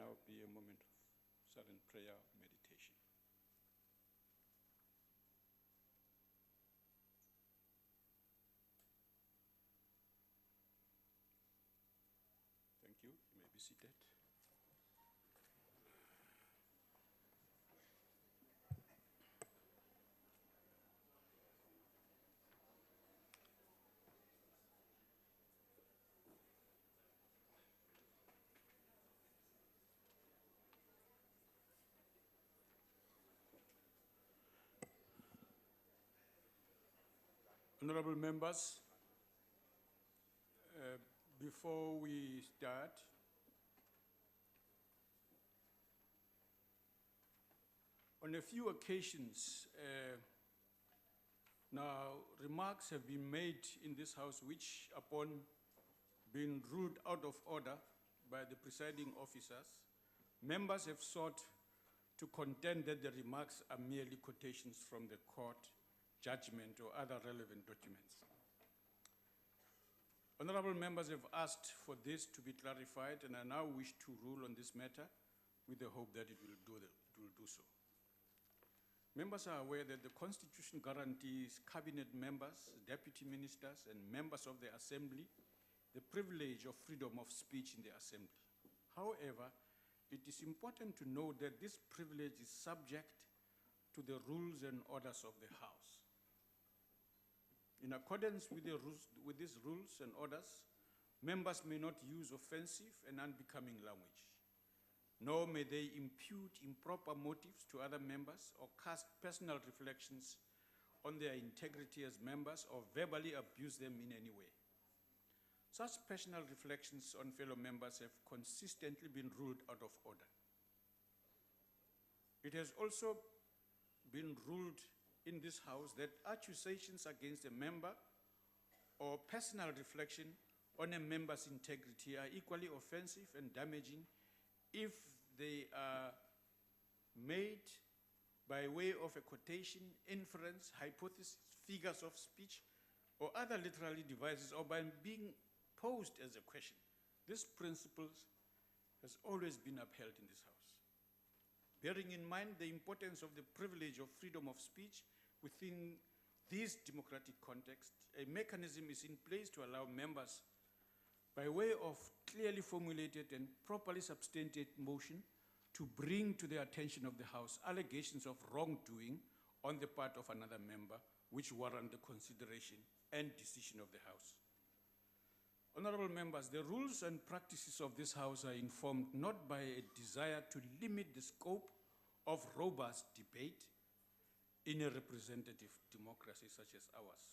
now be a moment of silent prayer meditation. Thank you. You may be seated. Honorable members, before we start, on a few occasions, now remarks have been made in this House which, upon being ruled out of order by the presiding officers, members have sought to contend that the remarks are merely quotations from the court judgment or other relevant documents. Honorable members have asked for this to be clarified, and I now wish to rule on this matter with the hope that it will do so. Members are aware that the Constitution guarantees cabinet members, deputy ministers, and members of the Assembly the privilege of freedom of speech in the Assembly. However, it is important to note that this privilege is subject to the rules and orders of the House. In accordance with these rules and orders, members may not use offensive and unbecoming language, nor may they impute improper motives to other members or cast personal reflections on their integrity as members or verbally abuse them in any way. Such personal reflections on fellow members have consistently been ruled out of order. It has also been ruled in this House that accusations against a member or personal reflection on a member's integrity are equally offensive and damaging if they are made by way of a quotation, inference, hypothesis, figures of speech, or other literary devices, or by being posed as a question. This principle has always been upheld in this House. Bearing in mind the importance of the privilege of freedom of speech within this democratic context, a mechanism is in place to allow members, by way of clearly formulated and properly substantiated motion, to bring to the attention of the House allegations of wrongdoing on the part of another member, which warrant the consideration and decision of the House. Honorable members, the rules and practices of this House are informed not by a desire to limit the scope of robust debate in a representative democracy such as ours,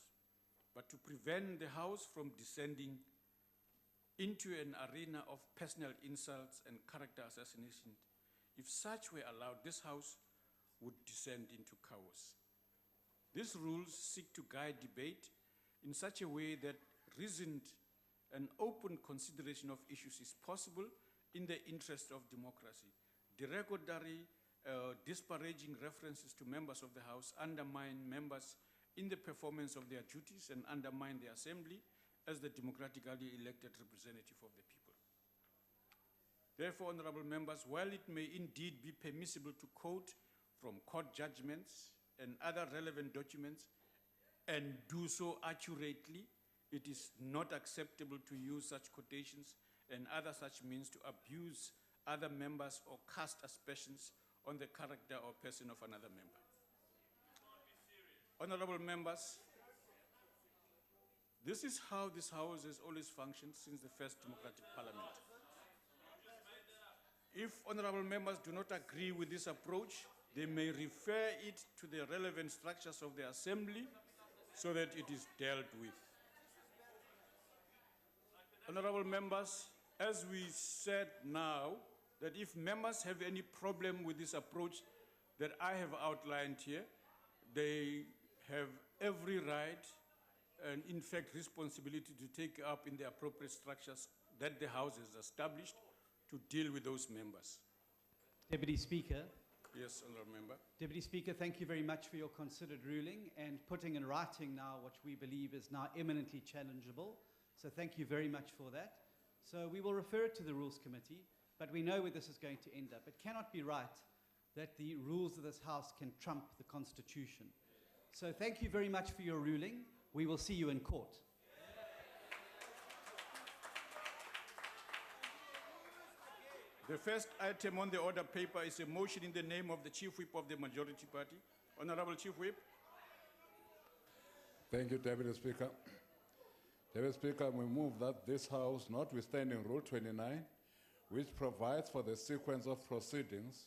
but to prevent the House from descending into an arena of personal insults and character assassination. If such were allowed, this House would descend into chaos. These rules seek to guide debate in such a way that reasoned and open consideration of issues is possible in the interest of democracy. Derogatory, disparaging references to members of the House undermine members in the performance of their duties and undermine the Assembly as the democratically elected representative of the people. Therefore, honorable members, while it may indeed be permissible to quote from court judgments and other relevant documents and do so accurately, it is not acceptable to use such quotations and other such means to abuse other members or cast aspersions on the character or person of another member. Honorable members, this is how this House has always functioned since the first democratic parliament. If honorable members do not agree with this approach, they may refer it to the relevant structures of the Assembly so that it is dealt with. Honorable members, as we said now, that if members have any problem with this approach that I have outlined here, they have every right and in fact responsibility to take up in the appropriate structures that the House has established to deal with those members. Deputy Speaker. Yes, honourable member. Deputy Speaker, thank you very much for your considered ruling and putting in writing now what we believe is now eminently challengeable. So thank you very much for that. So we will refer it to the Rules Committee. but we know where this is going to end up. It cannot be right that the rules of this House can trump the Constitution. So thank you very much for your ruling. We will see you in court. The first item on the order paper is a motion in the name of the Chief Whip of the Majority Party. Honorable Chief Whip. Thank you, Deputy Speaker. Deputy Speaker, we move that this House, notwithstanding Rule 29, which provides for the sequence of proceedings,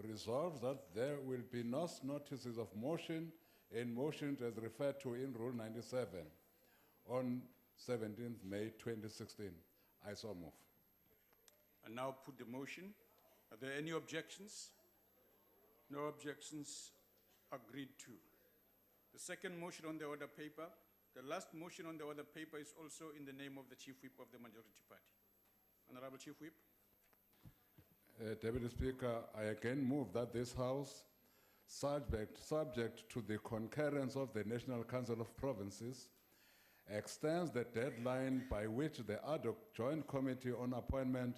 resolves that there will be no notices of motion and motions as referred to in Rule 97 on 17th May 2016. I so move. I now put the motion. Are there any objections? No objections. Agreed to. The second motion on the order paper, the last motion on the order paper is also in the name of the Chief Whip of the Majority Party. Honorable Chief Whip. Deputy Speaker, I again move that this House, subject to the concurrence of the National Council of Provinces, extends the deadline by which the ad hoc Joint Committee on Appointment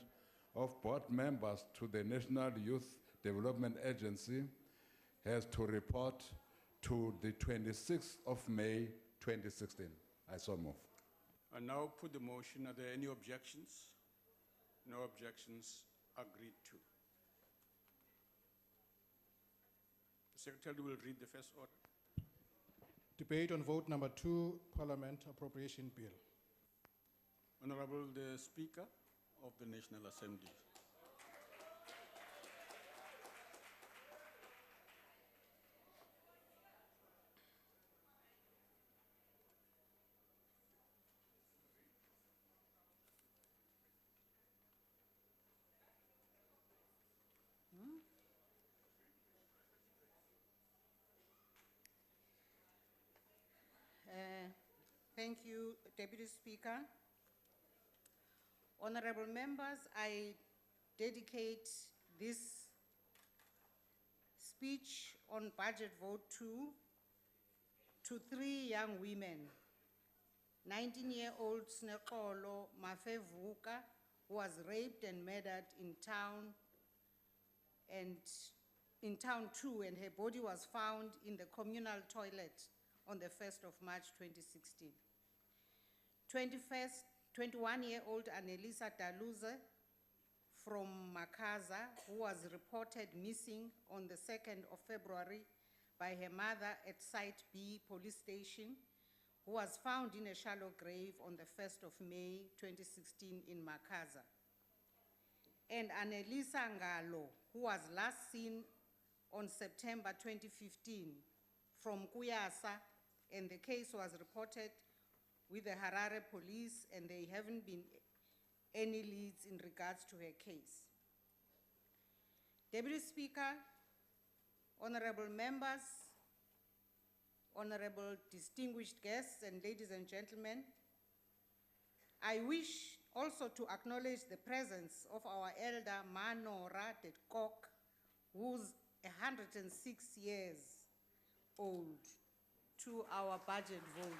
of Board Members to the National Youth Development Agency has to report to the 26th of May 2016. I so move. I now put the motion. Are there any objections? No objections. Agreed to. The Secretary will read the first order. Debate on vote number 2, Parliament Appropriation Bill. Honorable the Speaker of the National Assembly. Thank you, Deputy Speaker. Honorable members, I dedicate this speech on budget vote 2 to 3 young women. 19-year-old Snekolo Mafevuka, who was raped and murdered in town 2, and her body was found in the communal toilet on the 1st of March 2016. 21-year-old Annelisa Daluze from Makaza, who was reported missing on the 2nd of February by her mother at Site B police station, who was found in a shallow grave on the 1st of May 2016 in Makaza. And Annelisa Ngalo, who was last seen on September 2015 from Kuyasa, and the case was reported with the Harare police, and there haven't been any leads in regards to her case. Deputy Speaker, honorable members, honorable distinguished guests, and ladies and gentlemen, I wish also to acknowledge the presence of our elder Manora de Kok, who's 106 years old, to our budget vote.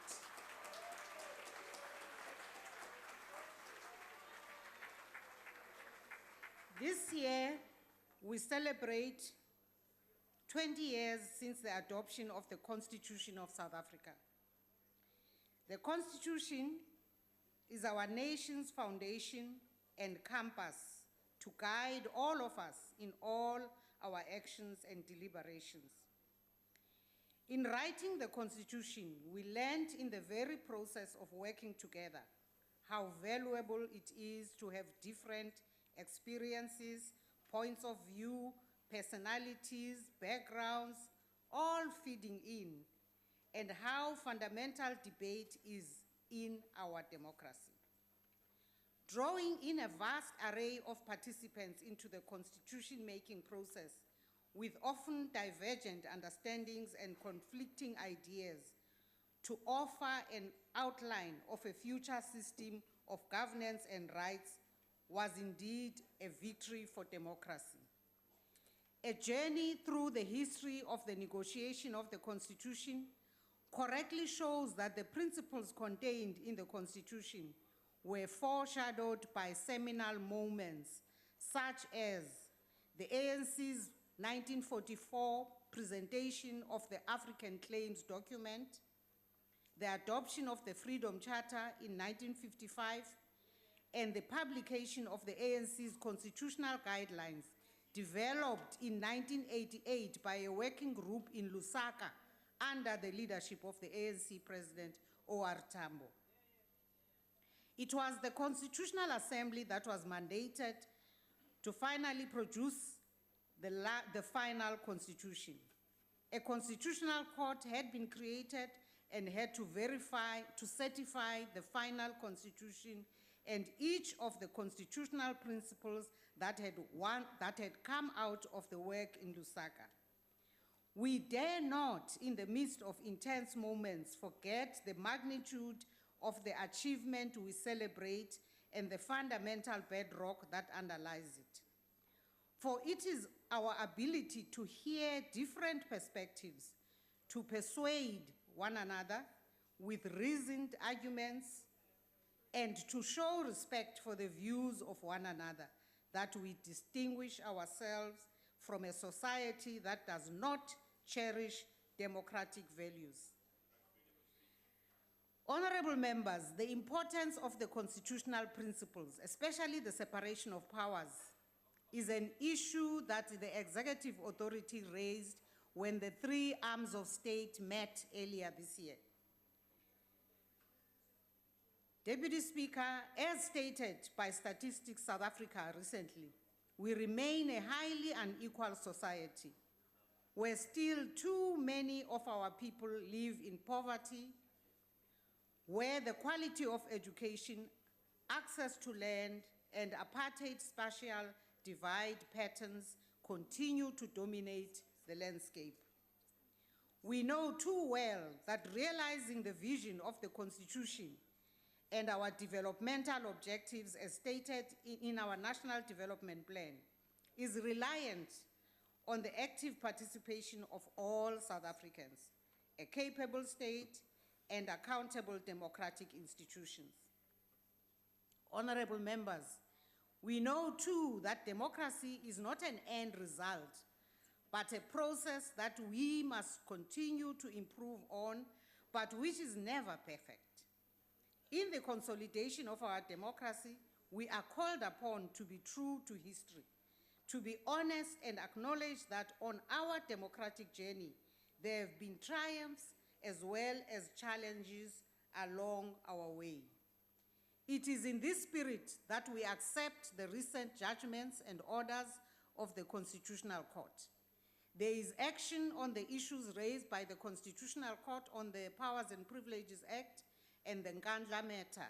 This year, we celebrate 20 years since the adoption of the Constitution of South Africa. The Constitution is our nation's foundation and compass to guide all of us in all our actions and deliberations. In writing the Constitution, we learned in the very process of working together how valuable it is to have different experiences, points of view, personalities, backgrounds, all feeding in, and how fundamental debate is in our democracy. Drawing in a vast array of participants into the constitution-making process with often divergent understandings and conflicting ideas to offer an outline of a future system of governance and rights was indeed a victory for democracy. A journey through the history of the negotiation of the Constitution correctly shows that the principles contained in the Constitution were foreshadowed by seminal moments such as the ANC's 1944 presentation of the African Claims document, the adoption of the Freedom Charter in 1955, and the publication of the ANC's constitutional guidelines developed in 1988 by a working group in Lusaka under the leadership of the ANC President O.R. Tambo. It was the Constitutional Assembly that was mandated to finally produce the final constitution. A constitutional court had been created and had to certify the final constitution and each of the constitutional principles that had come out of the work in Lusaka. We dare not, in the midst of intense moments, forget the magnitude of the achievement we celebrate and the fundamental bedrock that underlies it. For it is our ability to hear different perspectives, to persuade one another with reasoned arguments, and to show respect for the views of one another that we distinguish ourselves from a society that does not cherish democratic values. Honorable members, the importance of the constitutional principles, especially the separation of powers, is an issue that the executive authority raised when the three arms of state met earlier this year. Deputy Speaker, as stated by Statistics South Africa recently, we remain a highly unequal society where still too many of our people live in poverty, where the quality of education, access to land, and apartheid spatial divide patterns continue to dominate the landscape. We know too well that realizing the vision of the Constitution and our developmental objectives as stated in our National Development Plan is reliant on the active participation of all South Africans, a capable state, and accountable democratic institutions. Honorable members, we know too that democracy is not an end result, but a process that we must continue to improve on, but which is never perfect. In the consolidation of our democracy, we are called upon to be true to history, to be honest and acknowledge that on our democratic journey, there have been triumphs as well as challenges along our way. It is in this spirit that we accept the recent judgments and orders of the Constitutional Court. There is action on the issues raised by the Constitutional Court on the Powers and Privileges Act and the Nkandla matter.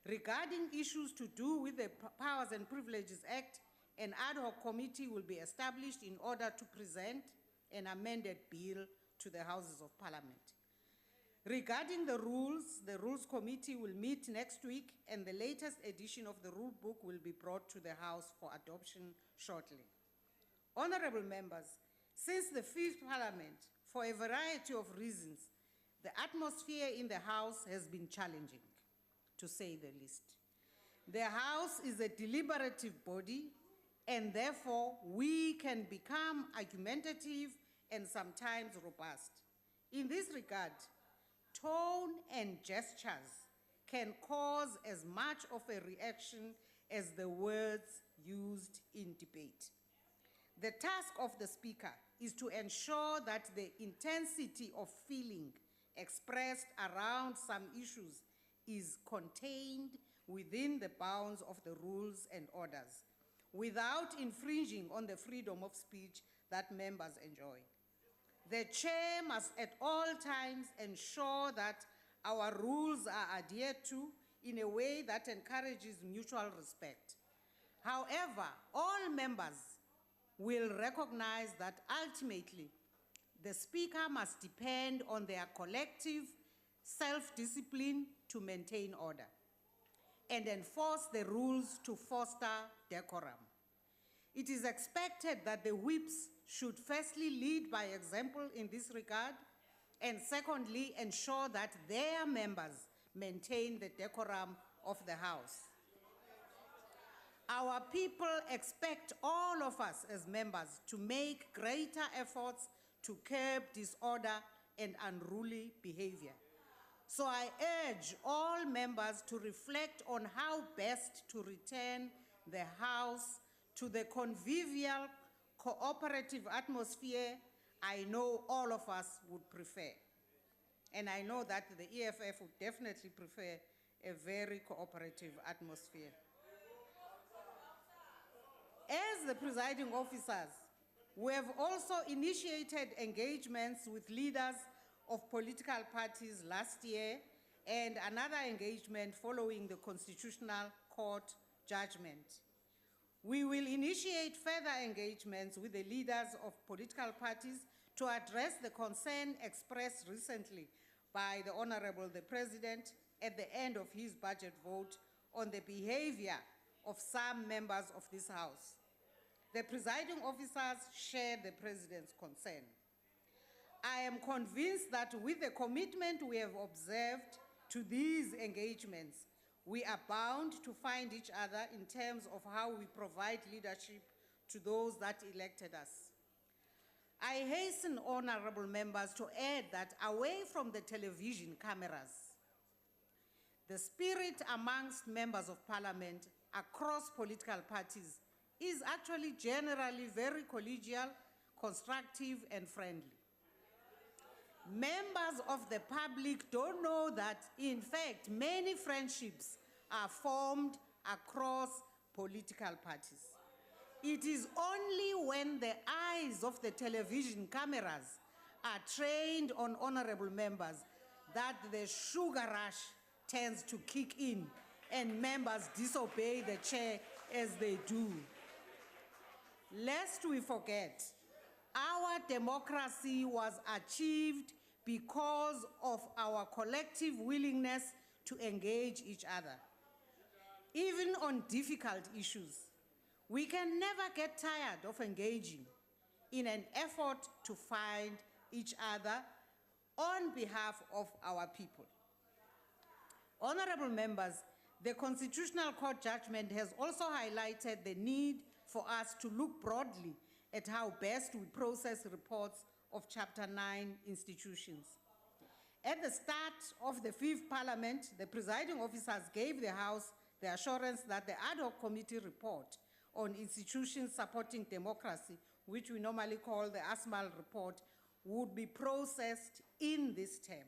Regarding issues to do with the Powers and Privileges Act, an ad hoc committee will be established in order to present an amended bill to the Houses of Parliament. Regarding the Rules Committee will meet next week, and the latest edition of the rule book will be brought to the House for adoption shortly. Honorable members, since the Fifth Parliament, for a variety of reasons, the atmosphere in the House has been challenging, to say the least. The House is a deliberative body, and therefore we can become argumentative and sometimes robust. In this regard, tone and gestures can cause as much of a reaction as the words used in debate. The task of the Speaker is to ensure that the intensity of feeling expressed around some issues is contained within the bounds of the rules and orders, without infringing on the freedom of speech that members enjoy. The chair must at all times ensure that our rules are adhered to in a way that encourages mutual respect. However, all members will recognize that ultimately the Speaker must depend on their collective self-discipline to maintain order and enforce the rules to foster decorum. It is expected that the whips should firstly lead by example in this regard, and secondly, ensure that their members maintain the decorum of the House. Our people expect all of us as members to make greater efforts to curb disorder and unruly behavior. So I urge all members to reflect on how best to return the House to the convivial, cooperative atmosphere I know all of us would prefer. And I know that the EFF would definitely prefer a very cooperative atmosphere. As the presiding officers, we have also initiated engagements with leaders of political parties last year and another engagement following the Constitutional Court judgment. We will initiate further engagements with the leaders of political parties to address the concern expressed recently by the Honorable the President at the end of his budget vote on the behavior of some members of this House. The presiding officers share the President's concern. I am convinced that with the commitment we have observed to these engagements, we are bound to find each other in terms of how we provide leadership to those that elected us. I hasten, honorable members, to add that away from the television cameras, the spirit amongst members of parliament across political parties is actually generally very collegial, constructive, and friendly. Members of the public don't know that, in fact, many friendships are formed across political parties. It is only when the eyes of the television cameras are trained on honorable members that the sugar rush tends to kick in and members disobey the chair as they do. Lest we forget, our democracy was achieved because of our collective willingness to engage each other. Even on difficult issues, we can never get tired of engaging in an effort to find each other on behalf of our people. Honorable members, the Constitutional Court judgment has also highlighted the need for us to look broadly at how best we process reports of Chapter 9 institutions. At the start of the 5th Parliament, the presiding officers gave the House the assurance that the ad hoc committee report on institutions supporting democracy, which we normally call the ASMAL report, would be processed in this term.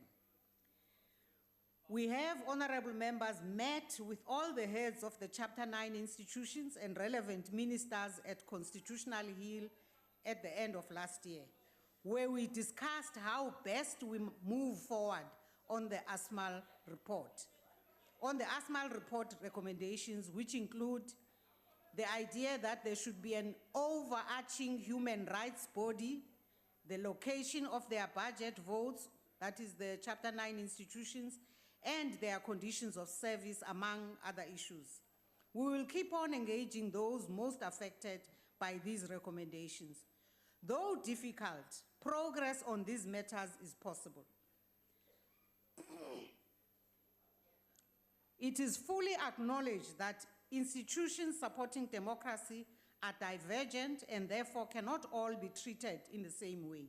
We have, honorable members, met with all the heads of the Chapter 9 institutions and relevant ministers at Constitutional Hill at the end of last year, where we discussed how best we move forward on the ASMAL report. On the ASMAL report recommendations, which include the idea that there should be an overarching human rights body, the location of their budget votes, that is the Chapter 9 institutions, and their conditions of service, among other issues. We will keep on engaging those most affected by these recommendations. Though difficult, progress on these matters is possible. It is fully acknowledged that institutions supporting democracy are divergent and therefore cannot all be treated in the same way.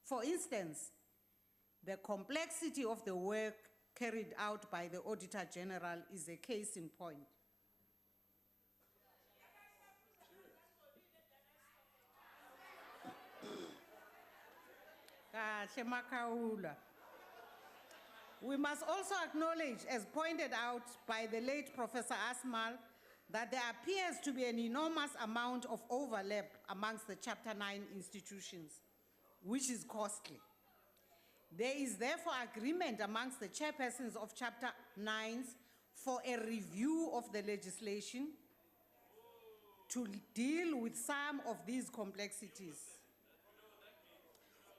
For instance, the complexity of the work carried out by the Auditor General is a case in point. We must also acknowledge, as pointed out by the late Professor Asmal, that there appears to be an enormous amount of overlap amongst the Chapter 9 institutions, which is costly. There is therefore agreement amongst the chairpersons of Chapter 9s for a review of the legislation to deal with some of these complexities.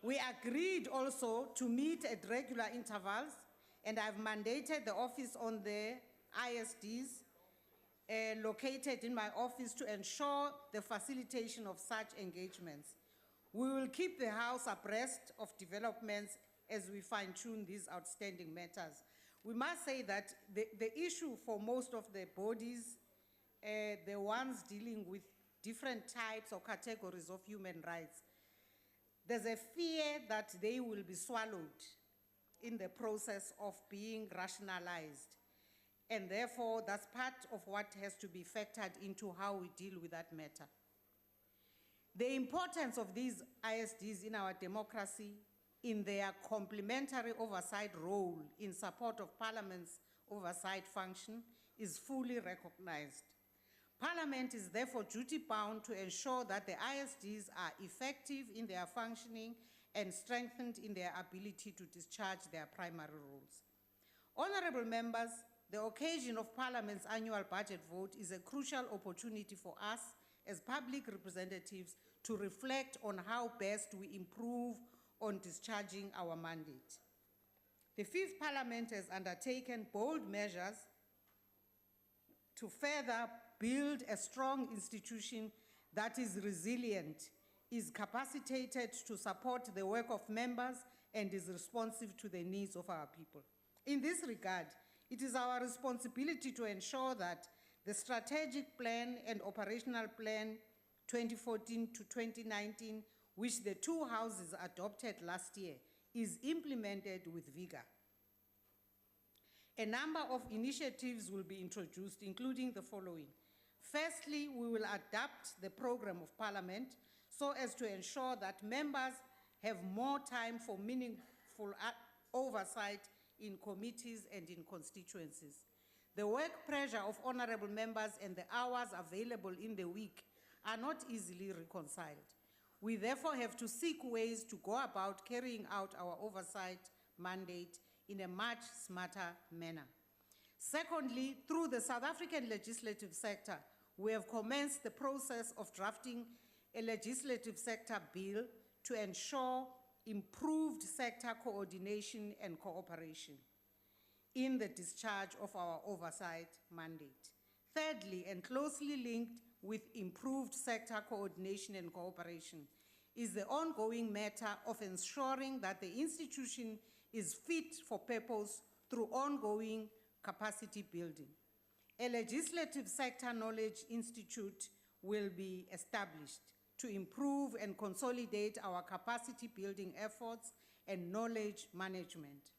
We agreed also to meet at regular intervals, and I've mandated the Office on the ISDs located in my office to ensure the facilitation of such engagements. We will keep the House abreast of developments as we fine-tune these outstanding matters. We must say that the issue for most of the bodies the ones dealing with different types or categories of human rights, there's a fear that they will be swallowed in the process of being rationalized. And therefore, that's part of what has to be factored into how we deal with that matter. The importance of these ISDs in our democracy, in their complementary oversight role in support of Parliament's oversight function, is fully recognized. Parliament is therefore duty-bound to ensure that the ISDs are effective in their functioning and strengthened in their ability to discharge their primary roles. Honourable members, the occasion of Parliament's annual budget vote is a crucial opportunity for us as public representatives to reflect on how best we improve on discharging our mandate. The Fifth Parliament has undertaken bold measures to further build a strong institution that is resilient, is capacitated to support the work of members, and is responsive to the needs of our people. In this regard, it is our responsibility to ensure that the strategic plan and operational plan 2014 to 2019, which the two houses adopted last year, is implemented with vigor. A number of initiatives will be introduced, including the following. Firstly, we will adapt the program of Parliament so as to ensure that members have more time for meaningful oversight in committees and in constituencies. The work pressure of honourable members and the hours available in the week are not easily reconciled. We therefore have to seek ways to go about carrying out our oversight mandate in a much smarter manner. Secondly, through the South African legislative sector, we have commenced the process of drafting a legislative sector bill to ensure improved sector coordination and cooperation in the discharge of our oversight mandate. Thirdly, and closely linked with improved sector coordination and cooperation, is the ongoing matter of ensuring that the institution is fit for purpose through ongoing capacity building. A legislative sector knowledge institute will be established to improve and consolidate our capacity building efforts and knowledge management.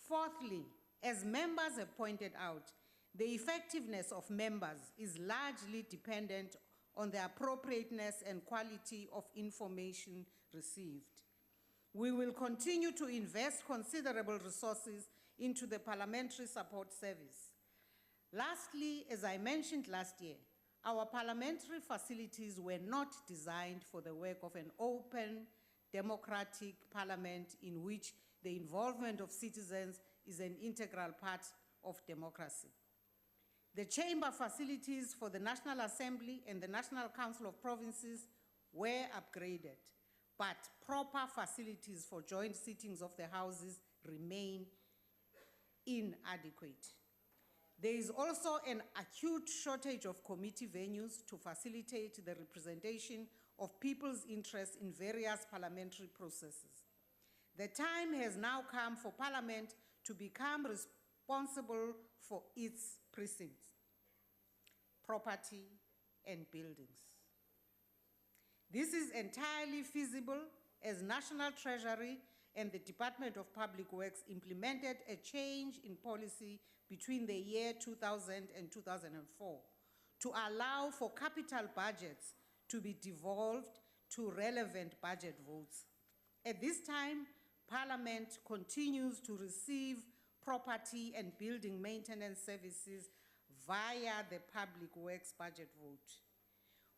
Fourthly, as members have pointed out, the effectiveness of members is largely dependent on the appropriateness and quality of information received. We will continue to invest considerable resources into the Parliamentary Support Service. Lastly, as I mentioned last year, our parliamentary facilities were not designed for the work of an open, democratic parliament in which the involvement of citizens is an integral part of democracy. The chamber facilities for the National Assembly and the National Council of Provinces were upgraded, but proper facilities for joint sittings of the houses remain inadequate. There is also an acute shortage of committee venues to facilitate the representation of people's interests in various parliamentary processes. The time has now come for Parliament to become responsible for its precincts, property, and buildings. This is entirely feasible as National Treasury and the Department of Public Works implemented a change in policy between the year 2000 and 2004 to allow for capital budgets to be devolved to relevant budget votes. At this time, Parliament continues to receive property and building maintenance services via the Public Works budget vote.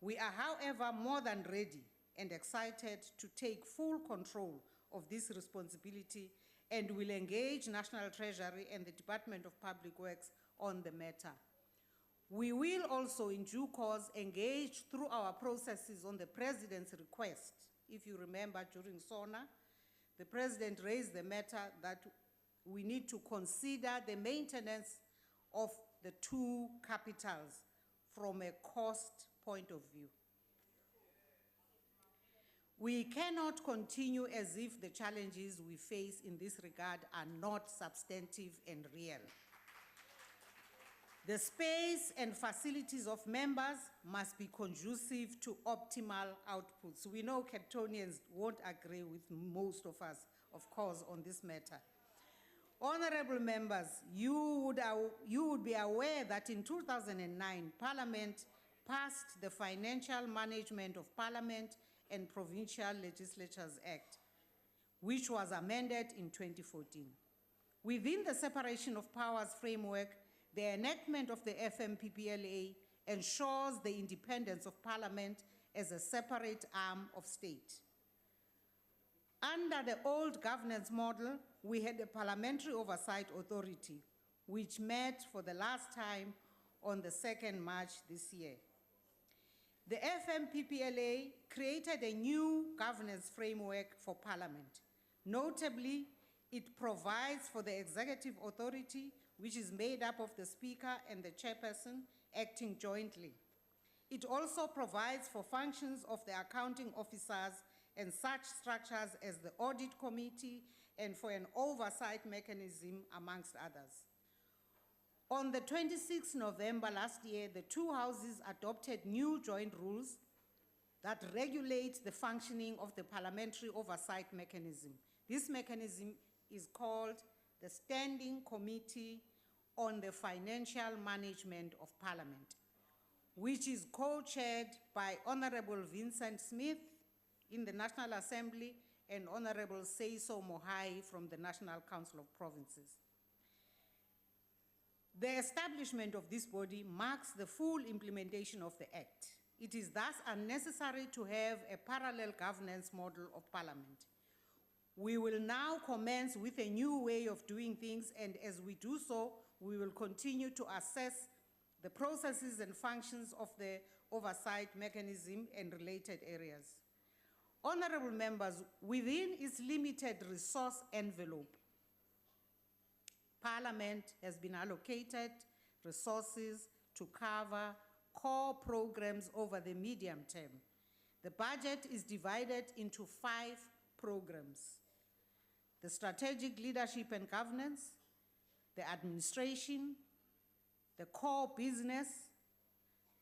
We are, however, more than ready and excited to take full control of this responsibility and will engage National Treasury and the Department of Public Works on the matter. We will also, in due course, engage through our processes on the President's request. If you remember, during SONA, the President raised the matter that we need to consider the maintenance of the two capitals from a cost point of view. We cannot continue as if the challenges we face in this regard are not substantive and real. The space and facilities of members must be conducive to optimal outputs. We know Capetonians won't agree with most of us, of course, on this matter. Honorable members, you would be aware that in 2009, Parliament passed the Financial Management of Parliament and Provincial Legislatures Act, which was amended in 2014. Within the separation of powers framework, the enactment of the FMPPLA ensures the independence of Parliament as a separate arm of state. Under the old governance model, we had a Parliamentary Oversight Authority, which met for the last time on the 2nd March this year. The FMPPLA created a new governance framework for Parliament. Notably, it provides for the executive authority, which is made up of the Speaker and the Chairperson acting jointly. It also provides for functions of the accounting officers and such structures as the Audit Committee and for an oversight mechanism, amongst others. On the 26th November last year, the two houses adopted new joint rules that regulate the functioning of the parliamentary oversight mechanism. This mechanism is called the Standing Committee on the Financial Management of Parliament, which is co-chaired by Honorable Vincent Smith in the National Assembly and Honorable Seiso Mohai from the National Council of Provinces. The establishment of this body marks the full implementation of the Act. It is thus unnecessary to have a parallel governance model of Parliament. We will now commence with a new way of doing things, and as we do so, we will continue to assess the processes and functions of the oversight mechanism and related areas. Honorable members, within its limited resource envelope, Parliament has been allocated resources to cover core programs over the medium term. The budget is divided into 5 programs: the strategic leadership and governance, the administration, the core business,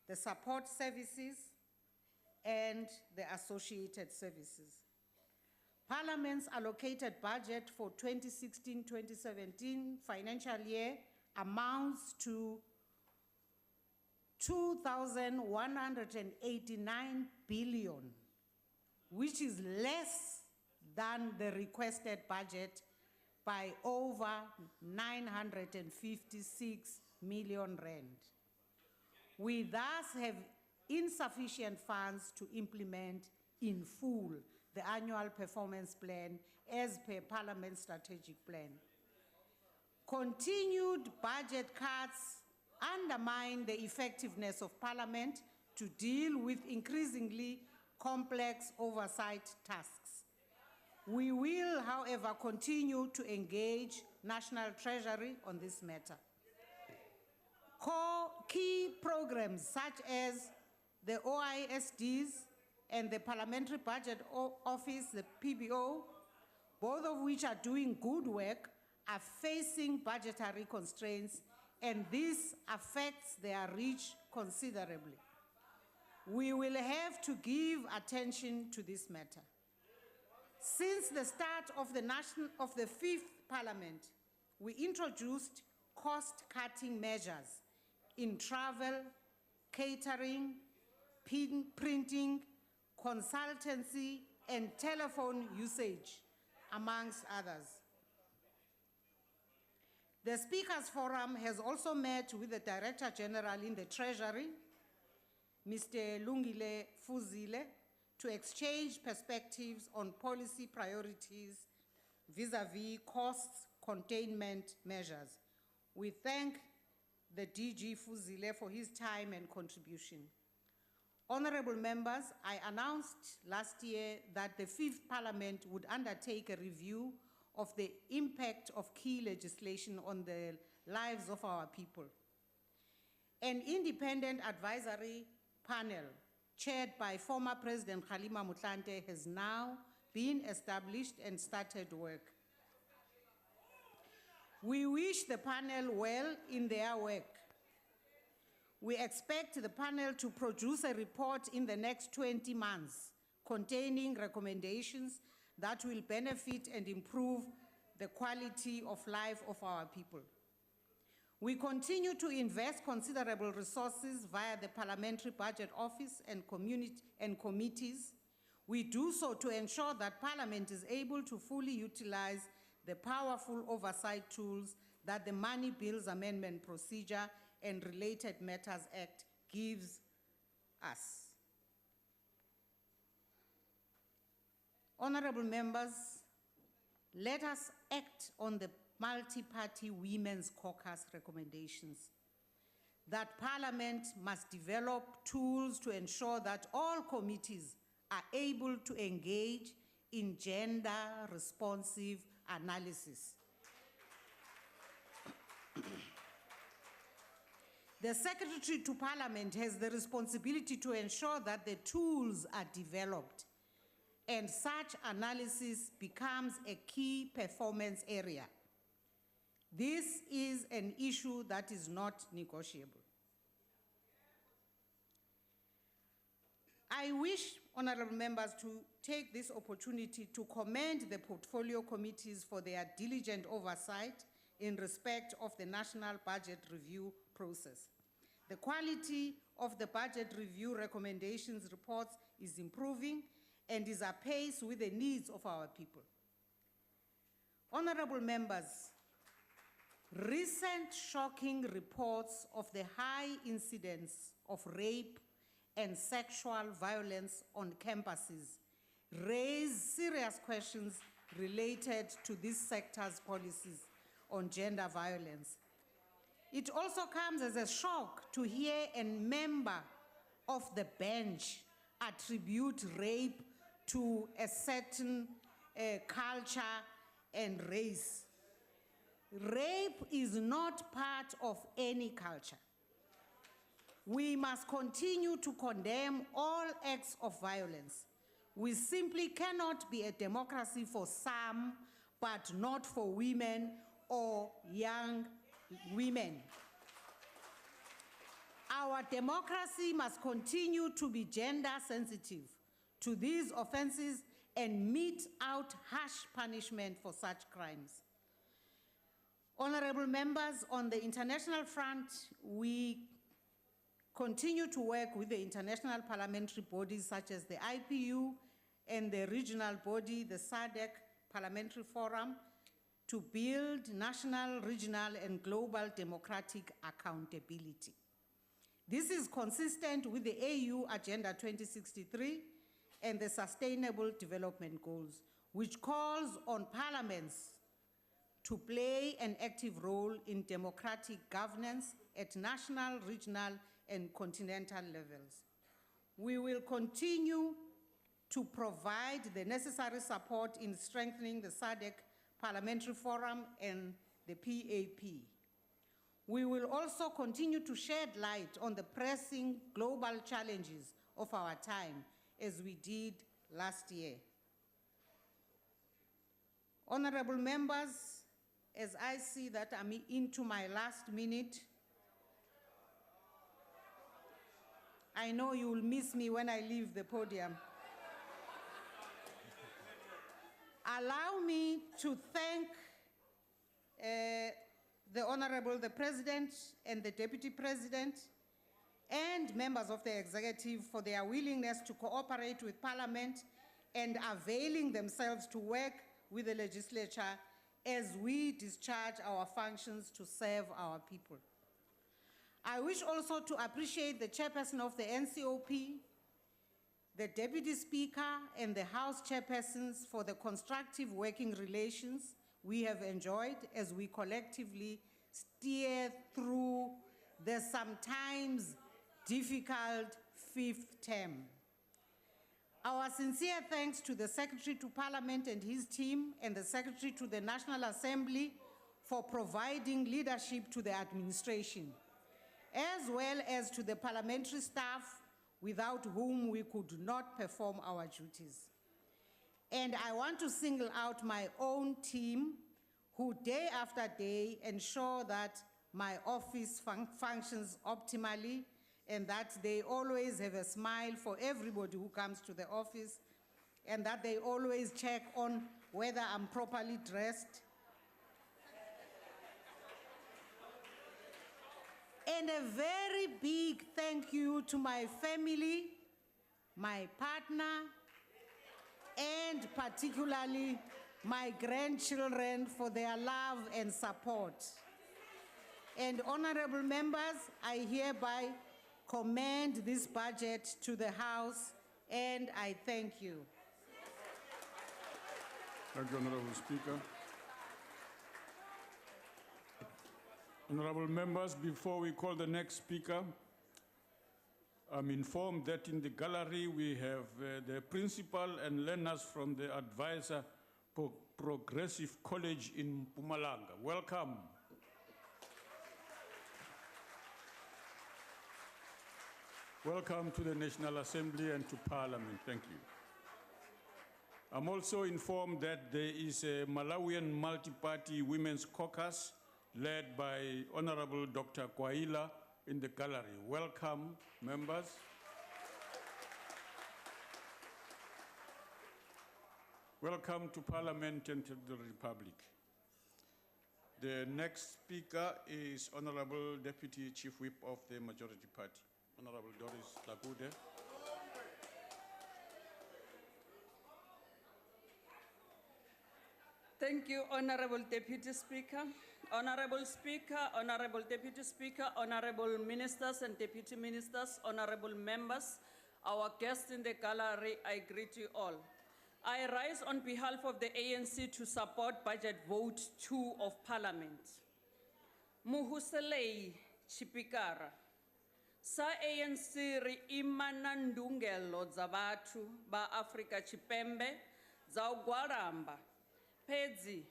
the support services, and the associated services. Parliament's allocated budget for 2016-2017 financial year amounts to 2,189 billion, which is less than the requested budget by over 956 million rand. We thus have insufficient funds to implement in full the annual performance plan as per Parliament's strategic plan. Continued budget cuts undermine the effectiveness of Parliament to deal with increasingly complex oversight tasks. We will, however, continue to engage National Treasury on this matter. Key programs such as the OISDs and the Parliamentary Budget Office, the PBO, both of which are doing good work, are facing budgetary constraints, and this affects their reach considerably. We will have to give attention to this matter. Since the start of the 5th Parliament, we introduced cost-cutting measures in travel, catering, printing, consultancy, and telephone usage, amongst others. The Speakers Forum has also met with the Director General in the Treasury, Mr. Lungile Fuzile, to exchange perspectives on policy priorities vis-à-vis cost containment measures. We thank the DG Fuzile for his time and contribution. Honorable members, I announced last year that the 5th Parliament would undertake a review of the impact of key legislation on the lives of our people. An independent advisory panel chaired by former President Kgalema Motlanthe has now been established and started work. We wish the panel well in their work. We expect the panel to produce a report in the next 20 months containing recommendations that will benefit and improve the quality of life of our people. We continue to invest considerable resources via the Parliamentary Budget Office and committees. We do so to ensure that Parliament is able to fully utilize the powerful oversight tools that the Money Bills Amendment Procedure and Related Matters Act gives us. Honorable members, let us act on the multi-party Women's Caucus recommendations that Parliament must develop tools to ensure that all committees are able to engage in gender-responsive analysis. The Secretary to Parliament has the responsibility to ensure that the tools are developed and such analysis becomes a key performance area. This is an issue that is not negotiable. I wish, honorable members, to take this opportunity to commend the portfolio committees for their diligent oversight in respect of the national budget review process. The quality of the budget review recommendations reports is improving and is apace with the needs of our people. Honorable members, recent shocking reports of the high incidence of rape and sexual violence on campuses raise serious questions related to this sector's policies on gender violence. It also comes as a shock to hear a member of the bench attribute rape to a certain culture and race. Rape is not part of any culture. We must continue to condemn all acts of violence. We simply cannot be a democracy for some, but not for women or young women. Our democracy must continue to be gender sensitive to these offenses and mete out harsh punishment for such crimes. Honorable members, on the international front, we continue to work with the international parliamentary bodies such as the IPU and the regional body, the SADC Parliamentary Forum, to build national, regional, and global democratic accountability. This is consistent with the AU Agenda 2063 and the Sustainable Development Goals, which calls on parliaments to play an active role in democratic governance at national, regional, and continental levels. We will continue to provide the necessary support in strengthening the SADC Parliamentary Forum and the PAP. We will also continue to shed light on the pressing global challenges of our time, as we did last year. Honorable members, as I see that I'm into my last minute, I know you will miss me when I leave the podium. Allow me to thank the President and the Deputy President and members of the executive for their willingness to cooperate with Parliament and availing themselves to work with the legislature as we discharge our functions to serve our people. I wish also to appreciate the chairperson of the NCOP, the Deputy Speaker, and the House chairpersons for the constructive working relations we have enjoyed as we collectively steer through the sometimes difficult fifth term. Our sincere thanks to the Secretary to Parliament and his team and the Secretary to the National Assembly for providing leadership to the administration, as well as to the parliamentary staff without whom we could not perform our duties. And I want to single out my own team who day after day ensure that my office functions optimally and that they always have a smile for everybody who comes to the office, and that they always check on whether I'm properly dressed. And a very big thank you to my family, my partner, and particularly my grandchildren for their love and support. And honorable members, I hereby commend this budget to the House, and I thank you. Thank you, Honorable Speaker. Honorable members, before we call the next speaker, I'm informed that in the gallery we have the principal and learners from the Advisor Progressive College in Mpumalanga. Welcome. Welcome to the National Assembly and to Parliament. Thank you. I'm also informed that there is a Malawian multi-party women's caucus led by Honorable Dr. Kwaila in the gallery. Welcome, members. Welcome to Parliament and to the Republic. The next speaker is Honorable Deputy Chief Whip of the Majority Party, Honorable Doris Lagude. Thank you, Honorable Deputy Speaker. Honorable Speaker, Honorable Deputy Speaker, Honorable Ministers and Deputy Ministers, Honorable Members, our guests in the gallery, I greet you all. I rise on behalf of the ANC to support Budget Vote 2 of Parliament. Muhuselei Chipikara. Sa ANC ri imana ndungelo za vhathu ba Afrika Tshipembe za u gwalamba. Pedzi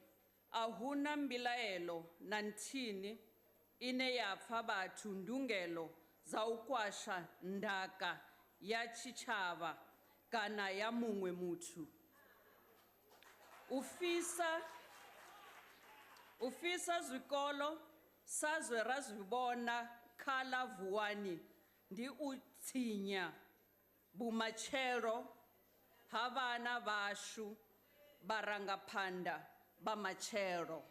ahuna mbilaelo na nthihi ine ya pfa vhathu ndungelo za u kwasha ndaka ya tshitshavha kana ya muṅwe muthu. Ufisa zwikolo sa zwe ra zwi vhona kha ḽa Vuwani ndi u tsinya vhumatshelo ha vhana vhashu barangapanda bamatshelo.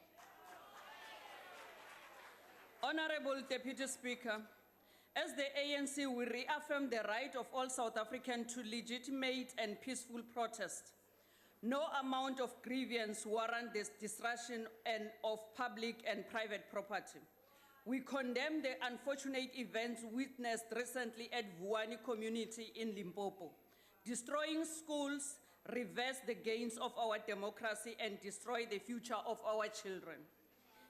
Honorable Deputy Speaker, as the ANC, we reaffirm the right of all South Africans to legitimate and peaceful protest. No amount of grievance warrants the destruction of public and private property. We condemn the unfortunate events witnessed recently at Vuwani community in Limpopo. Destroying schools reverse the gains of our democracy and destroy the future of our children.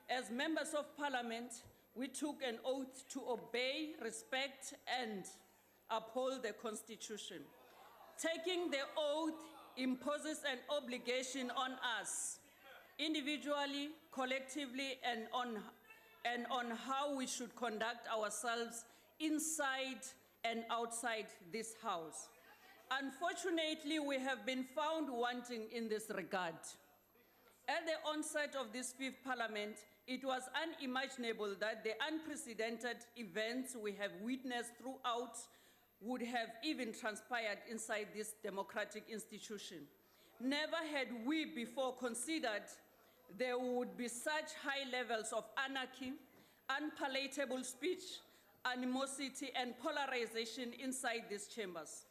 As members of Parliament, we took an oath to obey, respect, and uphold the Constitution. Taking the oath imposes an obligation on us, individually, collectively, and on how we should conduct ourselves inside and outside this House. Unfortunately, we have been found wanting in this regard. At the onset of this fifth Parliament, it was unimaginable that the unprecedented events we have witnessed throughout would have even transpired inside this democratic institution. Never had we before considered there would be such high levels of anarchy, unpalatable speech, animosity, and polarization inside these chambers.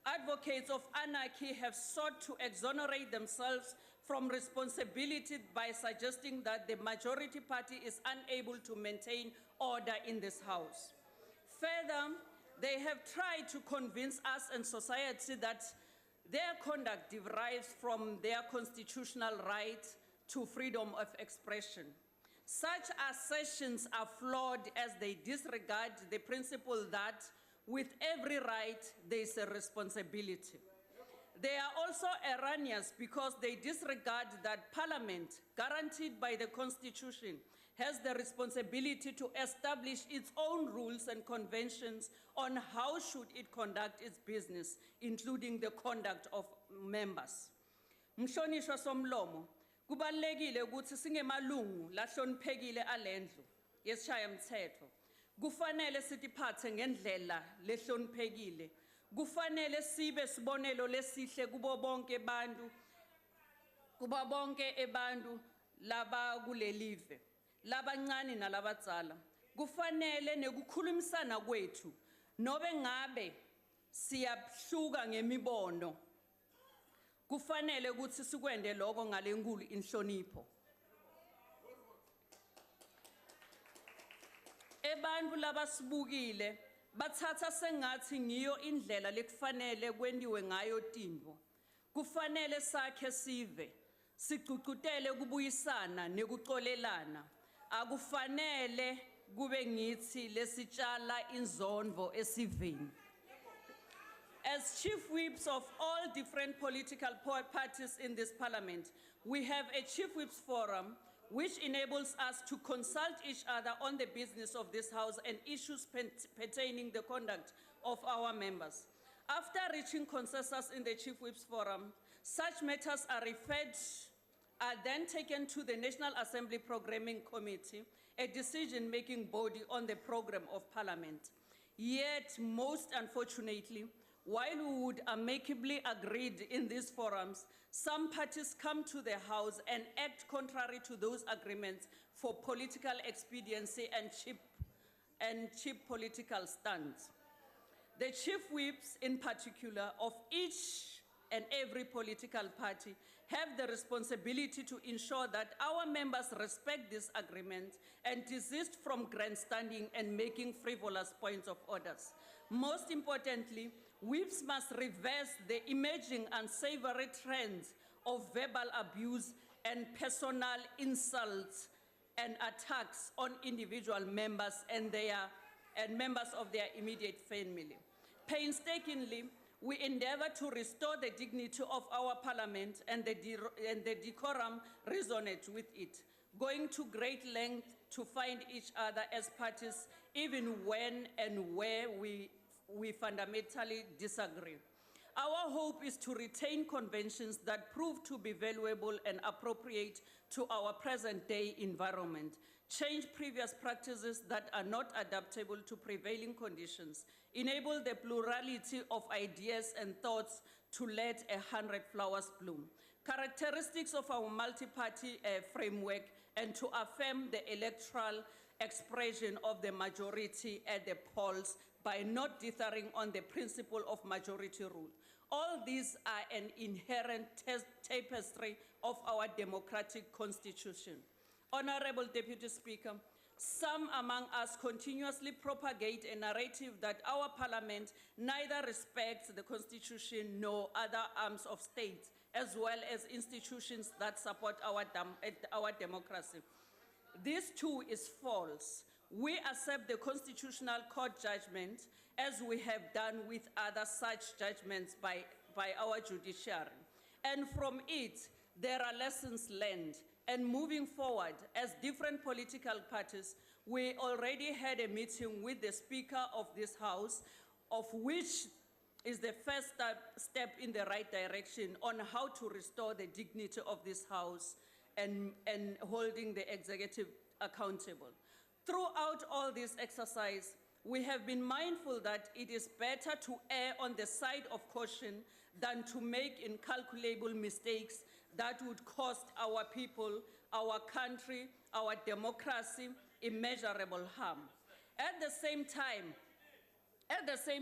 Advocates of anarchy have sought to exonerate themselves from responsibility by suggesting that the majority party is unable to maintain order in this House. Further, they have tried to convince us and society that their conduct derives from their constitutional right to freedom of expression. Such assertions are flawed as they disregard the principle that with every right, there is a responsibility. They are also erroneous because they disregard that Parliament, guaranteed by the Constitution, has the responsibility to establish its own rules and conventions on how should it conduct its business, including the conduct of members. Mhlonishwa somlomo, kubalulekile ukuthi singemalungu lahloniphekile alendlu yesishayamthetho. kufanele sitiphatse ngendlela lehloniphekile. Kufanele sibe sibonelo lesihle kubo bonke ebantu laba kulelive, labancane nalabadzala. Kufanele nekukhulumisana kwethu nobe ngabe siyahluka ngemibono. Kufanele ukuthi sikwende lokho ngalenkulu inhlonipho. Ebantu labasibukile bathatha sengathi ngiyo indlela lekufanele kwendiwe ngayo tintfo. Kufanele sakhe sive, sigcugcutele kubuyisana nekuxolelana. Akufanele kube ngithi lesitshala inzondvo esiveni. As chief whips of all different political parties in this parliament, we have a chief whips forum which enables us to consult each other on the business of this house and issues pertaining the conduct of our members. After reaching consensus in the chief whips forum, such matters are then taken to the National Assembly Programming Committee, a decision-making body on the program of parliament. Yet, most unfortunately, while we would amicably agreed in these forums, some parties come to the House and act contrary to those agreements for political expediency and cheap political stunts. The chief whips, in particular, of each and every political party have the responsibility to ensure that our members respect this agreement and desist from grandstanding and making frivolous points of orders. Most importantly, whips must reverse the emerging unsavory trends of verbal abuse and personal insults and attacks on individual members and members of their immediate family. Painstakingly, we endeavor to restore the dignity of our parliament and the decorum resonant with it, going to great length to find each other as parties, even when and where we fundamentally disagree. Our hope is to retain conventions that prove to be valuable and appropriate to our present-day environment, change previous practices that are not adaptable to prevailing conditions, enable the plurality of ideas and thoughts to let 100 flowers bloom, characteristics of our multi-party framework, and to affirm the electoral expression of the majority at the polls by not dithering on the principle of majority rule. All these are an inherent tapestry of our democratic constitution. Honorable Deputy Speaker, some among us continuously propagate a narrative that our parliament neither respects the constitution nor other arms of state, as well as institutions that support our democracy. This too is false. We accept the Constitutional Court judgment as we have done with other such judgments by our judiciary. And from it, there are lessons learned. And moving forward, as different political parties, we already had a meeting with the Speaker of this House, of which is the first step in the right direction on how to restore the dignity of this House and holding the executive accountable. Throughout all this exercise, we have been mindful that it is better to err on the side of caution than to make incalculable mistakes that would cost our people, our country, our democracy immeasurable harm. At the same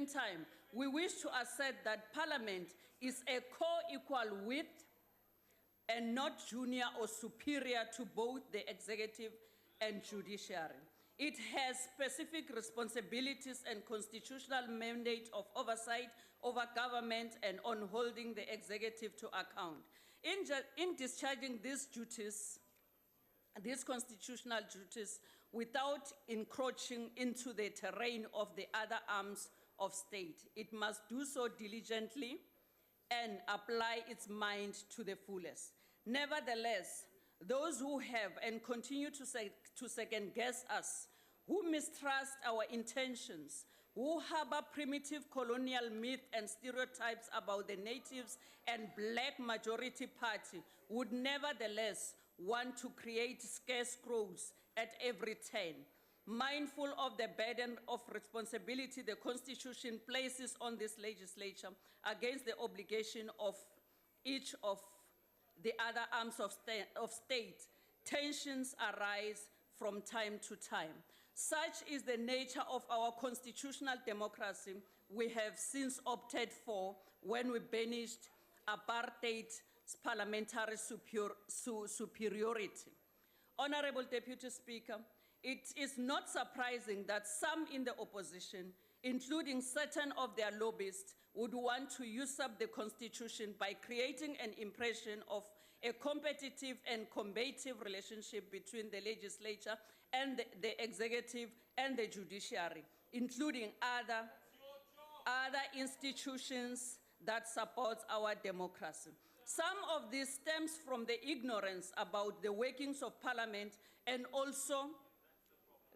time, we wish to assert that Parliament is a co-equal with and not junior or superior to both the executive and judiciary. It has specific responsibilities and constitutional mandate of oversight over government and on holding the executive to account. In discharging these duties, these constitutional duties, without encroaching into the terrain of the other arms of state, it must do so diligently and apply its mind to the fullest. Nevertheless, those who have and continue to second guess us, who mistrust our intentions, who harbor primitive colonial myths and stereotypes about the natives and black majority party, would nevertheless want to create scarecrows at every turn. mindful of the burden of responsibility the Constitution places on this legislature against the obligation of each of the other arms of state, tensions arise from time to time. Such is the nature of our constitutional democracy we have since opted for when we banished apartheid's parliamentary superiority. Honorable Deputy Speaker, it is not surprising that some in the opposition, including certain of their lobbyists, would want to usurp the Constitution by creating an impression of a competitive and combative relationship between the legislature and the executive and the judiciary, including other institutions that support our democracy. Some of this stems from the ignorance about the workings of Parliament and also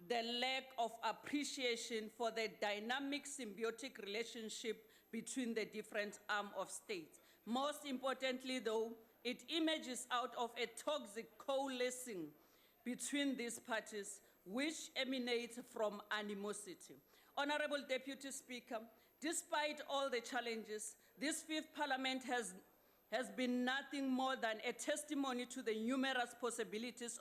the lack of appreciation for the dynamic symbiotic relationship between the different arms of state. Most importantly, though, it emerges out of a toxic coalescing between these parties, which emanates from animosity. Honorable Deputy Speaker, despite all the challenges, this fifth Parliament has been nothing more than a testimony to the numerous possibilities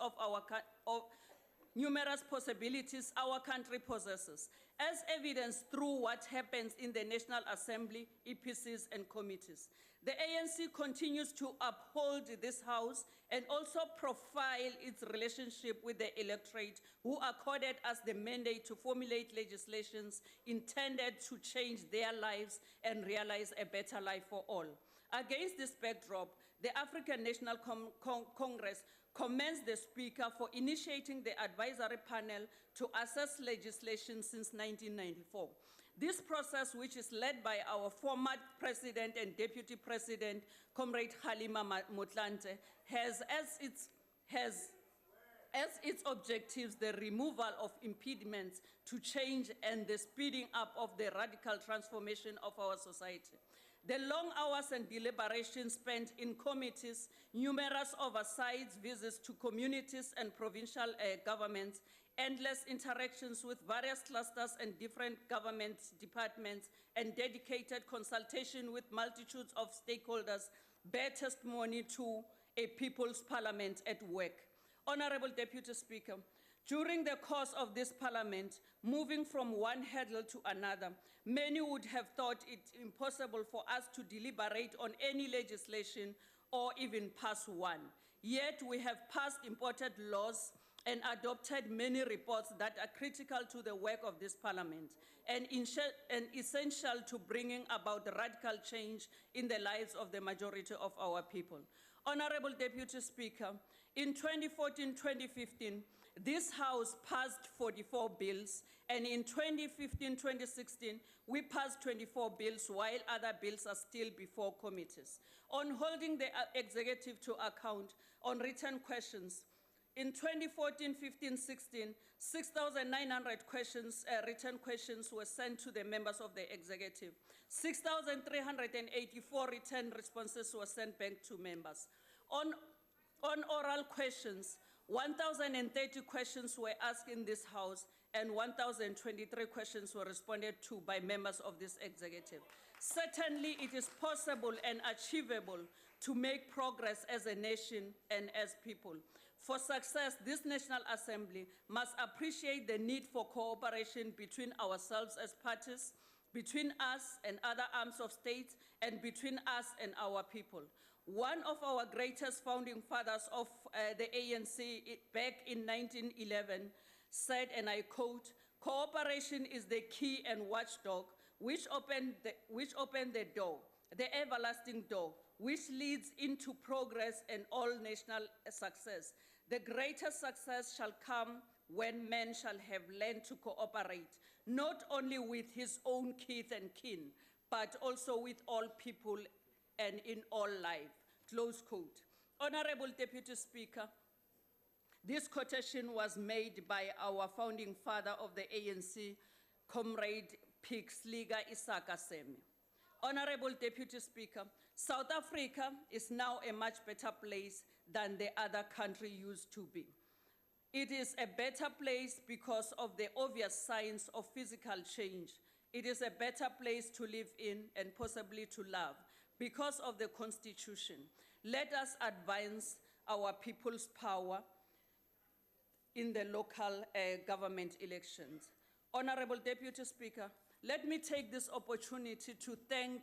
our country possesses, as evidenced through what happens in the National Assembly, EPCs, and committees. The ANC continues to uphold this House and also profile its relationship with the electorate, who accorded us the mandate to formulate legislations intended to change their lives and realize a better life for all. Against this backdrop, the African National Congress commends the Speaker for initiating the advisory panel to assess legislation since 1994. This process, which is led by our former President and Deputy President, Comrade Halima Motlanthe, has as its objectives the removal of impediments to change and the speeding up of the radical transformation of our society. The long hours and deliberations spent in committees, numerous oversights, visits to communities and provincial governments, endless interactions with various clusters and different government departments, and dedicated consultation with multitudes of stakeholders bear testimony to a people's parliament at work. Honorable Deputy Speaker, during the course of this parliament, moving from one hurdle to another, many would have thought it impossible for us to deliberate on any legislation or even pass one. Yet we have passed important laws and adopted many reports that are critical to the work of this parliament and essential to bringing about radical change in the lives of the majority of our people. Honorable Deputy Speaker, in 2014-2015, this House passed 44 bills, and in 2015-2016, we passed 24 bills, while other bills are still before committees. On holding the executive to account on written questions, in 2014-15-16, 6,900 written questions were sent to the members of the executive. 6,384 written responses were sent back to members. On oral questions, 1,030 questions were asked in this House, and 1,023 questions were responded to by members of this executive. Certainly, it is possible and achievable to make progress as a nation and as people. For success, this National Assembly must appreciate the need for cooperation between ourselves as parties, between us and other arms of state, and between us and our people. One of our greatest founding fathers of the ANC back in 1911 said, and I quote, "Cooperation is the key and watchdog which opened the door, the everlasting door, which leads into progress and all national success. The greatest success shall come when man shall have learned to cooperate, not only with his own kith and kin, but also with all people and in all life." Close quote. Honorable Deputy Speaker, this quotation was made by our founding father of the ANC, Comrade Pixliga Isaka Seme. Honorable Deputy Speaker, South Africa is now a much better place than the other country used to be. It is a better place because of the obvious signs of physical change. It is a better place to live in and possibly to love because of the Constitution. Let us advance our people's power in the local government elections. Honorable Deputy Speaker, let me take this opportunity to thank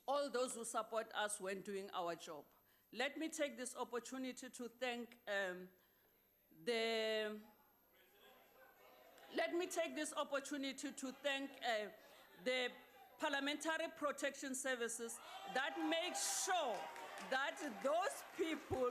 all those who support us when doing our job. Let me take this opportunity to thank the Parliamentary Protection Services that make sure that those people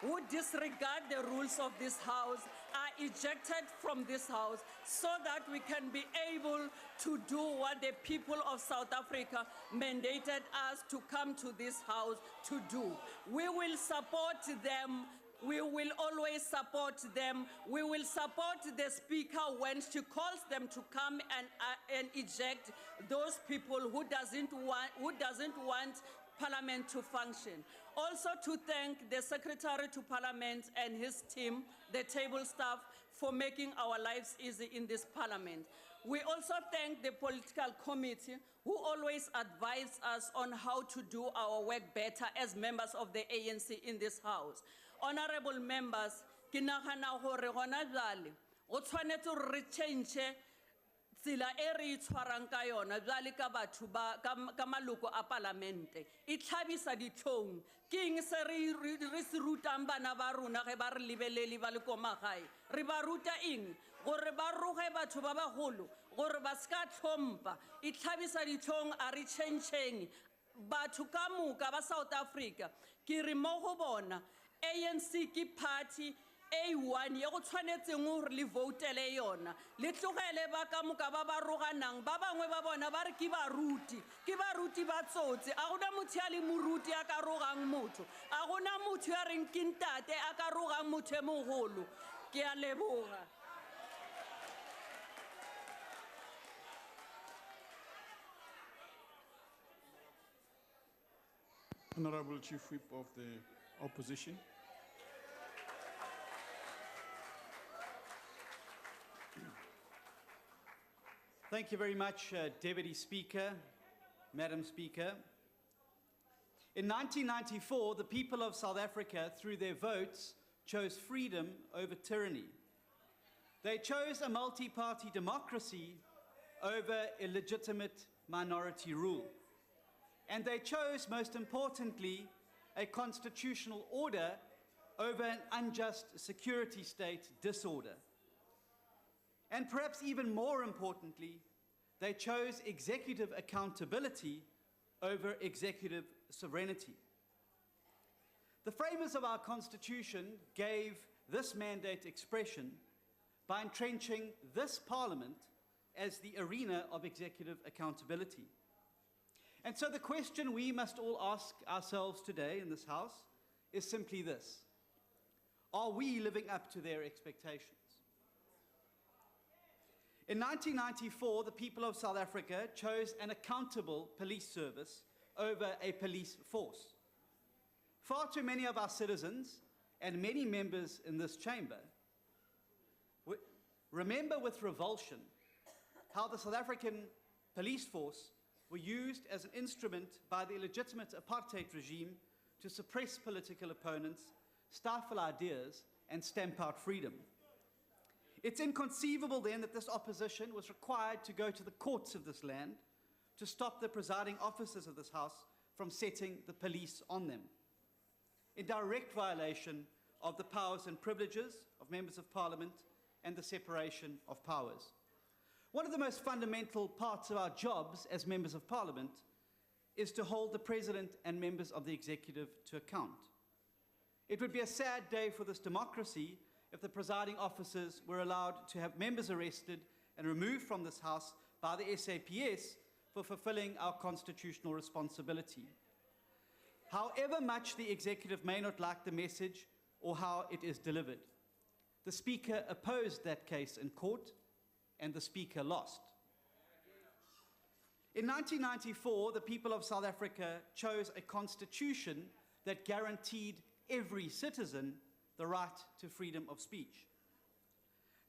who disregard the rules of this house are ejected from this house so that we can be able to do what the people of South Africa mandated us to come to this house to do. We will support them. We will always support them. We will support the Speaker when she calls them to come and eject those people who doesn't want Parliament to function. Also to thank the Secretary to Parliament and his team, the table staff, for making our lives easy in this Parliament. We also thank the political committee who always advise us on how to do our work better as members of the ANC in this house. Honorable members, ke nagana gore gona jwale go tshwanetse re change tsela e re itshwarang ka yona jwale ka batho ba ka maloko a parlamente e tlhabisa ditlhong ke eng se re se rutang bana ba rona ge ba re lebelele ba le ko magae re ba ruta eng gore ba roge batho ba bagolo gore ba ska tlhompa e tlhabisa ditlhong a re changeng batho ka moka ba South Africa ke re mo go bona ANC ke party A1 ye go tshwanetseng gore le voutele yona le tlogele ba ka moka ba ba roganang ba bangwe ba bona ba re ke baruti ba tsotse a gona motho a le moruti a ka rogang motho a gona motho ya reng ke ntate a ka rogang motho e mogolo ke a leboga. Honorable Chief Whip of the Opposition. Thank you very much, Deputy Speaker, Madam Speaker. In 1994, the people of South Africa, through their votes, chose freedom over tyranny. They chose a multi-party democracy over illegitimate minority rule. And they chose, most importantly, a constitutional order over an unjust security state disorder. And perhaps even more importantly, they chose executive accountability over executive sovereignty. The framers of our Constitution gave this mandate expression by entrenching this Parliament as the arena of executive accountability. And so the question we must all ask ourselves today in this House is simply this: are we living up to their expectations? In 1994, the people of South Africa chose an accountable police service over a police force. Far too many of our citizens and many members in this chamber remember with revulsion how the South African police force were used as an instrument by the illegitimate apartheid regime to suppress political opponents, stifle ideas, and stamp out freedom. It's inconceivable then that this opposition was required to go to the courts of this land to stop the presiding officers of this House from setting the police on them, in direct violation of the powers and privileges of members of Parliament and the separation of powers. One of the most fundamental parts of our jobs as members of Parliament is to hold the President and members of the executive to account. It would be a sad day for this democracy if the presiding officers were allowed to have members arrested and removed from this House by the SAPS for fulfilling our constitutional responsibility. However much the executive may not like the message or how it is delivered, the Speaker opposed that case in court, and the Speaker lost. In 1994, the people of South Africa chose a constitution that guaranteed every citizen the right to freedom of speech.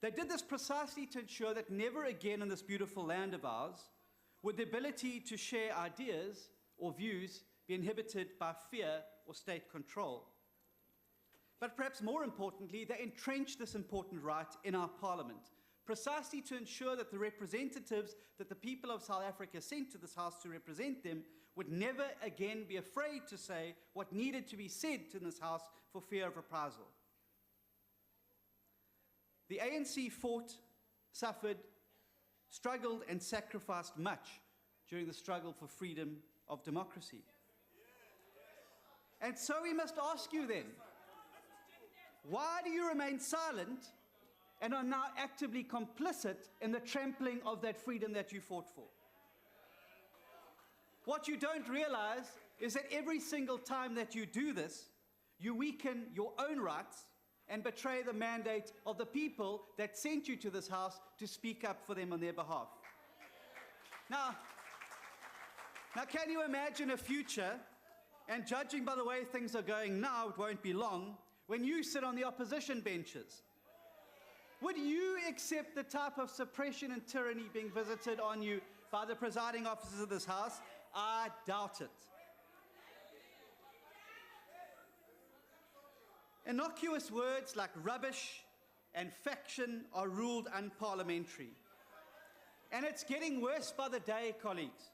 They did this precisely to ensure that never again in this beautiful land of ours would the ability to share ideas or views be inhibited by fear or state control. But perhaps more importantly, they entrenched this important right in our parliament, precisely to ensure that the representatives that the people of South Africa sent to this house to represent them would never again be afraid to say what needed to be said in this house for fear of reprisal. The ANC fought, suffered, struggled, and sacrificed much during the struggle for freedom of democracy. And so we must ask you then, why do you remain silent and are now actively complicit in the trampling of that freedom that you fought for? What you don't realize is that every single time that you do this, you weaken your own rights and betray the mandate of the people that sent you to this house to speak up for them on their behalf. Now, can you imagine a future, and judging by the way things are going now, it won't be long, when you sit on the opposition benches? Would you accept the type of suppression and tyranny being visited on you by the presiding officers of this house? I doubt it. Innocuous words like rubbish and faction are ruled unparliamentary. And it's getting worse by the day, colleagues.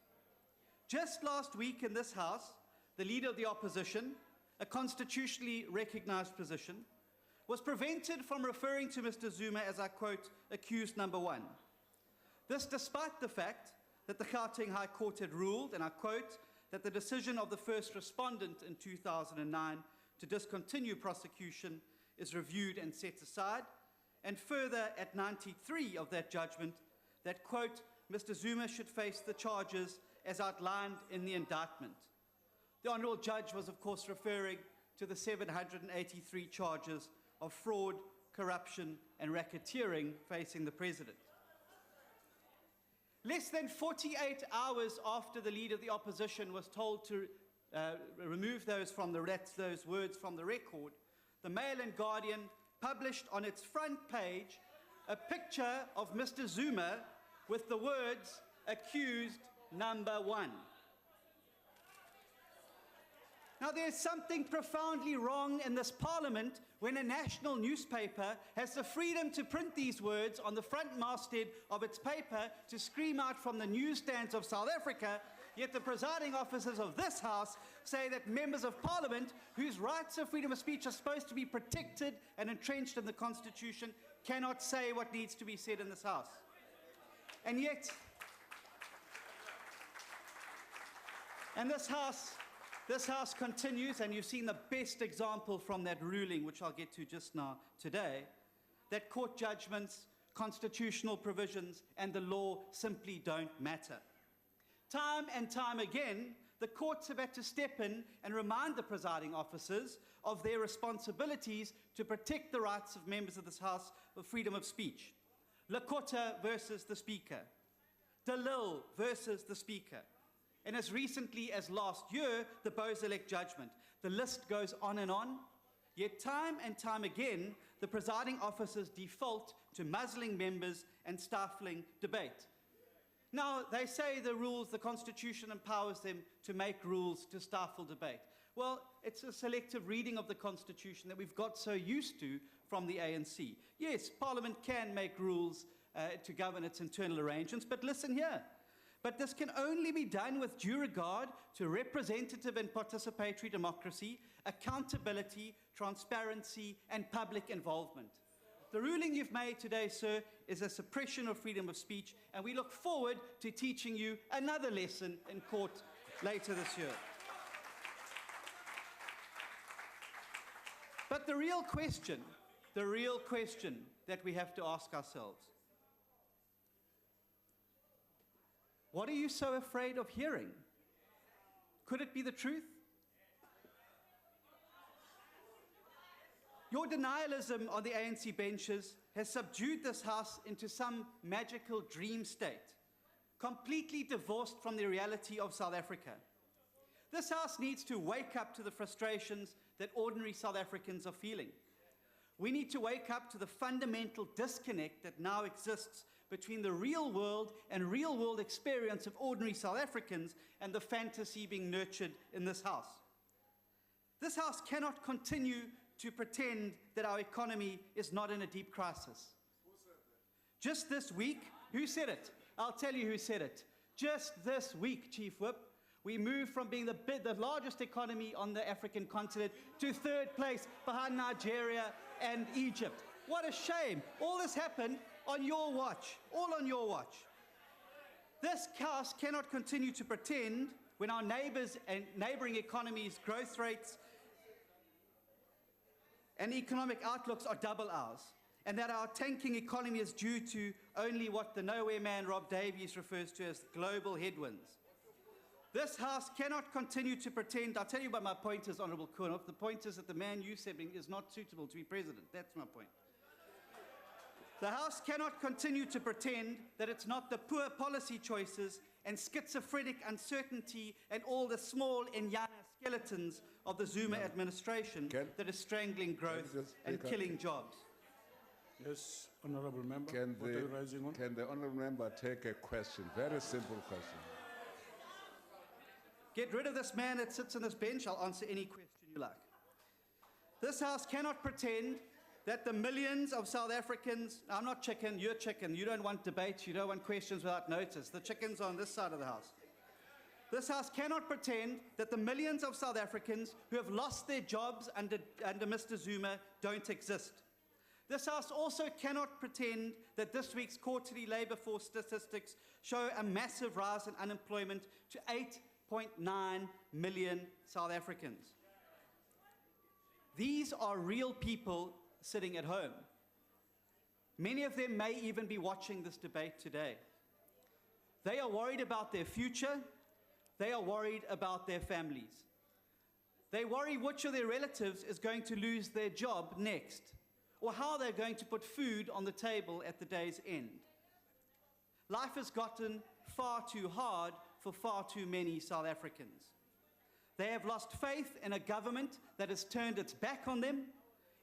Just last week in this house, the leader of the opposition, a constitutionally recognized position, was prevented from referring to Mr. Zuma as, I quote, accused number one. This despite the fact that the Gauteng High Court had ruled, and I quote, that the decision of the first respondent in 2009 to discontinue prosecution is reviewed and set aside, and further at 93 of that judgment that, quote, Mr. Zuma should face the charges as outlined in the indictment. The Honourable Judge was, of course, referring to the 783 charges of fraud, corruption, and racketeering facing the President. Less than 48 hours after the leader of the opposition was told to remove those words from the record, the Mail and Guardian published on its front page a picture of Mr. Zuma with the words, accused number one. Now, there's something profoundly wrong in this parliament when a national newspaper has the freedom to print these words on the front masthead of its paper to scream out from the newsstands of South Africa, yet the presiding officers of this house say that members of parliament whose rights of freedom of speech are supposed to be protected and entrenched in the Constitution cannot say what needs to be said in this house. And yet, and this house continues, and you've seen the best example from that ruling, which I'll get to just now today, that court judgments, constitutional provisions, and the law simply don't matter. Time and time again, the courts have had to step in and remind the presiding officers of their responsibilities to protect the rights of members of this House of freedom of speech. Lakota versus the Speaker. De Lille versus the Speaker. And as recently as last year, the Bozalek judgment. The list goes on and on. Yet time and time again, the presiding officers default to muzzling members and stifling debate. Now, they say the rules, the Constitution empowers them to make rules to stifle debate. Well, it's a selective reading of the Constitution that we've got so used to from the ANC. Yes, Parliament can make rules to govern its internal arrangements, but listen here. But this can only be done with due regard to representative and participatory democracy, accountability, transparency, and public involvement. The ruling you've made today, sir, is a suppression of freedom of speech, and we look forward to teaching you another lesson in court later this year. But the real question that we have to ask ourselves, what are you so afraid of hearing? Could it be the truth? Your denialism on the ANC benches has subdued this House into some magical dream state, completely divorced from the reality of South Africa. This House needs to wake up to the frustrations that ordinary South Africans are feeling. We need to wake up to the fundamental disconnect that now exists between the real world and real world experience of ordinary South Africans and the fantasy being nurtured in this house. This house cannot continue to pretend that our economy is not in a deep crisis. Just this week, who said it? I'll tell you who said it. Just this week, Chief Whip, we moved from being the largest economy on the African continent to third place behind Nigeria and Egypt. What a shame. All this happened on your watch, all on your watch. This house cannot continue to pretend when our neighbors and neighboring economies' growth rates and economic outlooks are double ours, and that our tanking economy is due to only what the nowhere man Rob Davies refers to as global headwinds. This House cannot continue to pretend. I'll tell you what my point is, Honourable Kurnoff. The point is that the man you said is not suitable to be president. That's my point. The House cannot continue to pretend that it's not the poor policy choices and schizophrenic uncertainty and all the small Inyana skeletons of the Zuma administration that is strangling growth and killing jobs. Yes, Honourable Member. Can What are you raising on? the Honourable Member take a question? Very simple question. Get rid of this man that sits on this bench. I'll answer any question you like. This House cannot pretend that the millions of South Africans, I'm not chicken, you're chicken, you don't want debates, you don't want questions without notice. The chickens are on this side of the House. This House cannot pretend that the millions of South Africans who have lost their jobs under Mr. Zuma don't exist. This House also cannot pretend that this week's quarterly labour force statistics show a massive rise in unemployment to 8.9 million South Africans. These are real people sitting at home. Many of them may even be watching this debate today. They are worried about their future. They are worried about their families. They worry which of their relatives is going to lose their job next, or how they're going to put food on the table at the day's end. Life has gotten far too hard for far too many South Africans. They have lost faith in a government that has turned its back on them,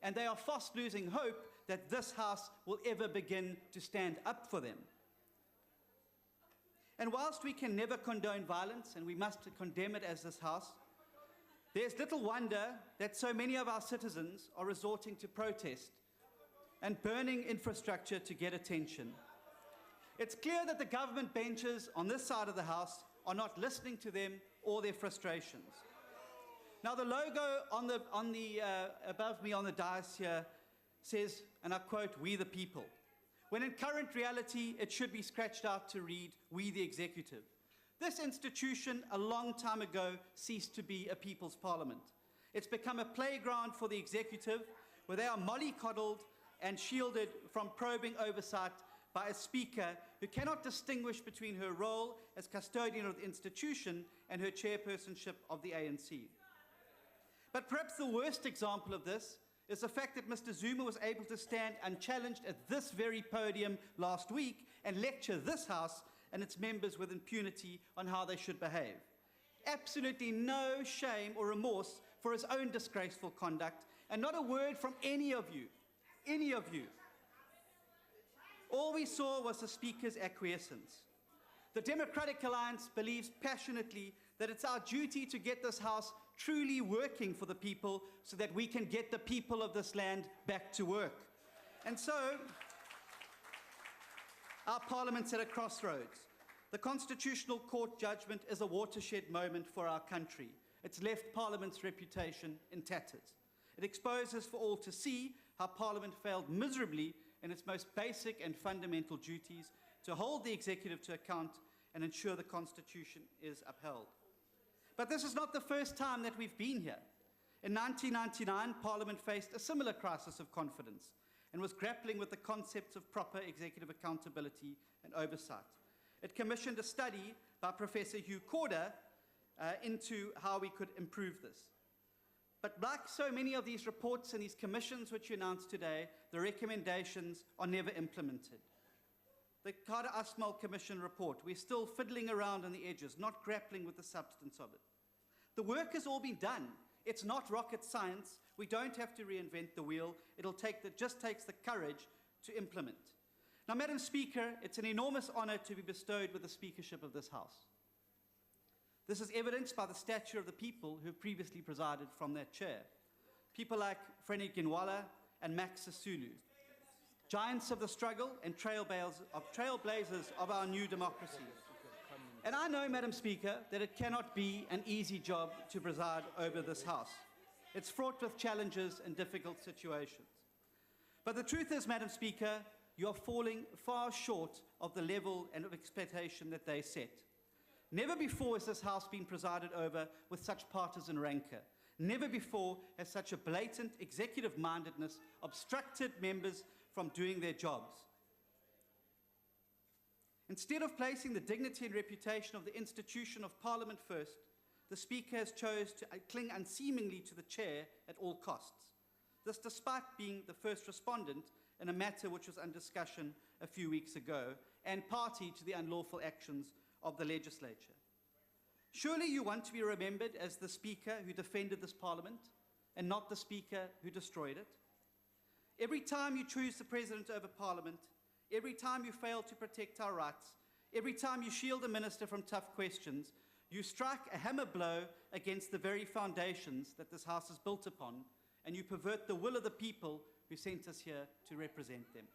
and they are fast losing hope that this House will ever begin to stand up for them. And whilst we can never condone violence, and we must condemn it as this House, there's little wonder that so many of our citizens are resorting to protest and burning infrastructure to get attention. It's clear that the government benches on this side of the House are not listening to them or their frustrations. Now, the logo above me on the dais here says, and I quote, "We the people," when in current reality it should be scratched out to read, "We the executive." This institution a long time ago ceased to be a people's parliament. It's become a playground for the executive where they are mollycoddled and shielded from probing oversight by a speaker who cannot distinguish between her role as custodian of the institution and her chairpersonship of the ANC. But perhaps the worst example of this is the fact that Mr. Zuma was able to stand unchallenged at this very podium last week and lecture this House and its members with impunity on how they should behave. Absolutely no shame or remorse for his own disgraceful conduct, and not a word from any of you. Any of you. All we saw was the Speaker's acquiescence. The Democratic Alliance believes passionately that it's our duty to get this House truly working for the people so that we can get the people of this land back to work. And so, our Parliament's at a crossroads. The Constitutional Court judgment is a watershed moment for our country. It's left Parliament's reputation in tatters. It exposes for all to see how Parliament failed miserably in its most basic and fundamental duties to hold the executive to account and ensure the Constitution is upheld. But this is not the first time that we've been here. In 1999, Parliament faced a similar crisis of confidence and was grappling with the concepts of proper executive accountability and oversight. It commissioned a study by Professor Hugh Corder into how we could improve this. But like so many of these reports and these commissions which you announced today, the recommendations are never implemented. The Kader Asmal Commission report, we're still fiddling around on the edges, not grappling with the substance of it. The work has all been done. It's not rocket science. We don't have to reinvent the wheel. It just takes the courage to implement. Now, Madam Speaker, it's an enormous honor to be bestowed with the speakership of this House. This is evidenced by the stature of the people who have previously presided from that chair. People like Frene Ginwala and Max Sisulu, giants of the struggle and trailblazers of our new democracy. And I know, Madam Speaker, that it cannot be an easy job to preside over this House. It's fraught with challenges and difficult situations. But the truth is, Madam Speaker, you are falling far short of the level and of expectation that they set. Never before has this House been presided over with such partisan rancor. Never before has such a blatant executive-mindedness obstructed members from doing their jobs. Instead of placing the dignity and reputation of the institution of Parliament first, the Speaker has chosen to cling unseemingly to the chair at all costs. This despite being the first respondent in a matter which was under discussion a few weeks ago and party to the unlawful actions of the legislature. Surely you want to be remembered as the Speaker who defended this Parliament and not the Speaker who destroyed it. Every time you choose the President over Parliament, every time you fail to protect our rights, every time you shield a minister from tough questions, you strike a hammer blow against the very foundations that this House is built upon, and you pervert the will of the people who sent us here to represent them.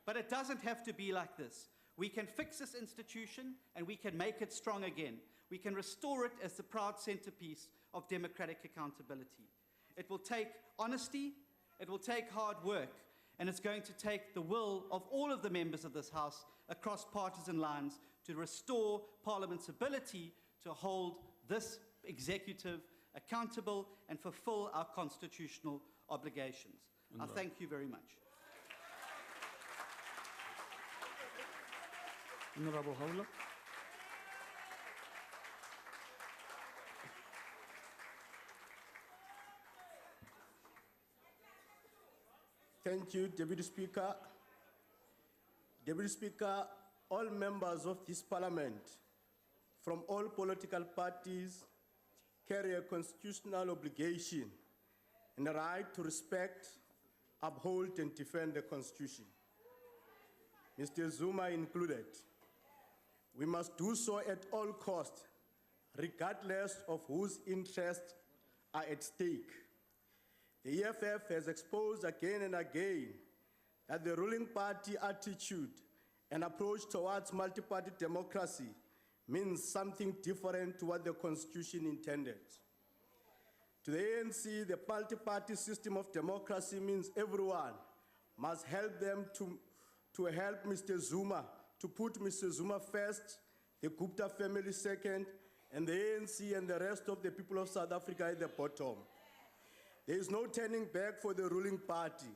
But it doesn't have to be like this. We can fix this institution and we can make it strong again. We can restore it as the proud centerpiece of democratic accountability. It will take honesty, it will take hard work, and it's going to take the will of all of the members of this House across partisan lines to restore Parliament's ability to hold this executive accountable and fulfill our constitutional obligations. I thank you very much. Honorable Howler. Thank you, Deputy Speaker. Deputy Speaker, all members of this Parliament from all political parties carry a constitutional obligation and a right to respect, uphold, and defend the Constitution, Mr. Zuma included. We must do so at all costs, regardless of whose interests are at stake. The EFF has exposed again and again that the ruling party attitude and approach towards multi-party democracy means something different to what the Constitution intended. To the ANC, the multi-party system of democracy means everyone must help them to help Mr. Zuma, to put Mr. Zuma first, the Gupta family second, and the ANC and the rest of the people of South Africa at the bottom. There is no turning back for the ruling party.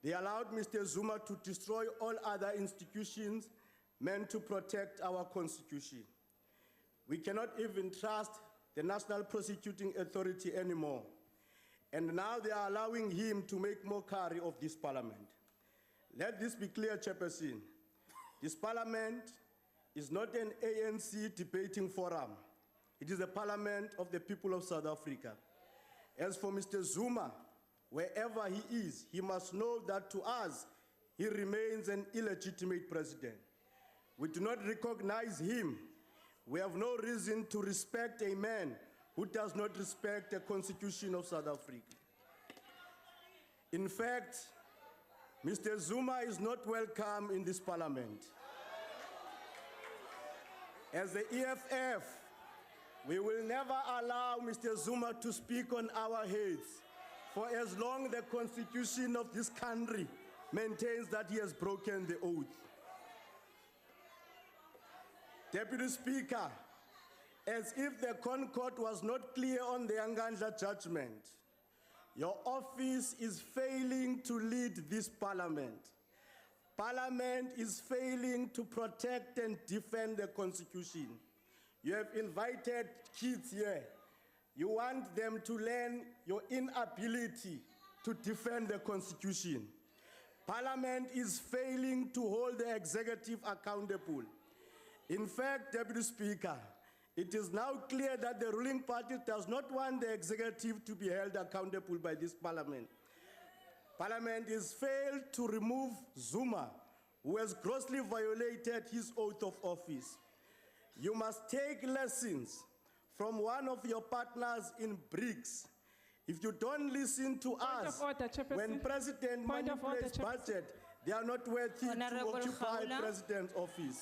They allowed Mr. Zuma to destroy all other institutions meant to protect our Constitution. We cannot even trust the National Prosecuting Authority anymore. And now they are allowing him to make mockery of this Parliament. Let this be clear, Chairperson. This Parliament is not an ANC debating forum. It is a Parliament of the people of South Africa. As for Mr. Zuma, wherever he is, he must know that to us, he remains an illegitimate president. We do not recognize him. We have no reason to respect a man who does not respect the Constitution of South Africa. In fact, Mr. Zuma is not welcome in this Parliament. As the EFF, we will never allow Mr. Zuma to speak on our heads for as long as the Constitution of this country maintains that he has broken the oath. Deputy Speaker, as if the Concord was not clear on the Ngandla judgment, your office is failing to lead this Parliament. Parliament is failing to protect and defend the Constitution. You have invited kids here. You want them to learn your inability to defend the Constitution. Parliament is failing to hold the executive accountable. In fact, Deputy Speaker, It is now clear that the ruling party does not want the executive to be held accountable by this parliament. Parliament has failed to remove Zuma, who has grossly violated his oath of office. You must take lessons from one of your partners in BRICS. If you don't listen to us, of order, Chairperson. when President Point of order, manipulates Chairperson. budget, they are not worthy to Honorable occupy Khawla. President's office.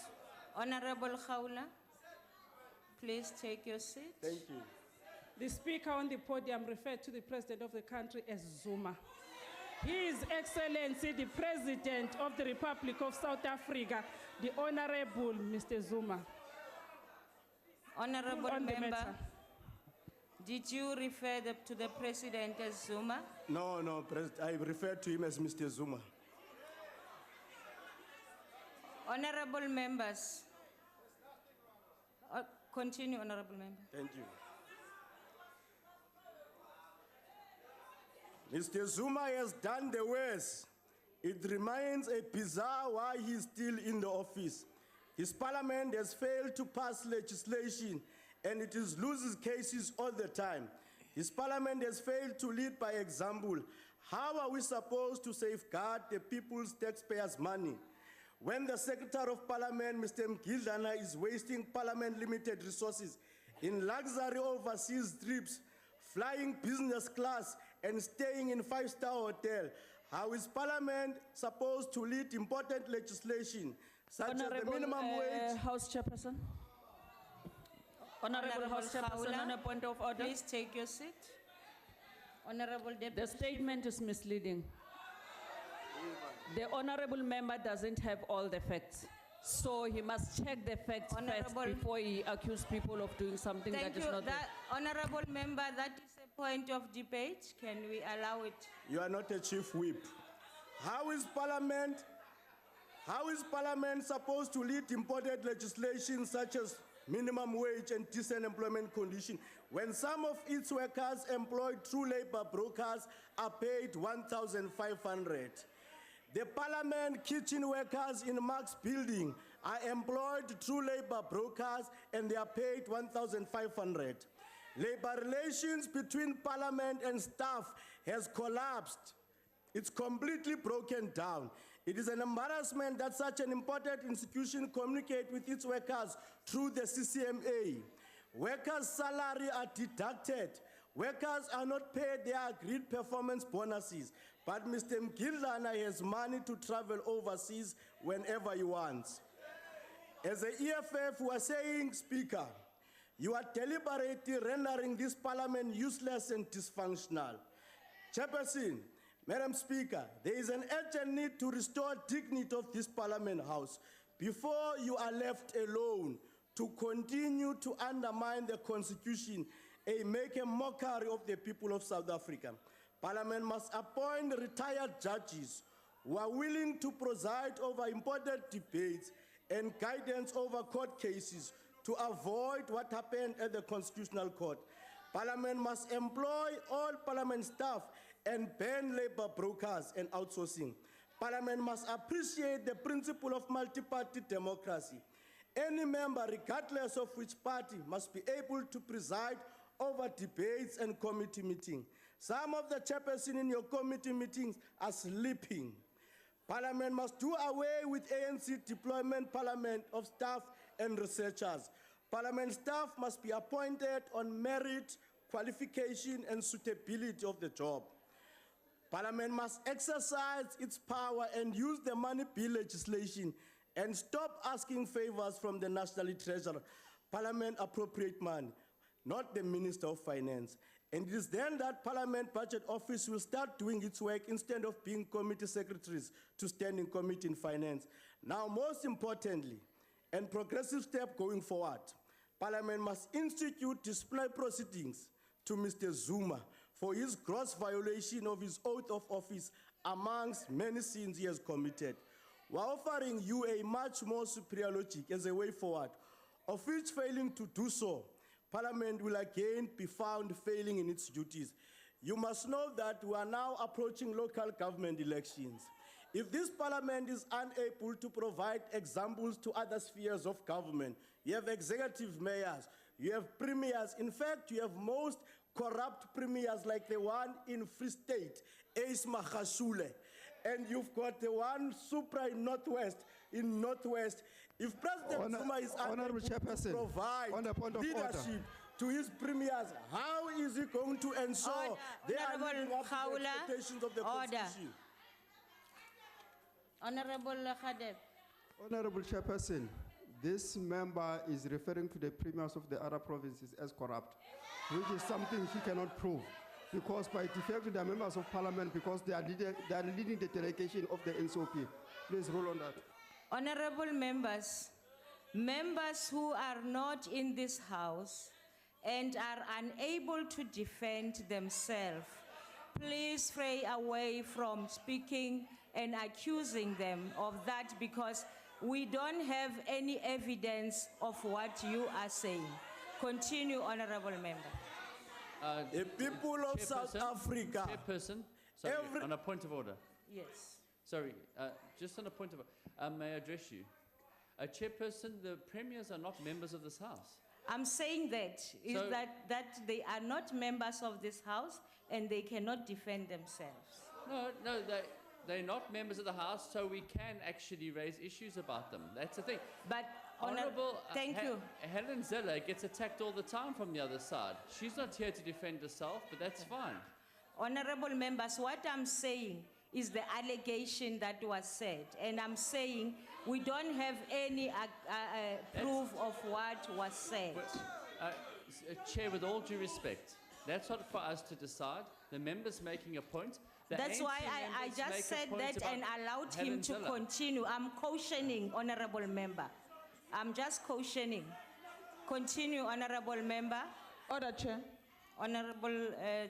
Honorable Khawla, please take your seat. Thank you. The speaker on the podium referred to the president of the country as Zuma. His Excellency, the President of the Republic of South Africa, the Honorable Mr. Zuma. Honorable On the member, matter. did you refer to the president as Zuma? No, I refer to him as Mr. Zuma. Honorable members. Continue, honorable member. Thank you. Mr. Zuma has done the worst. It remains a bizarre why he's still in the office. His parliament has failed to pass legislation and it is loses cases all the time. His parliament has failed to lead by example. How are we supposed to safeguard the people's taxpayers' money when the Secretary of Parliament, Mr. Mgidlana, is wasting parliament limited resources in luxury overseas trips, flying business class, and staying in five-star hotel? How is Parliament supposed to lead important legislation such as the minimum wage? House Chairperson. Honorable House Chairperson, on a point of order. Please take your seat. Honorable Deputy. The statement is misleading. The honorable member doesn't have all the facts. So he must check the facts first before he accuses people of doing something Thank that you. is not. Honorable member, that is a point of debate. Can we allow it? You are not a chief whip. How is Parliament supposed to lead important legislation such as minimum wage and decent employment condition when some of its workers employed through labor brokers are paid 1,500? The Parliament kitchen workers in Mark's building are employed through labor brokers and they are paid 1,500. Labor relations between Parliament and staff has collapsed. It's completely broken down. It is an embarrassment that such an important institution communicate with its workers through the CCMA. Workers' salaries are deducted. Workers are not paid their agreed performance bonuses. But Mr. Mgidlana has money to travel overseas whenever he wants. As the EFF was saying, Speaker, you are deliberately rendering this parliament useless and dysfunctional. Chairperson, Madam Speaker, there is an urgent need to restore dignity of this parliament house before you are left alone to continue to undermine the constitution and make a mockery of the people of South Africa. Parliament must appoint retired judges who are willing to preside over important debates and guidance over court cases to avoid what happened at the Constitutional Court. Parliament must employ all parliament staff and ban labor brokers and outsourcing. Parliament must appreciate the principle of multi-party democracy. Any member, regardless of which party, must be able to preside over debates and committee meetings. Some of the chairpersons in your committee meetings are sleeping. Parliament must do away with ANC deployment parliament of staff and researchers. Parliament staff must be appointed on merit, qualification, and suitability of the job. Parliament must exercise its power and use the money bill legislation and stop asking favors from the National Treasurer. Parliament appropriate money, not the Minister of Finance. And it is then that Parliament Budget Office will start doing its work instead of being committee secretaries to Standing Committee in Finance. Now, most importantly, and progressive step going forward, Parliament must institute disciplinary proceedings to Mr. Zuma for his gross violation of his oath of office amongst many sins he has committed. We're offering you a much more superior logic as a way forward, of which failing to do so, Parliament will again be found failing in its duties. You must know that we are now approaching local government elections. If this Parliament is unable to provide examples to other spheres of government, you have executive mayors, you have premiers. In fact, you have most corrupt premiers like the one in Free State, Ace Mahashule. And you've got the one Supra in Northwest. If President Zuma is Honorable unable to Chairperson, provide on the point of leadership order. to his premiers, how is he going to ensure they are living up to the Khawula, expectations of the order. Constitution? Honorable Khadeb. Honorable Chairperson, this member is referring to the premiers of the other provinces as corrupt, which is something he cannot prove. Because by default, they are members of parliament because they are leading the delegation of the NCOP. Please rule on that. Honorable members, members who are not in this house and are unable to defend themselves, please stray away from speaking and accusing them of that because we don't have any evidence of what you are saying. Continue, honorable member. The people of South Africa. Chairperson, sorry, on a point of order. Yes. Sorry, just on a point of order. May I address you? Chairperson, the premiers are not members of this house. I'm saying that that they are not members of this house and they cannot defend themselves. No, they're not members of the house, so we can actually raise issues about them. That's the thing. But Honorable, thank you. Helen Zeller gets attacked all the time from the other side. She's not here to defend herself, but that's fine. Honorable members, what I'm saying is the allegation that was said. And I'm saying we don't have any proof of what was said. Chair, with all due respect, that's not for us to decide. The member's making a point. That's why I just said that and allowed him to continue. I'm cautioning, honorable member. I'm just cautioning. Continue, honorable member. Order, Chair. Honorable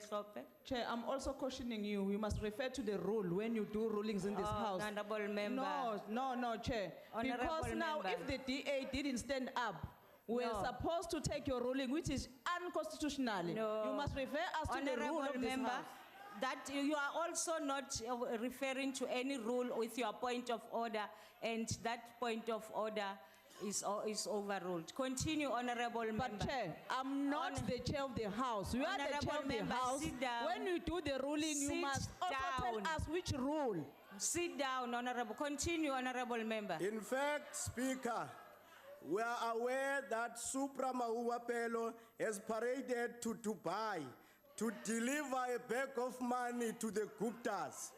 Slope. Chair, I'm also cautioning you. You must refer to the rule when you do rulings in this house. Honorable member. No, Chair. Honorable because now, member. if the DA didn't stand up, we're supposed to take your ruling, which is unconstitutional. No. You must refer us to the rule of this member, house. that you are also not referring to any rule with your point of order, and that point of order is overruled. Continue, honorable member. But Chair, I'm not the chair of the house. You are the chair of the house. Sit down. When you do the ruling, you must also tell us which rule. Sit down, honorable. Continue, honorable member. In fact, Speaker, we are aware that Supra Mahuapelo has paraded to Dubai to deliver a bag of money to the Guptas.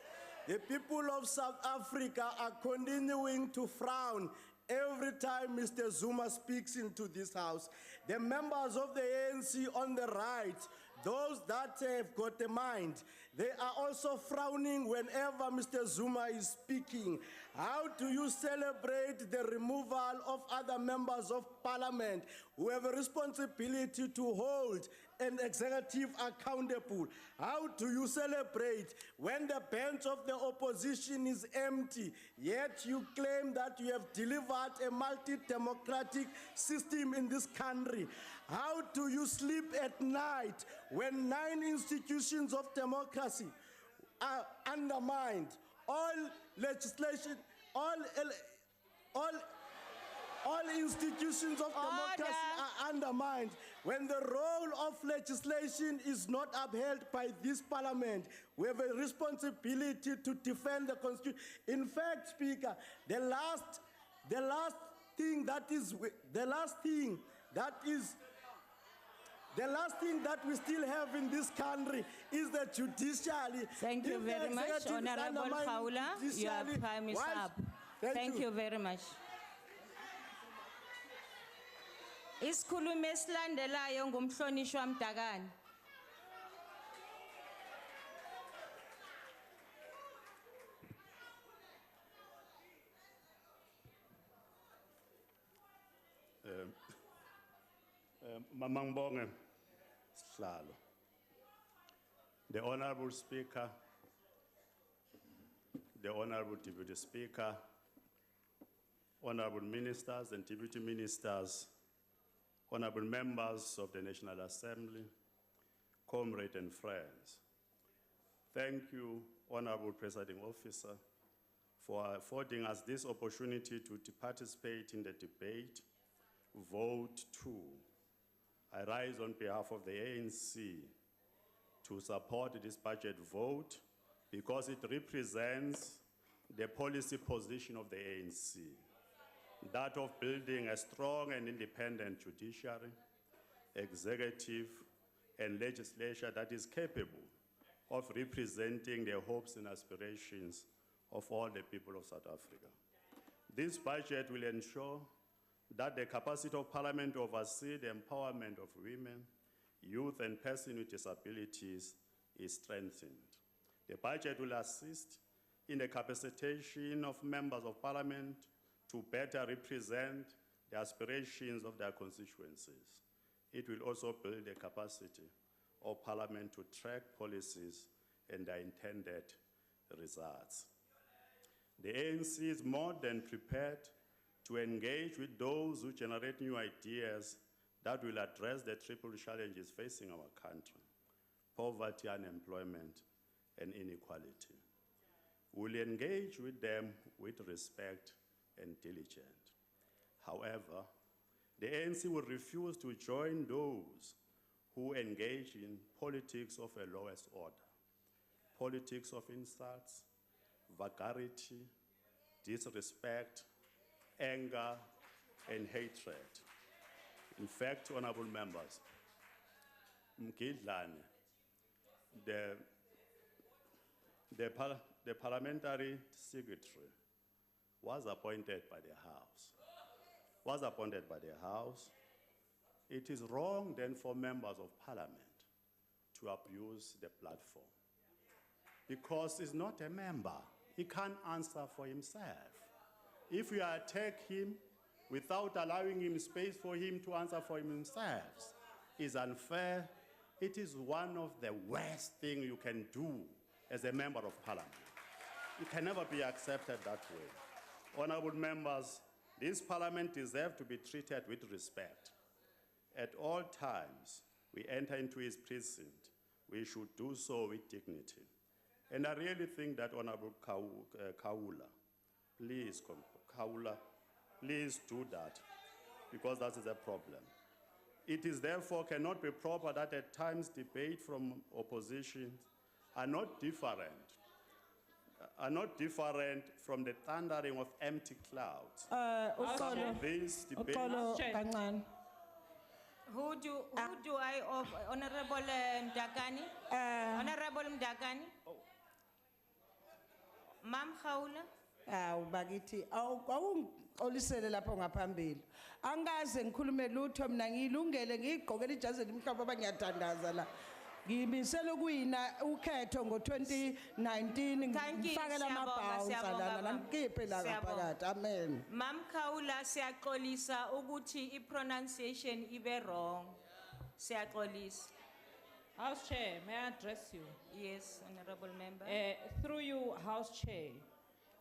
The people of South Africa are continuing to frown every time Mr. Zuma speaks into this house. The members of the ANC on the right, those that have got a mind, they are also frowning whenever Mr. Zuma is speaking. How do you celebrate the removal of other members of parliament who have a responsibility to hold an executive accountable? How do you celebrate when the bench of the opposition is empty, yet you claim that you have delivered a multi-democratic system in this country? How do you sleep at night when 9 institutions of democracy are undermined? All legislation, all institutions of democracy are undermined. When the role of legislation is not upheld by this parliament, we have a responsibility to defend the constitution. In fact, Speaker, the last thing that we still have in this country is the judiciary. Thank you very much, Honorable Khawula. Your time is up. Thank you very much. Isikhulumi esilandelayo ngumhlonishwa Mdakane. Mamangibonge Sihlalo. The Honorable Speaker, the Honorable Deputy Speaker, Honorable Ministers and Deputy Ministers, Honorable Members of the National Assembly, comrades and friends. Thank you, Honorable Presiding Officer, for affording us this opportunity to participate in the debate, vote 2, I rise on behalf of the ANC to support this budget vote because it represents the policy position of the ANC, that of building a strong and independent judiciary, executive, and legislature that is capable of representing the hopes and aspirations of all the people of South Africa. This budget will ensure that the capacity of Parliament to oversee the empowerment of women, youth, and persons with disabilities is strengthened. The budget will assist in the capacitation of members of Parliament to better represent the aspirations of their constituencies. It will also build the capacity of Parliament to track policies and their intended results. The ANC is more than prepared to engage with those who generate new ideas that will address the triple challenges facing our country: poverty, unemployment, and inequality. We'll engage with them with respect and diligence. However, the ANC will refuse to join those who engage in politics of a lowest order, politics of insults, vulgarity, disrespect, anger, and hatred. In fact, honorable members, Mkidlane, the parliamentary secretary, was appointed by the House. It is wrong then for members of Parliament to abuse the platform, because he's not a member. He can't answer for himself. If we attack him without allowing him space for him to answer for himself, is unfair. It is one of the worst things you can do as a member of Parliament. It can never be accepted that way. Honorable members, this Parliament deserves to be treated with respect. At all times we enter into his precinct, we should do so with dignity. And I really think that Honorable Kaula, please do that, because that is a problem. It is therefore cannot be proper that at times debate from opposition are not different from the thundering of empty clouds. Some of these debates. Who do I offer? Honorable Ndakani? Honorable Ndakani? Ma'am Khawula? Bakithi awungiqolisele lapho ngaphambili angaze ngikhulume lutho mina ngilungele ngigqokela ijazi elimhlophe abangiyathandaza la ngimisela ukuyina ukhetho ngo2019 ngifakela amabhawunsa lana nanikhiphe la ngaphakathi amen. Ma'am Khawula, siyaxolisa ukuthi i-pronunciation ibe wrong. Siyaxolisa. House Chair, may I address you? Yes, honorable member. Through you, House Chair,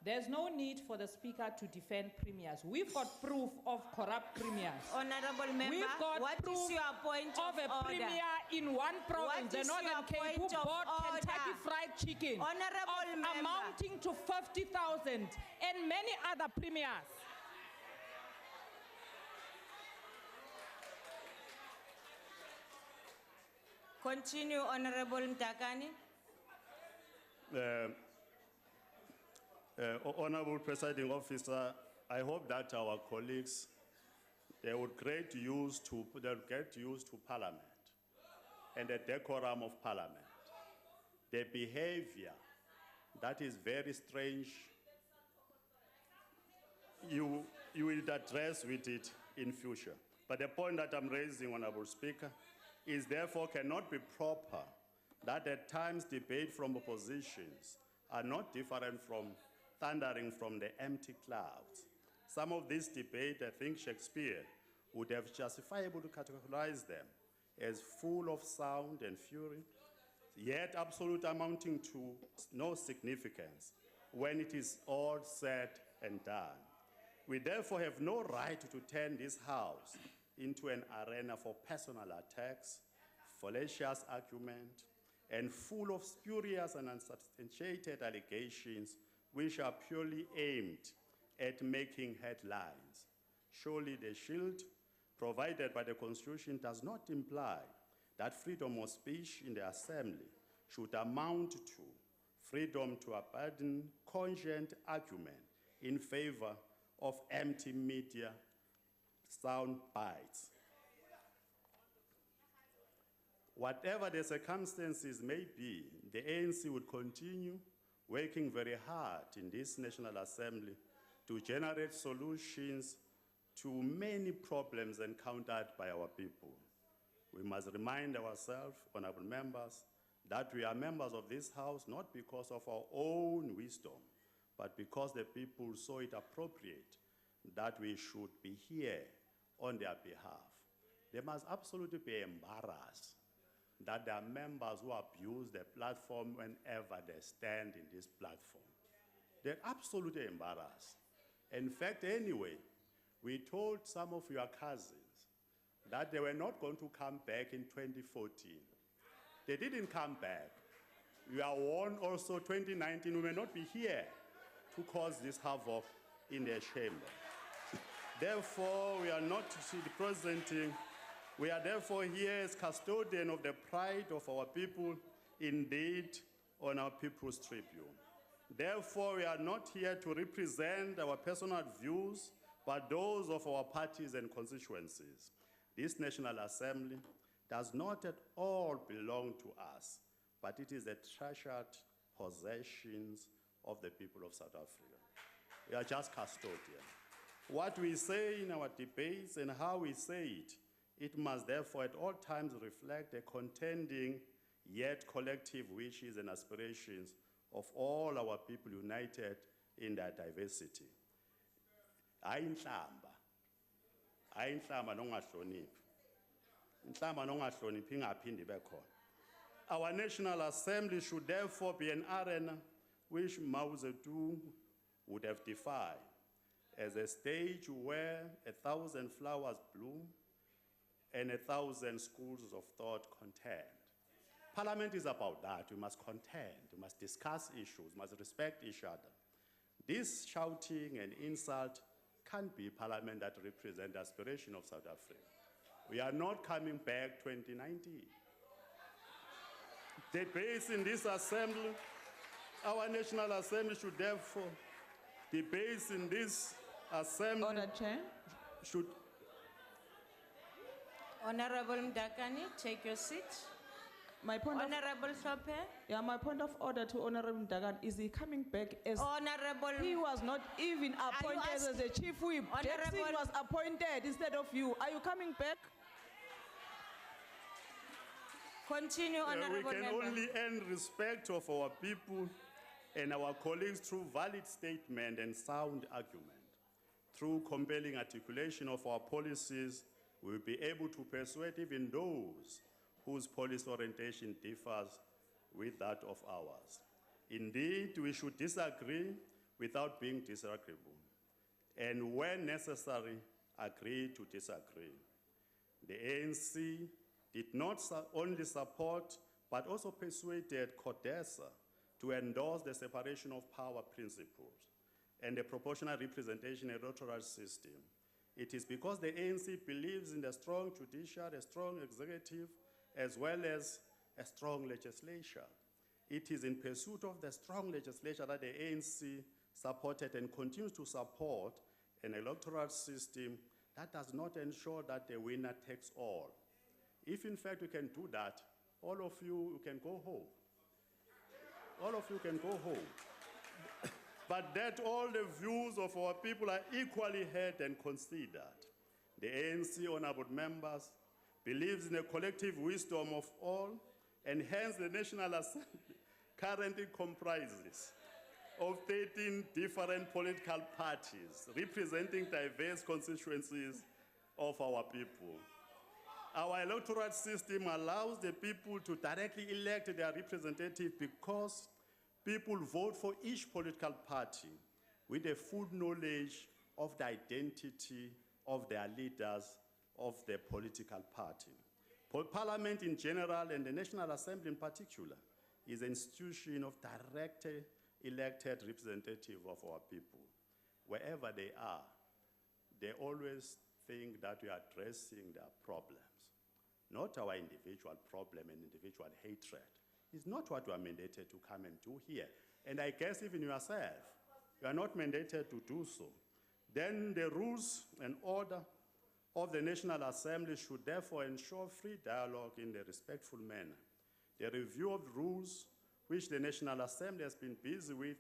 there's no need for the Speaker to defend premiers. We've got proof of corrupt premiers. Honorable member, We've got what proof is your point of a order? premier in one province, What the is Northern your Cape, who point of bought Kentucky order? Fried Chicken Honorable of member. amounting to 50,000 and many other premiers. Continue, Honorable Ndakani. Honorable Presiding Officer, I hope that our colleagues, they would get used to Parliament and the decorum of Parliament. The behavior that is very strange, you will address with it in future. But the point that I'm raising, Honorable Speaker, is therefore cannot be proper that at times debate from oppositions are not different from thundering from the empty clouds. Some of this debate, I think Shakespeare would have justifiable to categorize them as full of sound and fury, yet absolute amounting to no significance when it is all said and done. We therefore have no right to turn this House into an arena for personal attacks, fallacious argument, and full of spurious and unsubstantiated allegations which are purely aimed at making headlines. Surely the shield provided by the Constitution does not imply that freedom of speech in the Assembly should amount to freedom to abandon cogent argument in favor of empty media sound bites. Whatever the circumstances may be, the ANC would continue working very hard in this National Assembly to generate solutions to many problems encountered by our people. We must remind ourselves, honorable members, that we are members of this House not because of our own wisdom, but because the people saw it appropriate that we should be here on their behalf. They must absolutely be embarrassed that there are members who abuse the platform whenever they stand in this platform. They're absolutely embarrassed. In fact, anyway, we told some of your cousins that they were not going to come back in 2014. They didn't come back. We are warned also 2019 we may not be here to cause this havoc in their chamber. Therefore, we are not representing, we are therefore here as custodian of the pride of our people, indeed on our People's Tribune. Therefore, we are not here to represent our personal views, but those of our parties and constituencies. This National Assembly does not at all belong to us, but it is the treasured possessions of the people of South Africa. We are just custodians. What we say in our debates and how we say it, it must therefore at all times reflect the contending yet collective wishes and aspirations of all our people united in their diversity. Ayinhlamba nongahloniphi. Inhlamba nongahloniphi ingaphindi ibe khona. Our National Assembly should therefore be an arena which Mao Zedong would have defied as a stage where 1,000 flowers bloom and 1,000 schools of thought contend. Parliament is about that. We must contend, we must discuss issues, we must respect each other. This shouting and insult can't be Parliament that represents the aspiration of South Africa. We are not coming back 2019. Debates in this assembly, our National Assembly should therefore, debates in this assembly Order, Chair. should. Honorable Mdakani, take your seat. My point Honorable Sope. Yeah, my point of order to Honorable Dagan is he coming back as Honorable. he was not even appointed as asking- a chief whip. Jackson Honorable- was appointed instead of you. Are you coming back? Continue, We Honorable can Member. only earn respect of our people and our colleagues through valid statement and sound argument. Through compelling articulation of our policies, we will be able to persuade even those whose policy orientation differs with that of ours. Indeed, we should disagree without being disagreeable, and when necessary, agree to disagree. The ANC did not only support, but also persuaded CODESA to endorse the separation of power principles and the proportional representation electoral system. It is because the ANC believes in the strong judiciary, a strong executive, as well as a strong legislature. It is in pursuit of the strong legislature that the ANC supported and continues to support an electoral system that does not ensure that the winner takes all. If in fact we can do that, all of you can go home. All of you can go home. But that all the views of our people are equally heard and considered. The ANC, honorable members, believes in the collective wisdom of all, and hence the National Assembly currently comprises of 13 different political parties representing diverse constituencies of our people. Our electoral system allows the people to directly elect their representative because people vote for each political party with a full knowledge of the identity of their leaders of the political party. Parliament in general and the National Assembly in particular is an institution of directly elected representative of our people. Wherever they are, they always think that we are addressing their problems, not our individual problem and individual hatred. It's not what we are mandated to come and do here. And I guess even yourself, you are not mandated to do so. Then the rules and order of the National Assembly should therefore ensure free dialogue in a respectful manner. The review of rules, which the National Assembly has been busy with,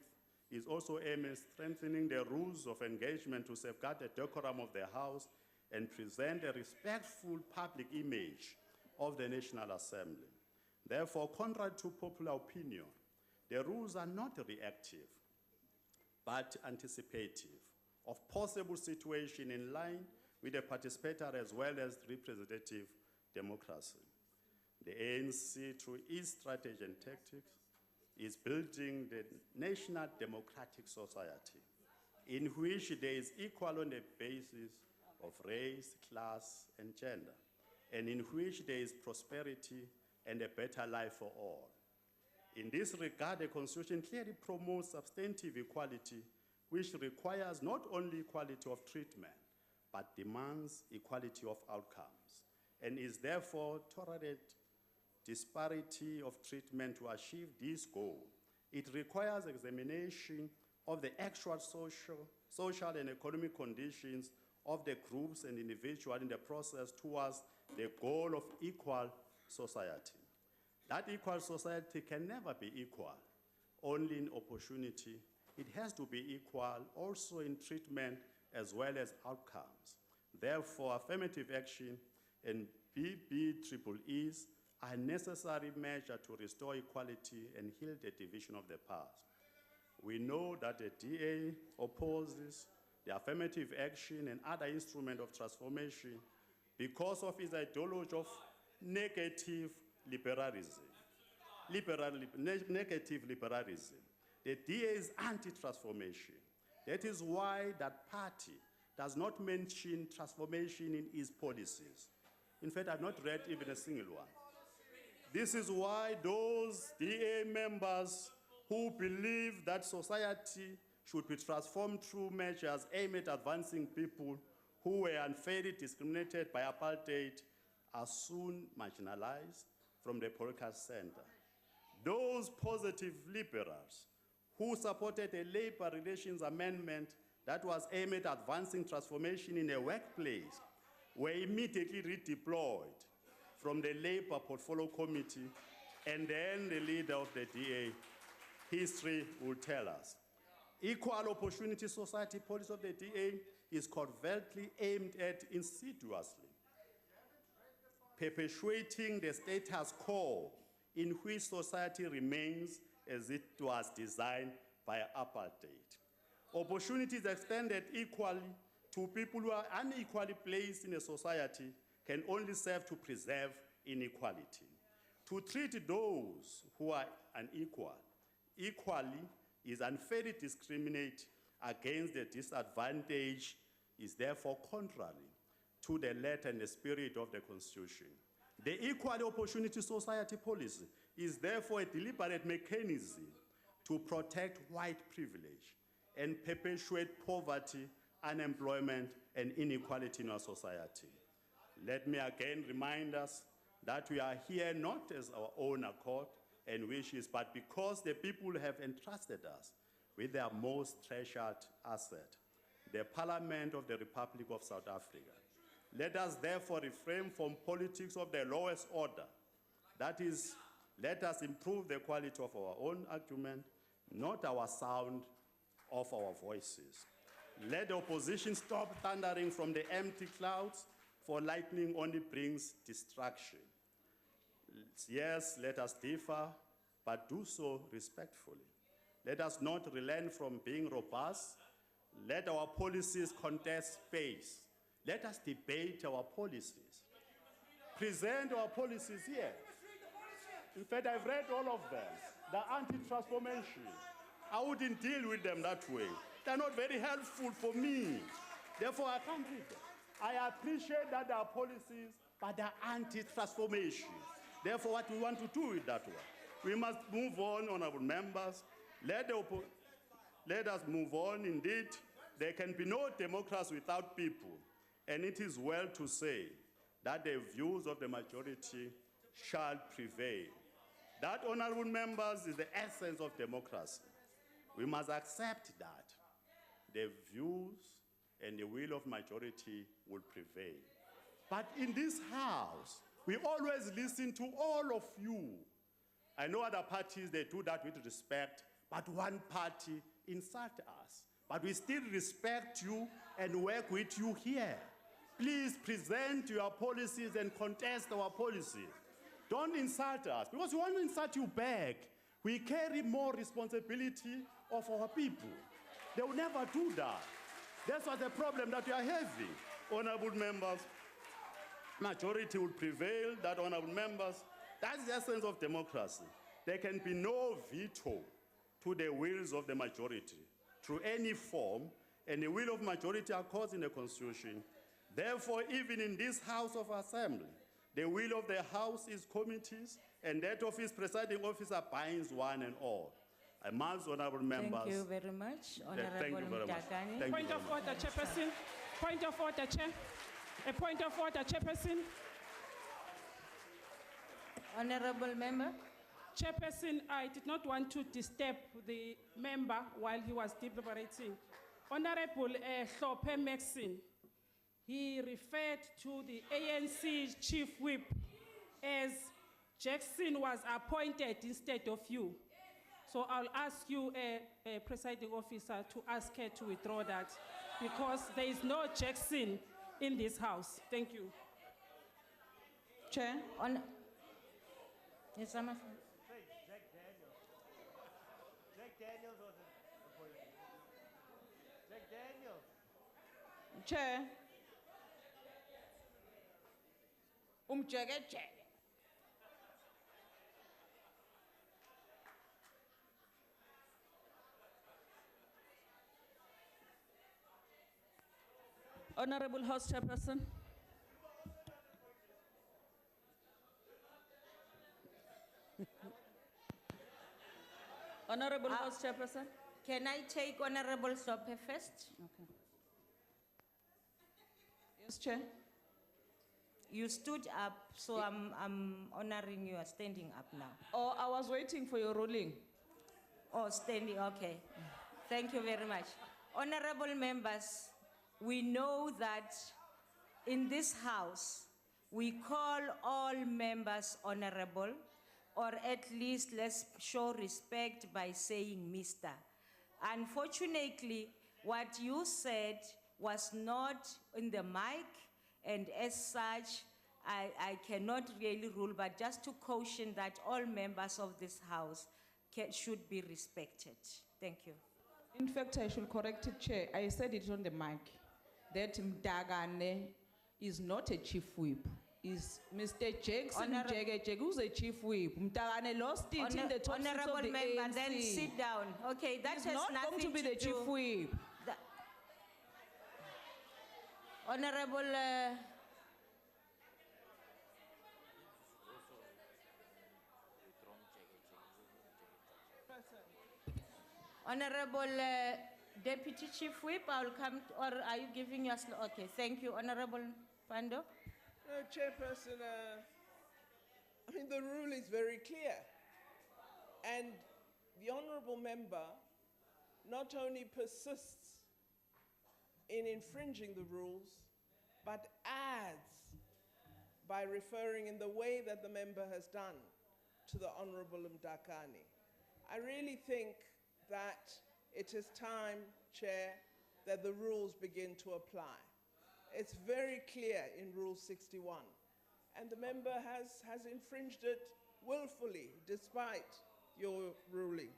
is also aimed at strengthening the rules of engagement to safeguard the decorum of the House and present a respectful public image of the National Assembly. Therefore, contrary to popular opinion, the rules are not reactive, but anticipative of possible situation in line with the participatory as well as representative democracy. The ANC, through its strategy and tactics, is building the national democratic society in which there is equal on the basis of race, class, and gender, and in which there is prosperity and a better life for all. In this regard, the Constitution clearly promotes substantive equality, which requires not only equality of treatment, but demands equality of outcomes, and is therefore tolerate disparity of treatment to achieve this goal. It requires examination of the actual social and economic conditions of the groups and individuals in the process towards the goal of equal society. That equal society can never be equal, only in opportunity. It has to be equal also in treatment as well as outcomes. Therefore, affirmative action and BBEEs are necessary measures to restore equality and heal the division of the past. We know that the DA opposes the affirmative action and other instruments of transformation because of its ideology of negative liberalism. Negative liberalism. The DA is anti-transformation. That is why that party does not mention transformation in its policies. In fact, I've not read even a single one. This is why those DA members who believe that society should be transformed through measures aimed at advancing people who were unfairly discriminated by apartheid are soon marginalized from the political center. Those positive liberals who supported a labor relations amendment that was aimed at advancing transformation in a workplace were immediately redeployed from the Labor Portfolio Committee, and then the leader of the DA. History will tell us. Equal opportunity society policy of the DA is covertly aimed at insidiously perpetuating the status quo in which society remains as it was designed by apartheid. Opportunities extended equally to people who are unequally placed in a society can only serve to preserve inequality. To treat those who are unequal equally is unfairly discriminate against the disadvantaged is therefore contrary to the letter and the spirit of the Constitution. The Equal Opportunity Society policy is therefore a deliberate mechanism to protect white privilege and perpetuate poverty, unemployment, and inequality in our society. Let me again remind us that we are here not as our own accord and wishes, but because the people have entrusted us with their most treasured asset, the Parliament of the Republic of South Africa. Let us therefore refrain from politics of the lowest order. That is, let us improve the quality of our own argument, not our sound of our voices. Let the opposition stop thundering from the empty clouds, for lightning only brings distraction. Yes, let us differ, but do so respectfully. Let us not relent from being robust. Let our policies contest space. Let us debate our policies. Present our policies here. In fact, I've read all of them. The anti-transformation. I wouldn't deal with them that way. They're not very helpful for me. Therefore, I can't read them. I appreciate that there are policies, but they're anti-transformation. Therefore, what we want to do with that one? We must move on, honorable members. Let us move on. Indeed, there can be no democracy without people. and it is well to say that the views of the majority shall prevail. That, honorable members, is the essence of democracy. We must accept that the views and the will of majority will prevail. But in this house, we always listen to all of you. I know other parties, they do that with respect, but one party insult us. But we still respect you and work with you here. Please present your policies and contest our policies. Don't insult us, because we want to insult you back. We carry more responsibility of our people. They will never do that. That's what the problem that we are having. Honorable members, majority will prevail, that honorable members, that's the essence of democracy. There can be no veto to the wills of the majority through any form, and the will of majority are caused in the Constitution. Therefore, even in this House of Assembly, the will of the House is committees, and that of his presiding officer binds one and all. I must, honorable members. Thank you very much, Honorable Thank you very much. Mdakani. Thank Point you of very much. order, Chairperson. Point of order, Chair. A point of order, Chairperson. Honorable member. Chairperson, I did not want to disturb the member while he was deliberating. Honorable Hlophe Maxine, he referred to the ANC chief whip as Jackson was appointed instead of you. So I'll ask you, presiding officer, to ask her to withdraw that, because there is no Jackson in this house. Thank you. Chair. Yes, I'm Chair. Jack. Honorable House Chairperson. Honorable House Chairperson. Can I take Honorable Hlophe first? Okay. Yes, Chair. You stood up, so I'm honoring you are standing up now. Oh, I was waiting for your ruling. Oh, standing, okay. Thank you very much. Honorable members, we know that in this house, we call all members honorable, or at least let's show respect by saying Mr. Unfortunately, what you said was not in the mic, and as such, I cannot really rule, but just to caution that all members of this house should be respected. Thank you. In fact, I should correct it, Chair. I said it on the mic, that Mdagane is not a chief whip. Is Mr. Jackson Jege, who's a chief whip. Mdagane lost it in the top six of Honorable the member, ANC. then sit down. Okay, that He's has not nothing going to be the chief do- whip. Honorable Honorable Deputy Chief Whip, I will come, or are you giving us? Okay, thank you, Honorable Pando. No, Chairperson, I mean, the rule is very clear. And the honourable member not only persists in infringing the rules, but adds by referring in the way that the member has done to the Honourable Mdakani. I really think that it is time, Chair, that the rules begin to apply. It's very clear in Rule 61, and the member has infringed it willfully, despite your ruling.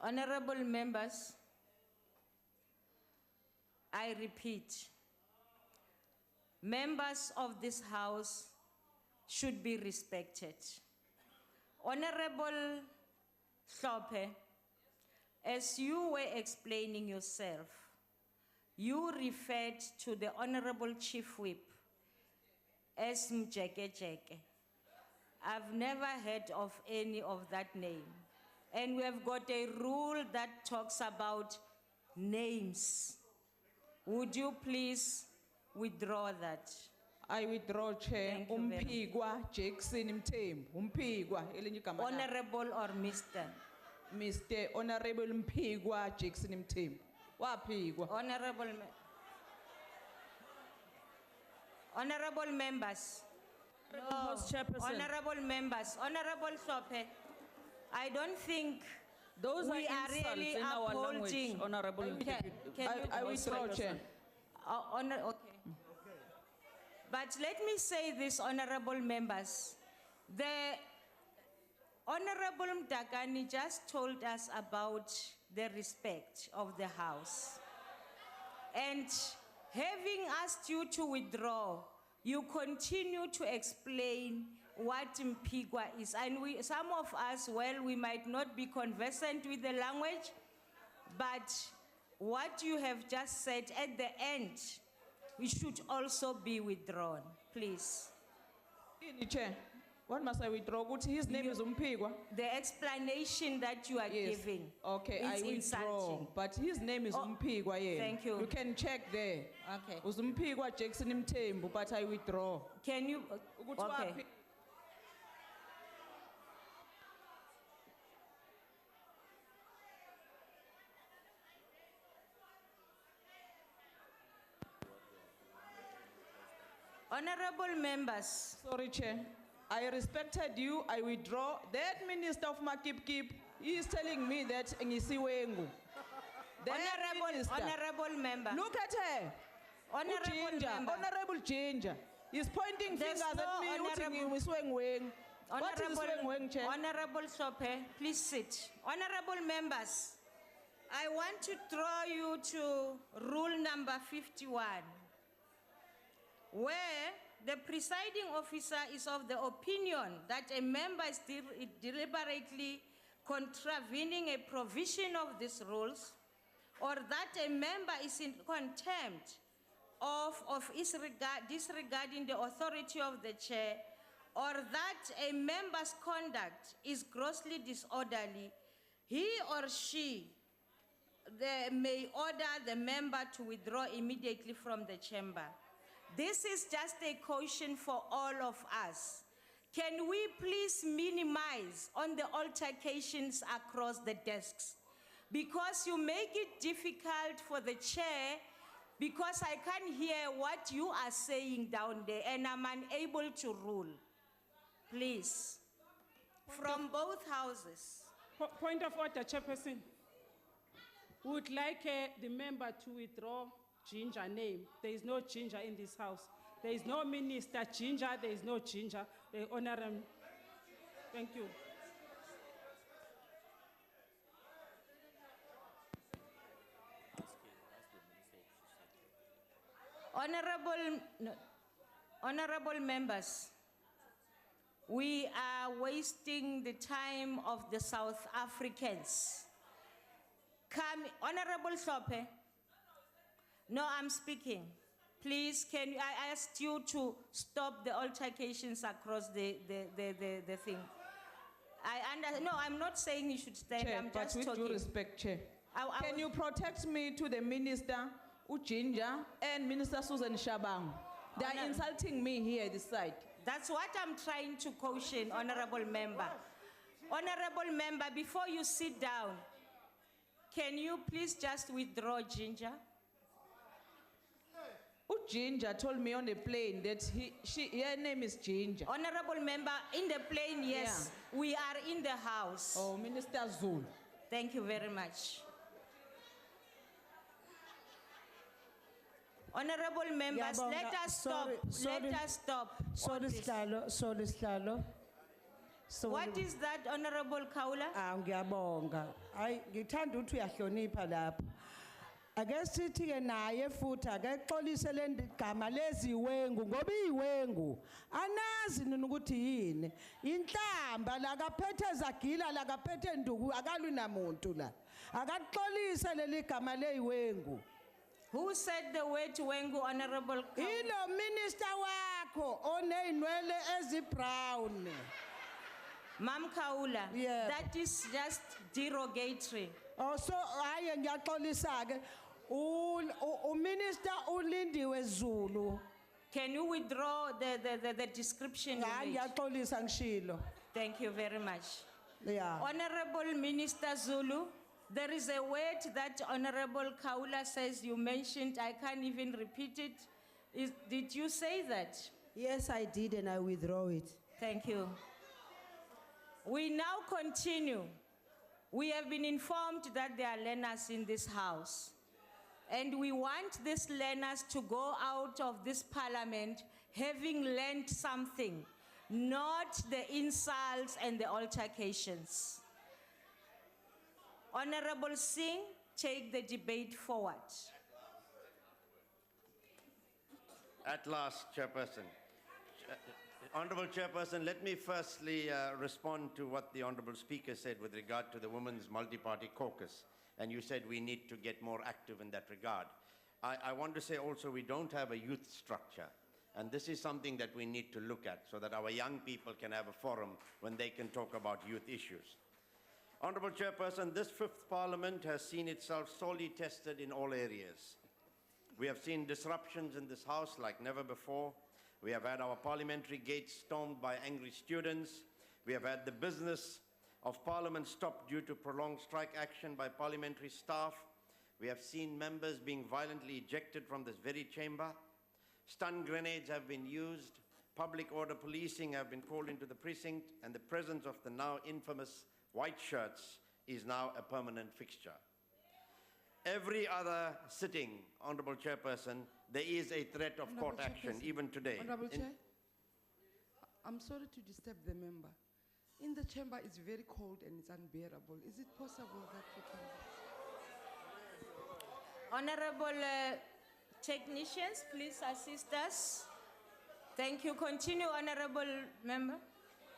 Honorable members, I repeat, members of this House should be respected. Honorable Hlophe, as you were explaining yourself, you referred to the Honorable Chief Whip as Mjeke. I've never heard of any of that name. And we have got a rule that talks about names. Would you please withdraw that? I withdraw, Chair. Thank you very much. Umpigwa Jackson Mtem. Umpigwa elinye igama lakhe. Honorable or Mr.? Mr. Honorable Mpigwa Jackson Mtem. Waphigwa. Honorable members. House Chairperson. Honorable members. Honorable Sope, I don't think Those we are are insults really in our language, upholding. Honorable I withdraw, Chair. Okay. But let me say this, honorable members. The Honorable Mdagani just told us about the respect of the House. And having asked you to withdraw, you continue to explain what Mpigwa is. And some of us, well, we might not be conversant with the language, but what you have just said at the end, we should also be withdrawn, please. Chair, what must I withdraw? His name is Mpigwa. The explanation that you are giving. Okay, I is withdraw. insulting. But his name is Mpigwa, yeah. Thank you. You can check there. Okay. Mpigwa Jackson Mtembu, but I withdraw. Can you? Okay. Honorable members. Sorry, Chair. I respected you. I withdraw. That Minister of Makip, he is telling me that ngisiwengu. Honorable member. Look at her. Honorable member. Honorable Ginger. He's pointing There's fingers no at me. What is Swengweng, Chair? Honorable Sope, please sit. Honorable members, I want to draw you to rule number 51, where the presiding officer is of the opinion that a member is deliberately contravening a provision of these rules, or that a member is in contempt of disregarding the authority of the chair, or that a member's conduct is grossly disorderly, he or she may order the member to withdraw immediately from the chamber. This is just a caution for all of us. Can we please minimize on the altercations across the desks? Because you make it difficult for the chair, because I can't hear what you are saying down there and I'm unable to rule. Please, from both houses. Point of order, Chairperson. Would like the member to withdraw Ginger name. There is no Ginger in this house. There is no Minister Ginger. There is no Ginger. The honorable. Thank you. Honorable members, we are wasting the time of the South Africans. Honorable Sope. No, I'm speaking. Please, I asked you to stop the altercations across the thing. No, I'm not saying you should stand. Chair, I'm but just with talking. due respect, Chair. Can you protect me to the Minister Ujinja and Minister Susan Shabang? They are insulting me here at this side. That's what I'm trying to caution, honorable member. Honorable member, before you sit down, can you please just withdraw Ginger? Ginger told me on the plane that her name is Ginger. Honorable member, in the plane, yes, we are in the house. Oh, Minister Zul. Thank you very much. Honorable members, let us stop. Let us stop. Sorry, Slalo. What is that, Honorable Kaula? Ngiyabonga. Ay, ngithanda ukuthi uyahlonipha lapha. Ake sithi ke naye futhi ake xolise le gama leziwengu ngoba iwengu anazi nini ukuthi yini inhlamba la kaphethe zagila la kaphethe nduku akalwi namuntu la akaxolise leli gama leziwengu. Who said the word wengu, Honorable Kaula? Ilo minister wakho oneinwele ezibrown. Mam Kaula, that is just derogatory. Oh, so aye ngiyaxolisa ke Minister ulindiwe Zulu. Can you withdraw the description you Hayi made? ngiyaxolisa ngishilo. Thank you very much. Yeah. Honorable Minister Zulu, there is a word that Honorable Kaula says you mentioned. I can't even repeat it. Did you say that? Yes, I did, and I withdraw it. Thank you. We now continue. We have been informed that there are learners in this house. And we want these learners to go out of this parliament having learned something, not the insults and the altercations. Honorable Singh, take the debate forward. At last, Chairperson. Honorable Chairperson, let me firstly respond to what the Honorable Speaker said with regard to the Women's Multi-Party Caucus. And you said we need to get more active in that regard. I want to say also we don't have a youth structure. And this is something that we need to look at so that our young people can have a forum when they can talk about youth issues. Honorable Chairperson, this fifth Parliament has seen itself sorely tested in all areas. We have seen disruptions in this House like never before. We have had our parliamentary gates stormed by angry students. We have had the business of Parliament stopped due to prolonged strike action by parliamentary staff. We have seen members being violently ejected from this very chamber. Stun grenades have been used. Public order policing have been called into the precinct, and the presence of the now infamous white shirts is now a permanent fixture. Every other sitting, Honorable Chairperson, there is a threat of court action, even today. Honorable Chair, I'm sorry to disturb the member. In the chamber, it's very cold and it's unbearable. Is it possible that we can... Honorable technicians, please assist us. Thank you. Continue, Honorable Member.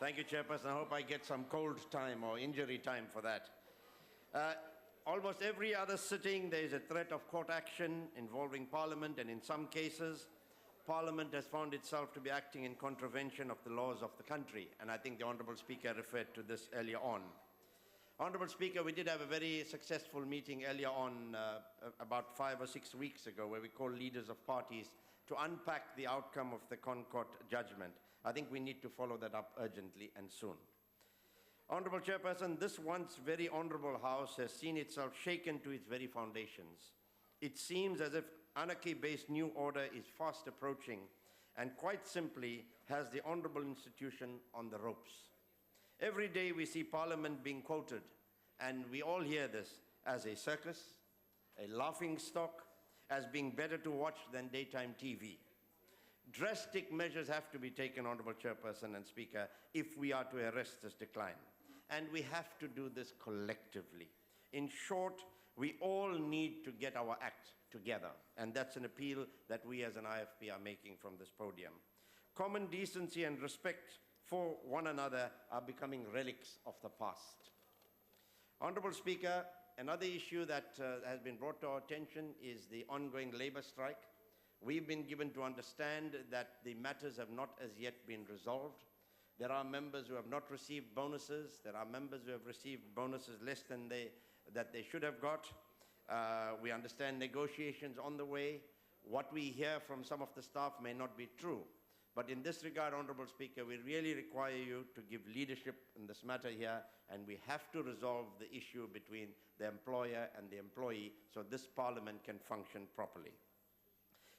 Thank you, Chairperson. I hope I get some cold time or injury time for that. Almost every other sitting, there is a threat of court action involving Parliament, and in some cases, Parliament has found itself to be acting in contravention of the laws of the country, and I think the Honourable Speaker referred to this earlier on. Honourable Speaker, we did have a very successful meeting earlier on, about 5 or 6 weeks ago, where we called leaders of parties to unpack the outcome of the Concord judgment. I think we need to follow that up urgently and soon. Honourable Chairperson, this once very honourable House has seen itself shaken to its very foundations. It seems as if anarchy-based new order is fast approaching and quite simply has the honourable institution on the ropes. Every day we see Parliament being quoted, and we all hear this as a circus, a laughing stock, as being better to watch than daytime TV. Drastic measures have to be taken, Honourable Chairperson and Speaker, if we are to arrest this decline. And we have to do this collectively. In short, we all need to get our act together, and that's an appeal that we as an IFP are making from this podium. Common decency and respect for one another are becoming relics of the past. Honourable Speaker, another issue that has been brought to our attention is the ongoing labour strike. We've been given to understand that the matters have not as yet been resolved. There are members who have not received bonuses. There are members who have received bonuses less than they should have got. We understand negotiations on the way. What we hear from some of the staff may not be true. But in this regard, Honourable Speaker, we really require you to give leadership in this matter here, and we have to resolve the issue between the employer and the employee so this Parliament can function properly.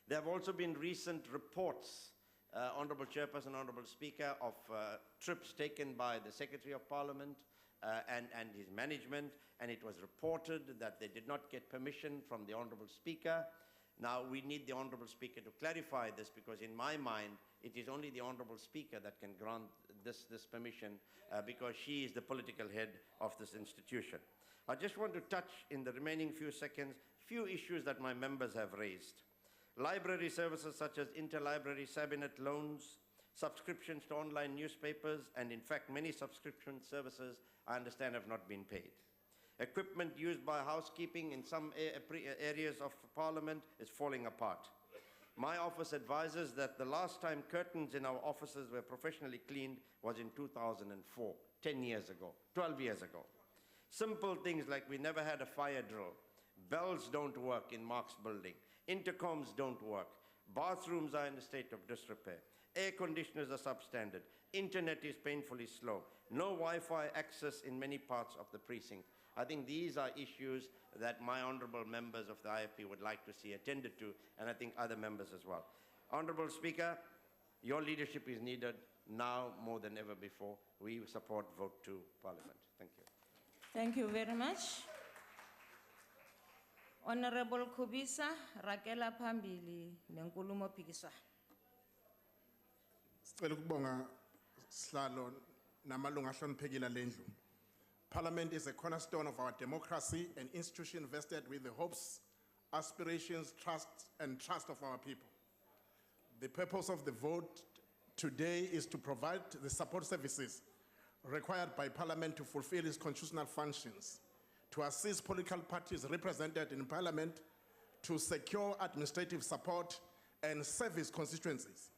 There have also been recent reports, Honourable Chairperson, Honourable Speaker, of trips taken by the Secretary of Parliament and his management, and it was reported that they did not get permission from the Honourable Speaker. Now, we need the Honourable Speaker to clarify this, because in my mind, it is only the Honourable Speaker that can grant this permission, because she is the political head of this institution. I just want to touch in the remaining few seconds few issues that my members have raised. Library services such as interlibrary Sabinet loans, subscriptions to online newspapers, and in fact many subscription services I understand have not been paid. Equipment used by housekeeping in some areas of Parliament is falling apart. My office advises that the last time curtains in our offices were professionally cleaned was in 2004, 10 years ago, 12 years ago. Simple things like we never had a fire drill, Bells don't work in Mark's building. Intercoms don't work. Bathrooms are in a state of disrepair. Air conditioners are substandard. Internet is painfully slow. No Wi-Fi access in many parts of the precinct. I think these are issues that my honourable members of the IFP would like to see attended to, and I think other members as well. Honourable Speaker, your leadership is needed now more than ever before. We support vote 2 Parliament. Thank you. Thank you very much. Honorable Kubisa, Rakela Pambili, nenkulumo pikiswa. Sicela ukubonga sihlalo namalungu ahloniphekile lendlu. Parliament is a cornerstone of our democracy, an institution vested with the hopes, aspirations, trust of our people. The purpose of the vote today is to provide the support services required by Parliament to fulfill its constitutional functions, to assist political parties represented in Parliament to secure administrative support and service constituencies,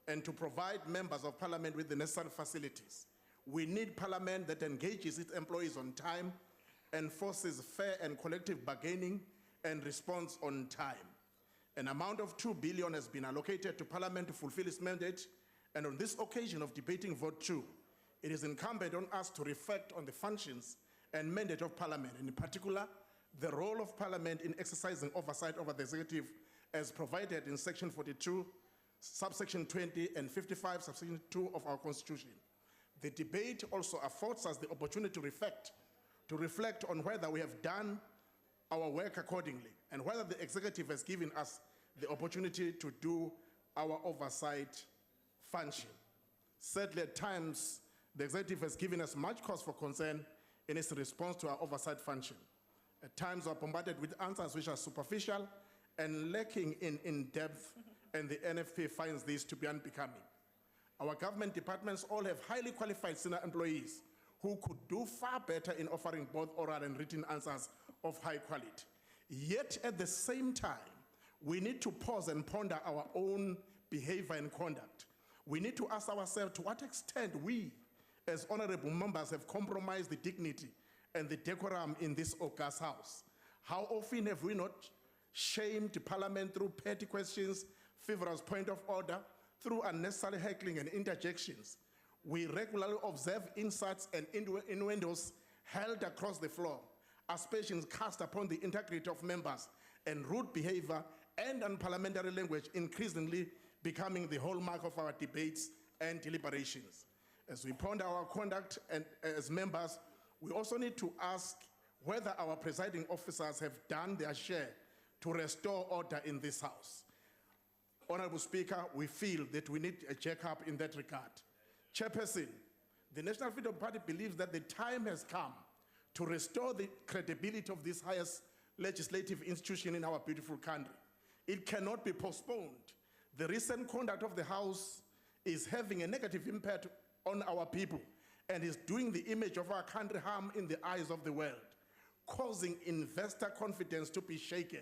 and to provide members of Parliament with the necessary facilities. We need Parliament that engages its employees on time, enforces fair and collective bargaining, and responds on time. An amount of 2 billion has been allocated to Parliament to fulfill its mandate, and on this occasion of debating vote 2, it is incumbent on us to reflect on the functions and mandate of Parliament, and in particular, the role of Parliament in exercising oversight over the executive as provided in section 42, subsection 20, and 55, subsection 2 of our Constitution. The debate also affords us the opportunity to reflect on whether we have done our work accordingly, and whether the executive has given us the opportunity to do our oversight function. Sadly, at times, the executive has given us much cause for concern in its response to our oversight function. At times, we are bombarded with answers which are superficial and lacking in depth, and the NFP finds this to be unbecoming. Our government departments all have highly qualified senior employees who could do far better in offering both oral and written answers of high quality. Yet, at the same time, we need to pause and ponder our own behavior and conduct. We need to ask ourselves to what extent we, as honorable members, have compromised the dignity and the decorum in this august house. How often have we not shamed Parliament through petty questions, frivolous point of order, through unnecessary heckling and interjections? We regularly observe insults and innuendos held across the floor, aspersions cast upon the integrity of members, and rude behavior and unparliamentary language increasingly becoming the hallmark of our debates and deliberations. As we ponder our conduct and as members, we also need to ask whether our presiding officers have done their share to restore order in this house. Honorable Speaker, we feel that we need a check-up in that regard. Chairperson, the National Freedom Party believes that the time has come to restore the credibility of this highest legislative institution in our beautiful country. It cannot be postponed. The recent conduct of the House is having a negative impact on our people and is doing the image of our country harm in the eyes of the world, causing investor confidence to be shaken.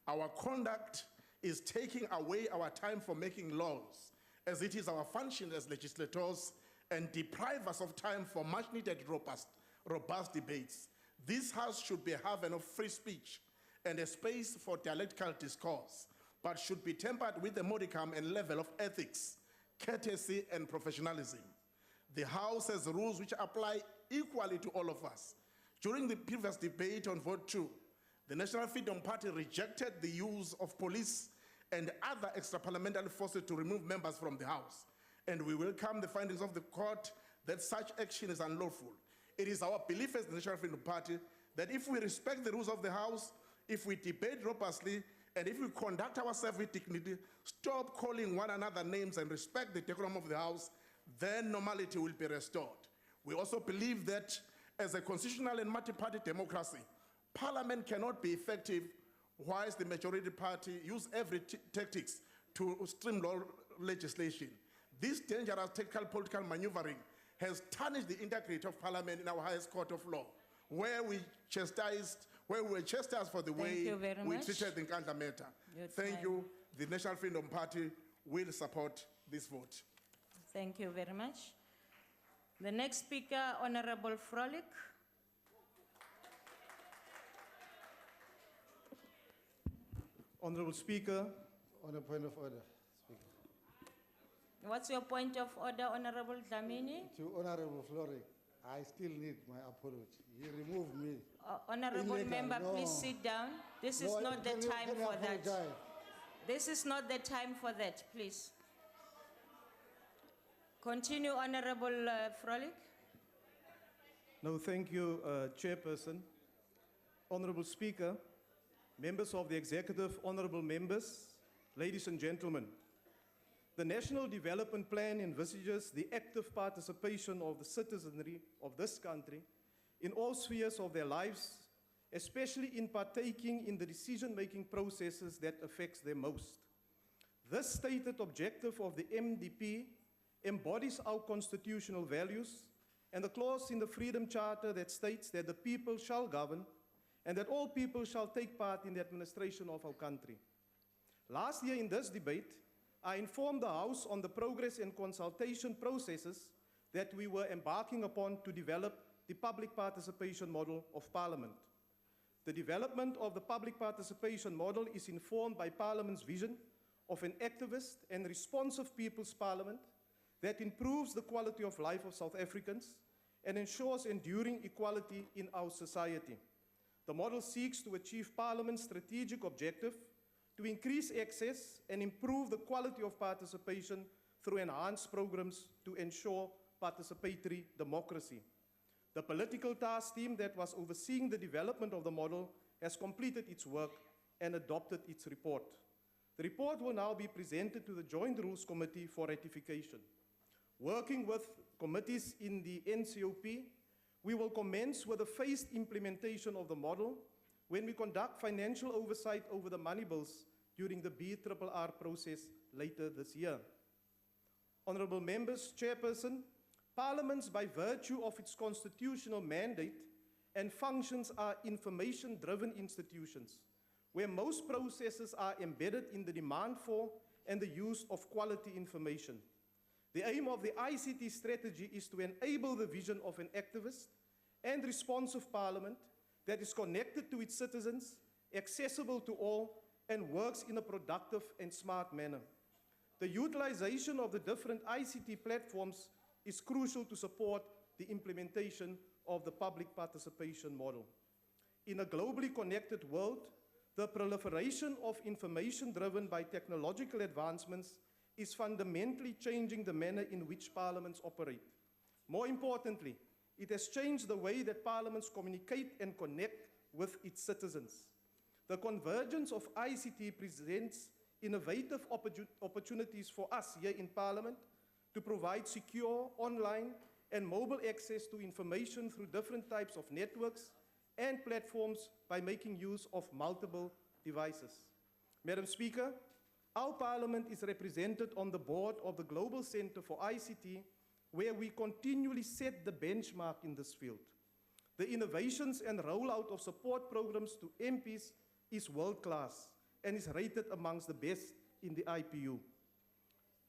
Our conduct is taking away our time for making laws, as it is our function as legislators, and deprive us of time for much-needed robust debates. This House should be a haven of free speech and a space for dialectical discourse, but should be tempered with a modicum and level of ethics, courtesy, and professionalism. The House has rules which apply equally to all of us. During the previous debate on vote 2, the National Freedom Party rejected the use of police and other extra-parliamentary forces to remove members from the House. And we welcome the findings of the court that such action is unlawful. It is our belief as the National Freedom Party that if we respect the rules of the House, if we debate robustly, and if we conduct ourselves with dignity, stop calling one another names and respect the decorum of the House, then normality will be restored. We also believe that as a constitutional and multi-party democracy, Parliament cannot be effective whilst the majority party use every tactics to streamline legislation. This dangerous tactical political maneuvering has tarnished the integrity of Parliament in our highest court of law, where we were chastised for the way we treated the Nkandla matter. Thank you. The National Freedom Party will support this vote. Thank you very much. The next speaker, Honorable Frolic. Honorable Speaker. On a point of order, Speaker. What's your point of order, Honorable Dlamini? To Honorable Floric, I still need my apology. He removed me. Honorable Illegal, member, no. please sit down. This is No, not the can you- time can you for that. apologize? This is not the time for that, please. Continue, Honorable Frolic. No, thank you, Chairperson. Honorable Speaker, members of the executive, honorable members, ladies and gentlemen. The National Development Plan envisages the active participation of the citizenry of this country in all spheres of their lives, especially in partaking in the decision-making processes that affects them most. This stated objective of the MDP embodies our constitutional values and the clause in the Freedom Charter that states that the people shall govern and that all people shall take part in the administration of our country. Last year in this debate, I informed the House on the progress and consultation processes that we were embarking upon to develop the public participation model of Parliament. The development of the public participation model is informed by Parliament's vision of an activist and responsive People's Parliament that improves the quality of life of South Africans and ensures enduring equality in our society. The model seeks to achieve Parliament's strategic objective to increase access and improve the quality of participation through enhanced programs to ensure participatory democracy. The political task team that was overseeing the development of the model has completed its work and adopted its report. The report will now be presented to the Joint Rules Committee for ratification. Working with committees in the NCOP, we will commence with a phased implementation of the model when we conduct financial oversight over the money bills during the BRRR process later this year. Honorable members, Chairperson, Parliaments, by virtue of its constitutional mandate and functions, are information-driven institutions, where most processes are embedded in the demand for and the use of quality information. The aim of the ICT strategy is to enable the vision of an activist and responsive Parliament that is connected to its citizens, accessible to all, and works in a productive and smart manner. The utilization of the different ICT platforms is crucial to support the implementation of the public participation model. In a globally connected world, the proliferation of information driven by technological advancements is fundamentally changing the manner in which parliaments operate. More importantly, it has changed the way that parliaments communicate and connect with its citizens. The convergence of ICT presents innovative opportunities for us here in Parliament to provide secure, online, and mobile access to information through different types of networks and platforms by making use of multiple devices. Madam Speaker, our Parliament is represented on the board of the Global Center for ICT, where we continually set the benchmark in this field. The innovations and rollout of support programs to MPs is world-class and is rated amongst the best in the IPU.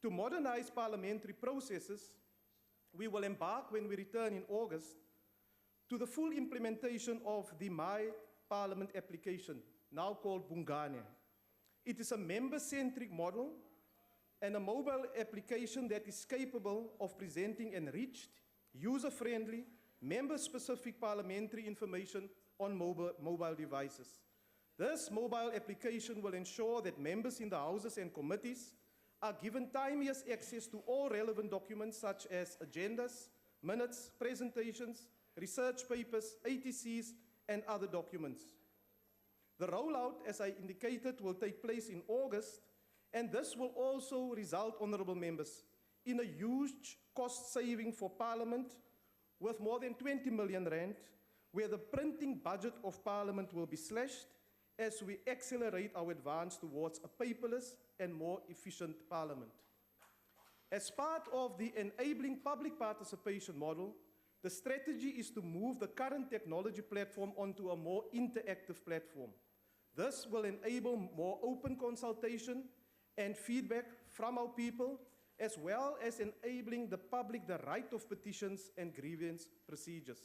To modernize parliamentary processes, we will embark, when we return in August, to the full implementation of the My Parliament application, now called Bungane. It is a member-centric model and a mobile application that is capable of presenting enriched, user-friendly, member-specific parliamentary information on mobile devices. This mobile application will ensure that members in the houses and committees are given timeous access to all relevant documents such as agendas, minutes, presentations, research papers, ATCs, and other documents. The rollout, as I indicated, will take place in August, and this will also result, honorable members, in a huge cost saving for Parliament with more than 20 million rand, where the printing budget of Parliament will be slashed as we accelerate our advance towards a paperless and more efficient Parliament. As part of the enabling public participation model, the strategy is to move the current technology platform onto a more interactive platform. This will enable more open consultation and feedback from our people, as well as enabling the public the right of petitions and grievance procedures.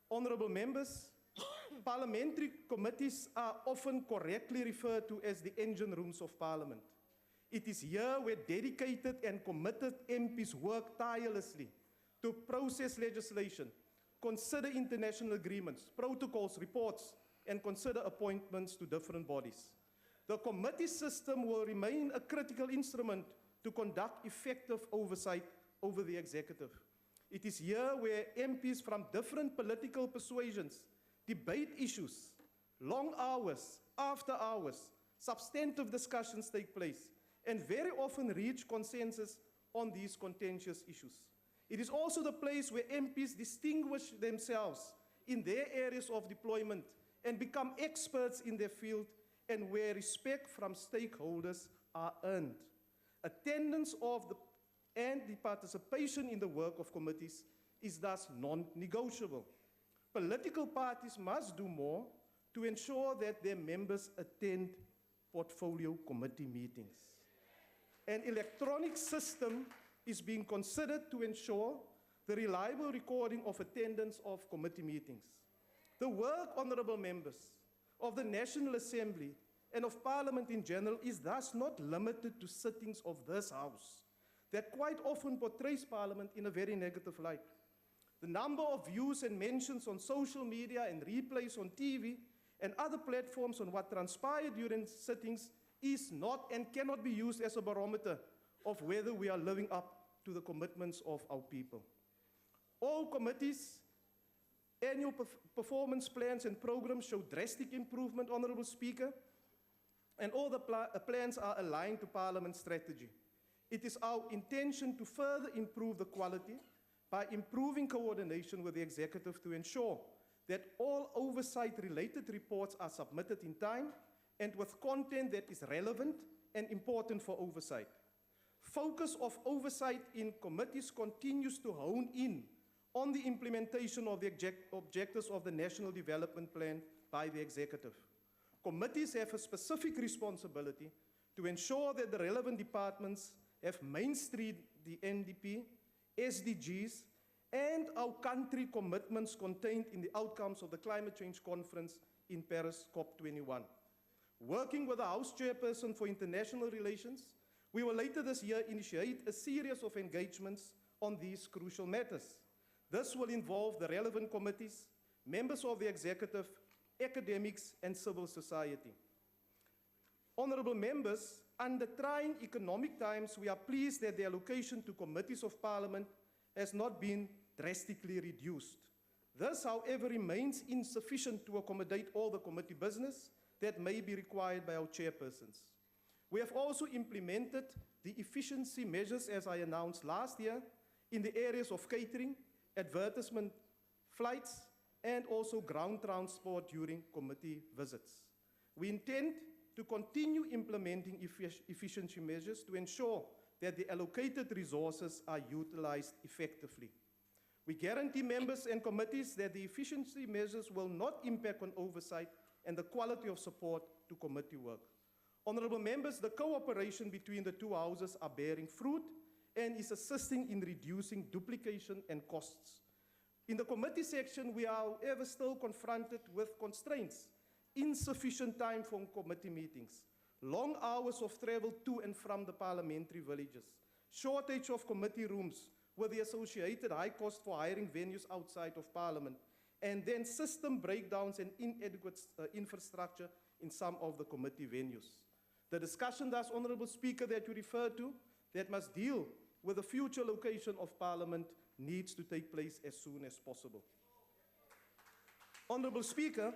Honorable members, Parliamentary committees are often correctly referred to as the engine rooms of Parliament. It is here where dedicated and committed MPs work tirelessly to process legislation, consider international agreements, protocols, reports, and consider appointments to different bodies. The committee system will remain a critical instrument to conduct effective oversight over the executive. It is here where MPs from different political persuasions debate issues, long hours, after hours, substantive discussions take place, and very often reach consensus on these contentious issues. It is also the place where MPs distinguish themselves in their areas of deployment and become experts in their field, and where respect from stakeholders are earned. Attendance and the participation in the work of committees is thus non-negotiable. Political parties must do more to ensure that their members attend portfolio committee meetings. An electronic system is being considered to ensure the reliable recording of attendance of committee meetings. The work, honorable members, of the National Assembly and of Parliament in general is thus not limited to sittings of this House that quite often portrays Parliament in a very negative light. The number of views and mentions on social media and replays on TV and other platforms on what transpired during sittings is not and cannot be used as a barometer of whether we are living up to the commitments of our people. All committees' annual performance plans and programs show drastic improvement, Honourable Speaker, and all the plans are aligned to Parliament's strategy. It is our intention to further improve the quality by improving coordination with the Executive to ensure that all oversight-related reports are submitted in time and with content that is relevant and important for oversight. Focus of oversight in committees continues to hone in on the implementation of the objectives of the National Development Plan by the Executive. Committees have a specific responsibility to ensure that the relevant departments have mainstreamed the NDP, SDGs, and our country commitments contained in the outcomes of the Climate Change Conference in Paris, COP21. Working with the House Chairperson for International Relations, we will later this year initiate a series of engagements on these crucial matters. This will involve the relevant committees, members of the Executive, academics, and civil society. Honourable members, under trying economic times, we are pleased that the allocation to committees of Parliament has not been drastically reduced. This, however, remains insufficient to accommodate all the committee business that may be required by our chairpersons. We have also implemented the efficiency measures, as I announced last year, in the areas of catering, advertisement, flights, and also ground transport during committee visits. We intend to continue implementing efficiency measures to ensure that the allocated resources are utilized effectively. We guarantee members and committees that the efficiency measures will not impact on oversight and the quality of support to committee work. Honourable members, the cooperation between the two houses are bearing fruit and is assisting in reducing duplication and costs. In the committee section, we are, however, still confronted with constraints, insufficient time for committee meetings, long hours of travel to and from the parliamentary villages, shortage of committee rooms with the associated high cost for hiring venues outside of Parliament, and then system breakdowns and inadequate infrastructure in some of the committee venues. The discussion, thus, Honourable Speaker, that you referred to, that must deal with the future location of Parliament needs to take place as soon as possible. Honourable Speaker,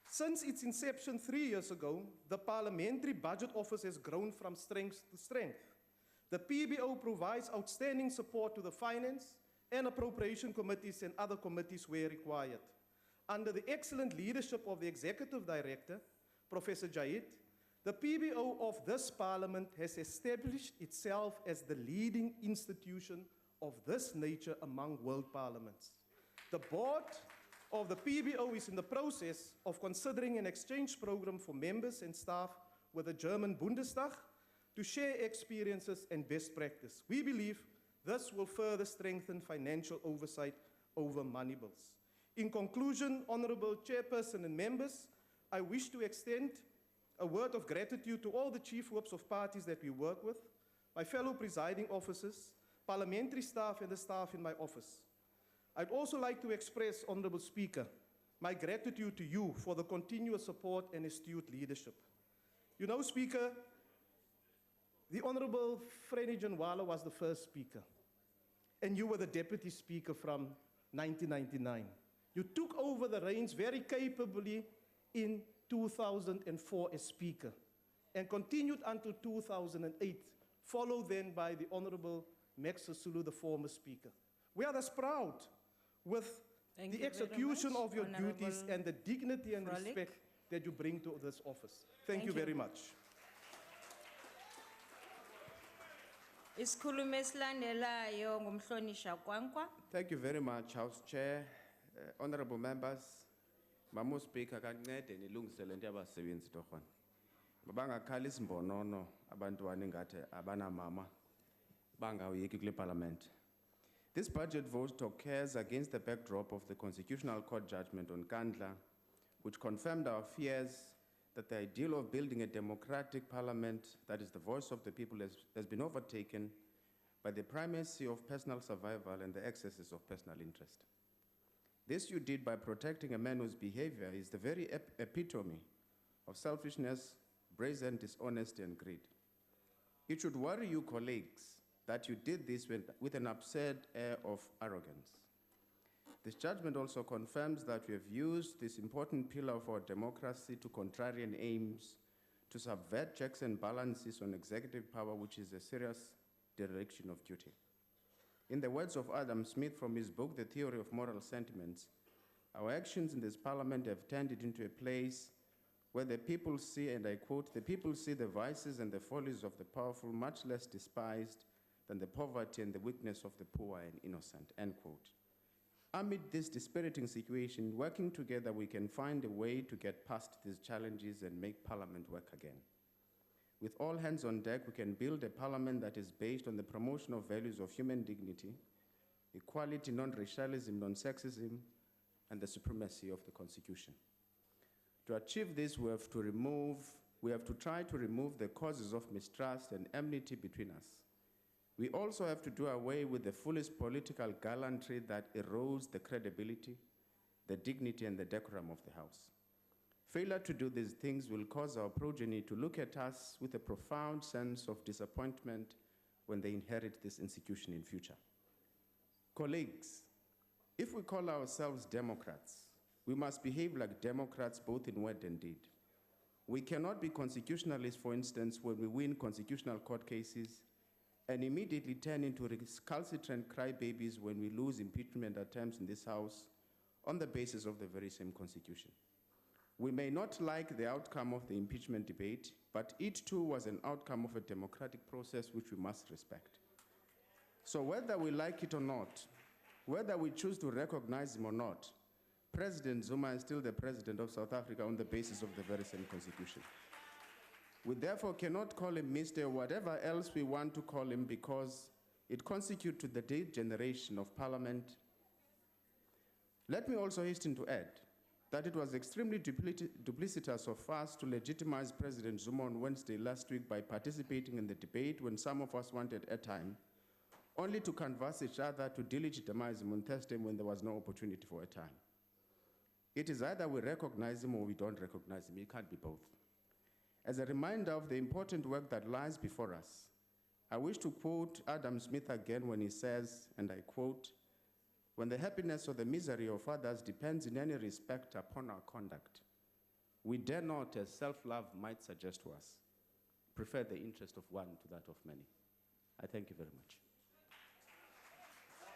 since its inception 3 years ago, the Parliamentary Budget Office has grown from strength to strength. The PBO provides outstanding support to the Finance and Appropriation Committees and other committees where required. Under the excellent leadership of the Executive Director, Professor Jayed, the PBO of this Parliament has established itself as the leading institution of this nature among world parliaments. The board of the PBO is in the process of considering an exchange program for members and staff with the German Bundestag to share experiences and best practice. We believe this will further strengthen financial oversight over money bills. In conclusion, Honorable Chairperson and members, I wish to extend a word of gratitude to all the chief whips of parties that we work with, my fellow presiding officers, parliamentary staff, and the staff in my office. I'd also like to express, Honorable Speaker, my gratitude to you for the continuous support and astute leadership. You know, Speaker, the Honorable Freni Janwala was the first speaker, and you were the deputy speaker from 1999. You took over the reins very capably in 2004 as speaker and continued until 2008, followed then by the Honorable Max Sisulu, the former speaker. We are thus proud with the execution of your duties and the dignity and respect that you bring to this office. Thank you very much. Isikhulumi esilandelayo ngumhlonisha Kwankwa. Thank you very much, House Chair, honorable members. Mamu Speaker, kancede nilungisele into yabasebenzi torhwana. Mabangakhala isimbonono abantwana engathi abanamama bangawuyeki kule parliament. This budget vote occurs against the backdrop of the Constitutional Court judgment on Kandla, which confirmed our fears that the ideal of building a democratic parliament that is the voice of the people has been overtaken by the primacy of personal survival and the excesses of personal interest. This you did by protecting a man whose behavior is the very epitome of selfishness, brazen dishonesty, and greed. It should worry you, colleagues, that you did this with an absurd air of arrogance. This judgment also confirms that we have used this important pillar of our democracy to contrarian aims, to subvert checks and balances on executive power, which is a serious dereliction of duty. In the words of Adam Smith from his book, The Theory of Moral Sentiments, our actions in this parliament have turned it into a place where the people see, and I quote, the people see the vices and the follies of the powerful much less despised than the poverty and the weakness of the poor and innocent, end quote. Amid this dispiriting situation, working together, we can find a way to get past these challenges and make Parliament work again. With all hands on deck, we can build a Parliament that is based on the promotion of values of human dignity, equality, non-racialism, non-sexism, and the supremacy of the Constitution. To achieve this, we have to try to remove the causes of mistrust and enmity between us. We also have to do away with the foolish political gallantry that erodes the credibility, the dignity, and the decorum of the House. Failure to do these things will cause our progeny to look at us with a profound sense of disappointment when they inherit this institution in future. Colleagues, if we call ourselves Democrats, we must behave like Democrats both in word and deed. We cannot be constitutionalists, for instance, when we win constitutional court cases, and immediately turn into recalcitrant crybabies when we lose impeachment attempts in this House on the basis of the very same Constitution. We may not like the outcome of the impeachment debate, but it too was an outcome of a democratic process which we must respect. So whether we like it or not, whether we choose to recognize him or not, President Zuma is still the President of South Africa on the basis of the very same Constitution. We therefore cannot call him Mr. or whatever else we want to call him because it constitutes the degeneration of Parliament. Let me also hasten to add that it was extremely duplicitous of us to legitimize President Zuma on Wednesday last week by participating in the debate when some of us wanted airtime, only to canvass each other to delegitimize him on Thursday when there was no opportunity for airtime. It is either we recognize him or we don't recognize him. It can't be both. As a reminder of the important work that lies before us, I wish to quote Adam Smith again when he says, and I quote, "When the happiness or the misery of others depends in any respect upon our conduct, we dare not, as self-love might suggest to us, prefer the interest of one to that of many." I thank you very much.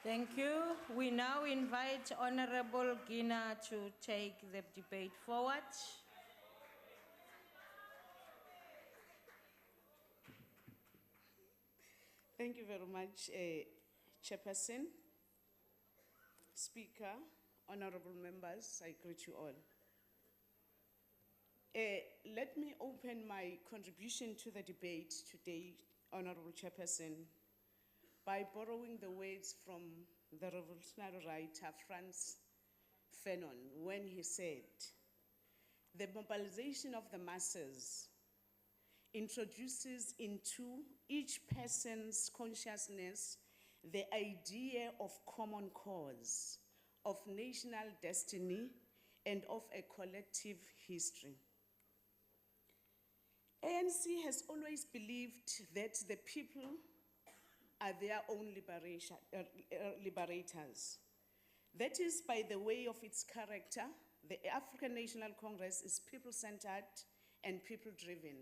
Thank you. We now invite Honorable Gina to take the debate forward. Thank you very much, Chairperson, Speaker, honorable members, I greet you all. Let me open my contribution to the debate today, Honorable Chairperson, by borrowing the words from the revolutionary writer Franz Fanon when he said, the mobilization of the masses introduces into each person's consciousness the idea of common cause, of national destiny, and of a collective history. ANC has always believed that the people are their own liberators. That is by the way of its character. The African National Congress is people-centered and people-driven.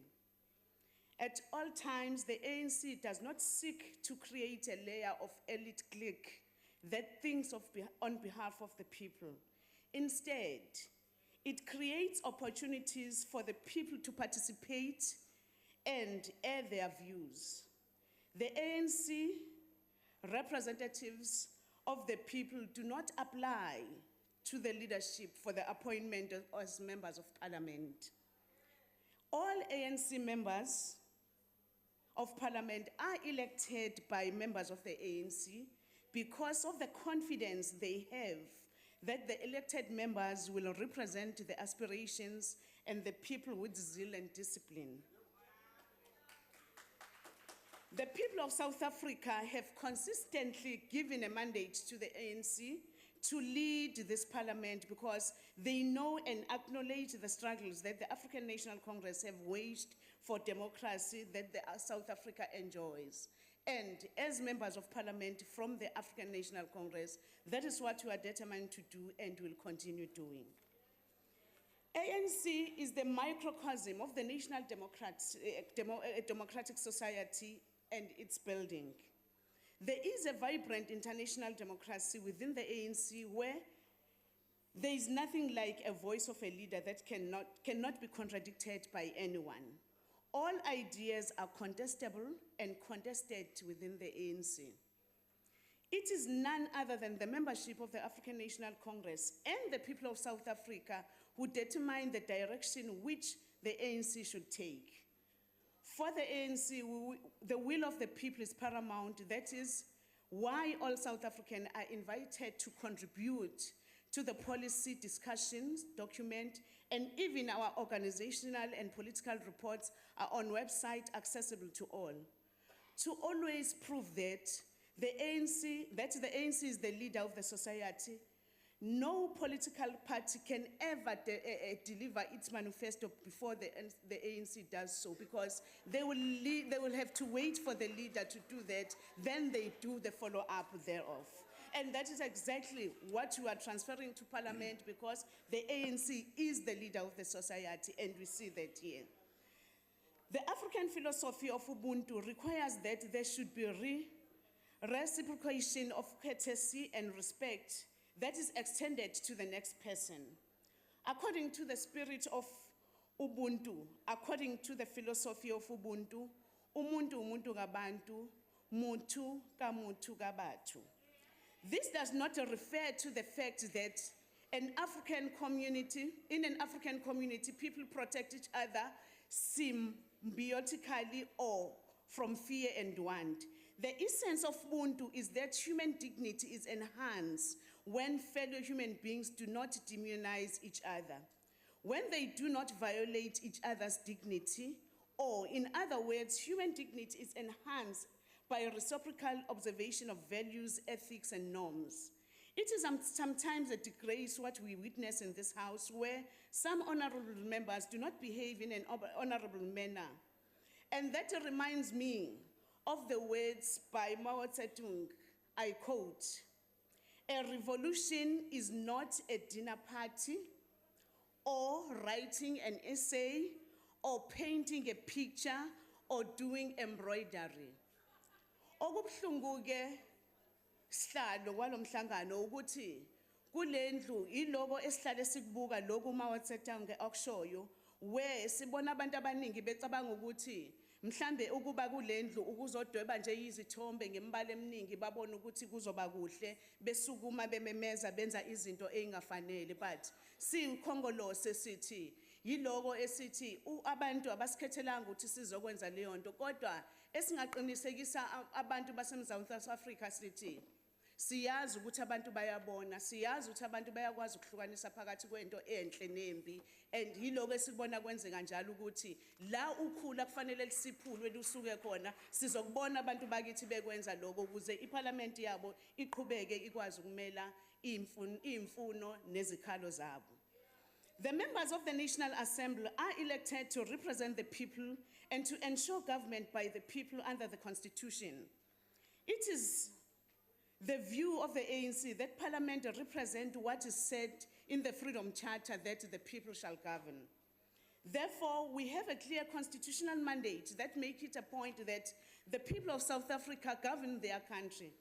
At all times, the ANC does not seek to create a layer of elite clique that thinks on behalf of the people. Instead, it creates opportunities for the people to participate and air their views. The ANC representatives of the people do not apply to the leadership for the appointment as members of parliament. All ANC members of parliament are elected by members of the ANC because of the confidence they have that the elected members will represent the aspirations and the people with zeal and discipline. The people of South Africa have consistently given a mandate to the ANC to lead this parliament because they know and acknowledge the struggles that the African National Congress have waged for democracy that South Africa enjoys. And as members of parliament from the African National Congress, that is what we are determined to do and will continue doing. ANC is the microcosm of the national democratic society and its building. There is a vibrant international democracy within the ANC where there is nothing like a voice of a leader that cannot be contradicted by anyone. All ideas are contestable and contested within the ANC. It is none other than the membership of the African National Congress and the people of South Africa who determine the direction which the ANC should take. For the ANC, the will of the people is paramount. That is why all South Africans are invited to contribute to the policy discussions, document, and even our organizational and political reports are on website accessible to all. To always prove that the ANC is the leader of the society, no political party can ever deliver its manifesto before the ANC does so, because they will have to wait for the leader to do that, then they do the follow-up thereof. And that is exactly what we are transferring to Parliament, because the ANC is the leader of the society, and we see that here. The African philosophy of Ubuntu requires that there should be reciprocation of courtesy and respect that is extended to the next person. According to the spirit of Ubuntu, according to the philosophy of Ubuntu, umuntu umuntu kabantu, mutu kamutu kabatu. This does not refer to the fact that in an African community, people protect each other symbiotically or from fear and want. The essence of Ubuntu is that human dignity is enhanced when fellow human beings do not demonize each other, when they do not violate each other's dignity, or in other words, human dignity is enhanced by a reciprocal observation of values, ethics, and norms. It is sometimes a disgrace what we witness in this house, where some honorable members do not behave in an honorable manner. And that reminds me of the words by Mao Zedong. I quote, "A revolution is not a dinner party or writing an essay or painting a picture or doing embroidery." Okubuhlungu-ke sihlalo kwalomhlangano ukuthi kulendlu ilobo esihlale sikubuka lokhu Mao Zedong akushoyo, where sibona abantu abaningi becabanga ukuthi mhlambe ukuba kulendlu ukuzodweba nje izithombe ngembala eminingi babona ukuthi kuzoba kuhle besukuma bememeza benza izinto eingafanele, but sikhongolose sithi yiloko esithi abantu abasikhethelanga ukuthi sizokwenza leyo nto, kodwa esingaqinisekisa abantu baseMzantsi Afrika sithi Siyazi ukuthi abantu bayabona, siyazi ukuthi abantu bayakwazi ukuhlukanisa phakathi kwento enhle nembi, and yiloko esikubona kwenzeka njalo ukuthi la ukhula kufanele lisiphulwe lusuke khona, sizokubona abantu bakithi bekwenza lokho ukuze iParliament yabo iqhubeke ikwazi ukumela imfuno nezikhalo zabo. The members of the National Assembly are elected to represent the people and to ensure government by the people under the Constitution. It is the view of the ANC that Parliament represents what is said in the Freedom Charter that the people shall govern. Therefore, we have a clear constitutional mandate that makes it a point that the people of South Africa govern their country.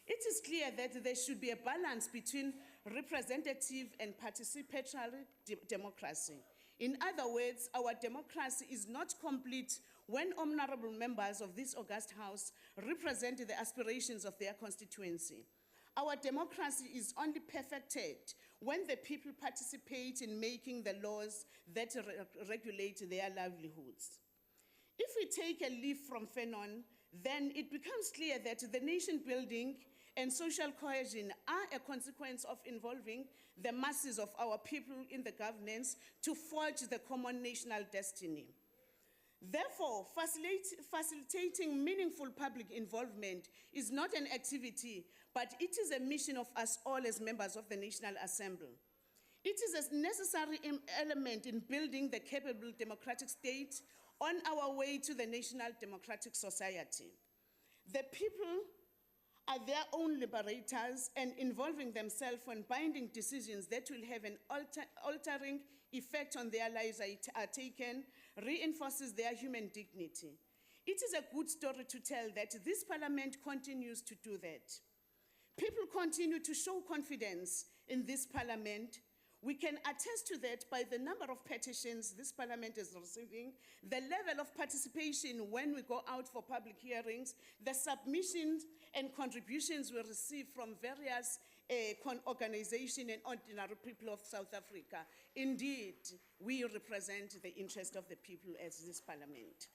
It is clear that there should be a balance between representative and participatory democracy. In other words, our democracy is not complete when honorable members of this august house represent the aspirations of their constituency. Our democracy is only perfected when the people participate in making the laws that regulate their livelihoods. If we take a leaf from Fanon, then it becomes clear that the nation building and social cohesion are a consequence of involving the masses of our people in the governance to forge the common national destiny. Therefore, facilitating meaningful public involvement is not an activity, but it is a mission of us all as members of the National Assembly. It is a necessary element in building the capable democratic state on our way to the national democratic society. The people are their own liberators, and involving themselves when binding decisions that will have an altering effect on their lives are taken reinforces their human dignity. It is a good story to tell that this Parliament continues to do that. People continue to show confidence in this Parliament. We can attest to that by the number of petitions this Parliament is receiving, the level of participation when we go out for public hearings, the submissions and contributions we receive from various organizations and ordinary people of South Africa. Indeed, we represent the interest of the people as this Parliament.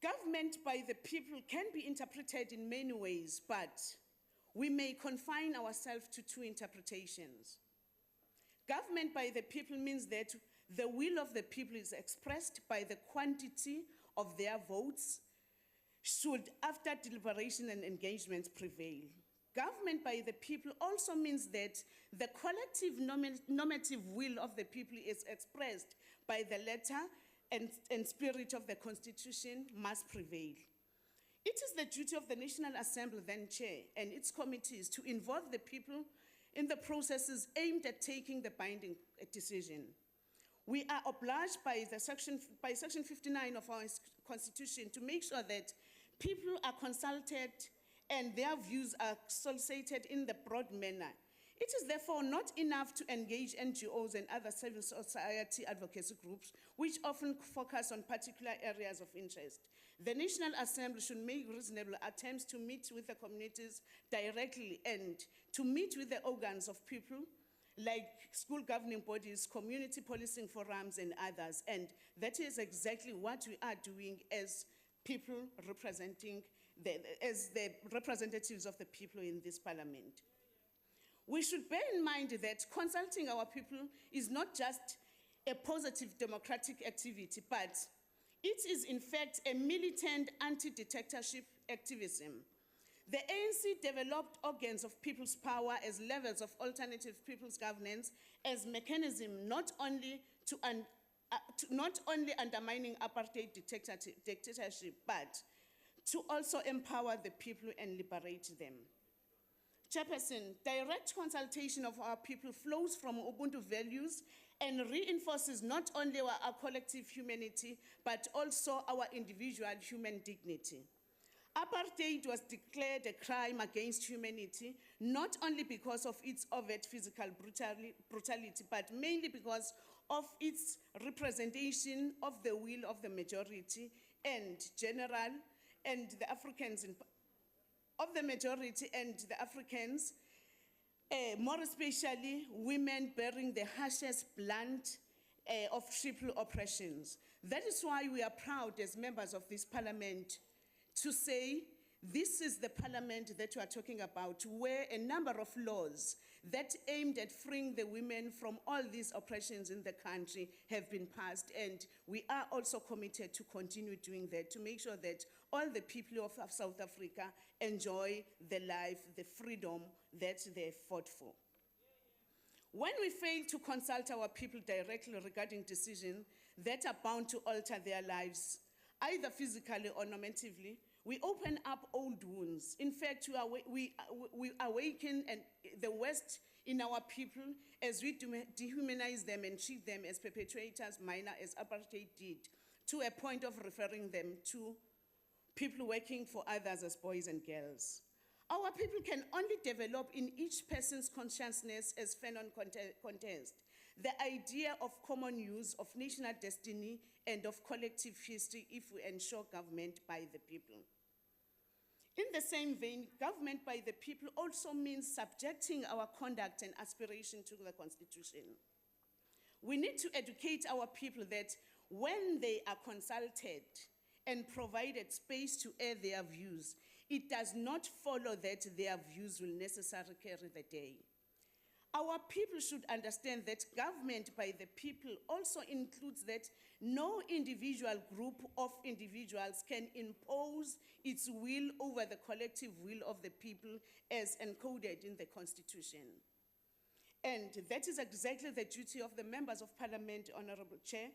Government by the people can be interpreted in many ways, but we may confine ourselves to two interpretations. Government by the people means that the will of the people is expressed by the quantity of their votes should, after deliberation and engagements, prevail. Government by the people also means that the collective normative will of the people is expressed by the letter and spirit of the Constitution must prevail. It is the duty of the National Assembly, then Chair, and its committees to involve the people in the processes aimed at taking the binding decision. We are obliged by Section 59 of our Constitution to make sure that people are consulted and their views are solicited in the broad manner. It is therefore not enough to engage NGOs and other civil society advocacy groups, which often focus on particular areas of interest. The National Assembly should make reasonable attempts to meet with the communities directly and to meet with the organs of people like school governing bodies, community policing forums, and others. And that is exactly what we are doing as people representing, as the representatives of the people in this Parliament. We should bear in mind that consulting our people is not just a positive democratic activity, but it is in fact a militant anti-dictatorship activism. The ANC developed organs of people's power as levels of alternative people's governance as mechanism not only undermining apartheid dictatorship, but to also empower the people and liberate them. Chairperson, direct consultation of our people flows from Ubuntu values and reinforces not only our collective humanity, but also our individual human dignity. Apartheid was declared a crime against humanity, not only because of its overt physical brutality, but mainly because of its representation of the will of the majority and the Africans of the majority and the Africans, more especially women bearing the harshest blunt of triple oppressions. That is why we are proud as members of this Parliament to say This is the parliament that we are talking about, where a number of laws that aimed at freeing the women from all these oppressions in the country have been passed. And we are also committed to continue doing that, to make sure that all the people of South Africa enjoy the life, the freedom that they fought for. When we fail to consult our people directly regarding decisions that are bound to alter their lives, either physically or normatively, we open up old wounds. In fact, we awaken the worst in our people as we dehumanize them and treat them as perpetrators, minor as apartheid did, to a point of referring them to people working for others as boys and girls. Our people can only develop in each person's consciousness, as Fanon contest, the idea of common use, of national destiny, and of collective history if we ensure government by the people. In the same vein, government by the people also means subjecting our conduct and aspiration to the Constitution. We need to educate our people that when they are consulted and provided space to air their views, it does not follow that their views will necessarily carry the day. Our people should understand that government by the people also includes that no individual group of individuals can impose its will over the collective will of the people as encoded in the Constitution. And that is exactly the duty of the members of Parliament, Honorable Chair,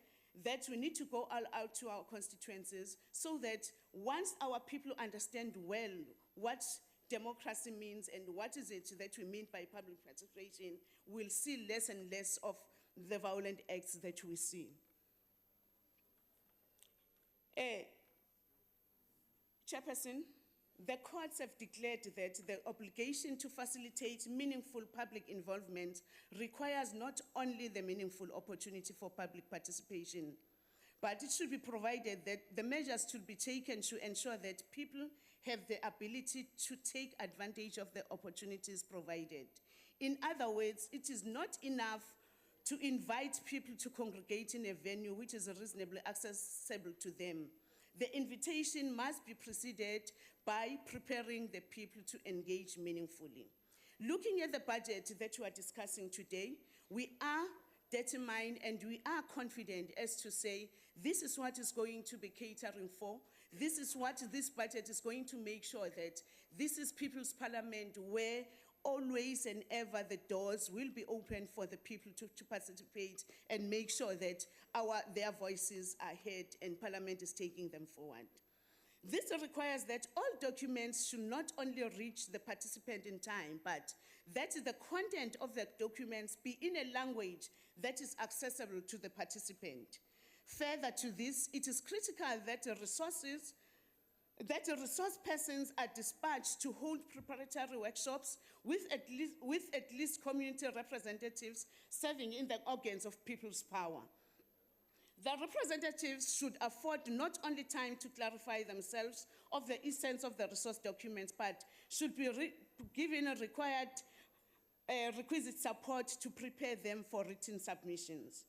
that we need to go all out to our constituencies so that once our people understand well what democracy means and what is it that we mean by public participation, we'll see less and less of the violent acts that we see. Chairperson, the courts have declared that the obligation to facilitate meaningful public involvement requires not only the meaningful opportunity for public participation, but it should be provided that the measures should be taken to ensure that people have the ability to take advantage of the opportunities provided. In other words, it is not enough to invite people to congregate in a venue which is reasonably accessible to them. The invitation must be preceded by preparing the people to engage meaningfully. Looking at the budget that we are discussing today, we are determined and we are confident as to say, this is what is going to be catering for. This is what this budget is going to make sure that this is People's Parliament where always and ever the doors will be open for the people to participate and make sure that their voices are heard and Parliament is taking them forward. This requires that all documents should not only reach the participant in time, but that the content of the documents be in a language that is accessible to the participant. Further to this, it is critical that the resource persons are dispatched to hold preparatory workshops with at least community representatives serving in the organs of people's power. The representatives should afford not only time to clarify themselves of the essence of the resource documents, but should be given a requisite support to prepare them for written submissions.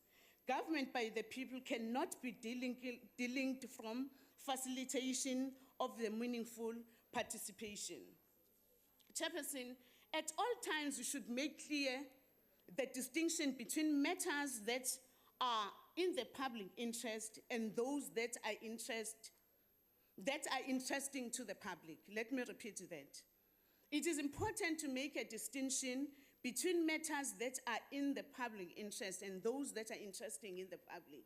Government by the people cannot be delinked from facilitation of the meaningful participation. Chairperson, at all times we should make clear the distinction between matters that are in the public interest and those that are interesting to the public. Let me repeat that. It is important to make a distinction between matters that are in the public interest and those that are interesting in the public.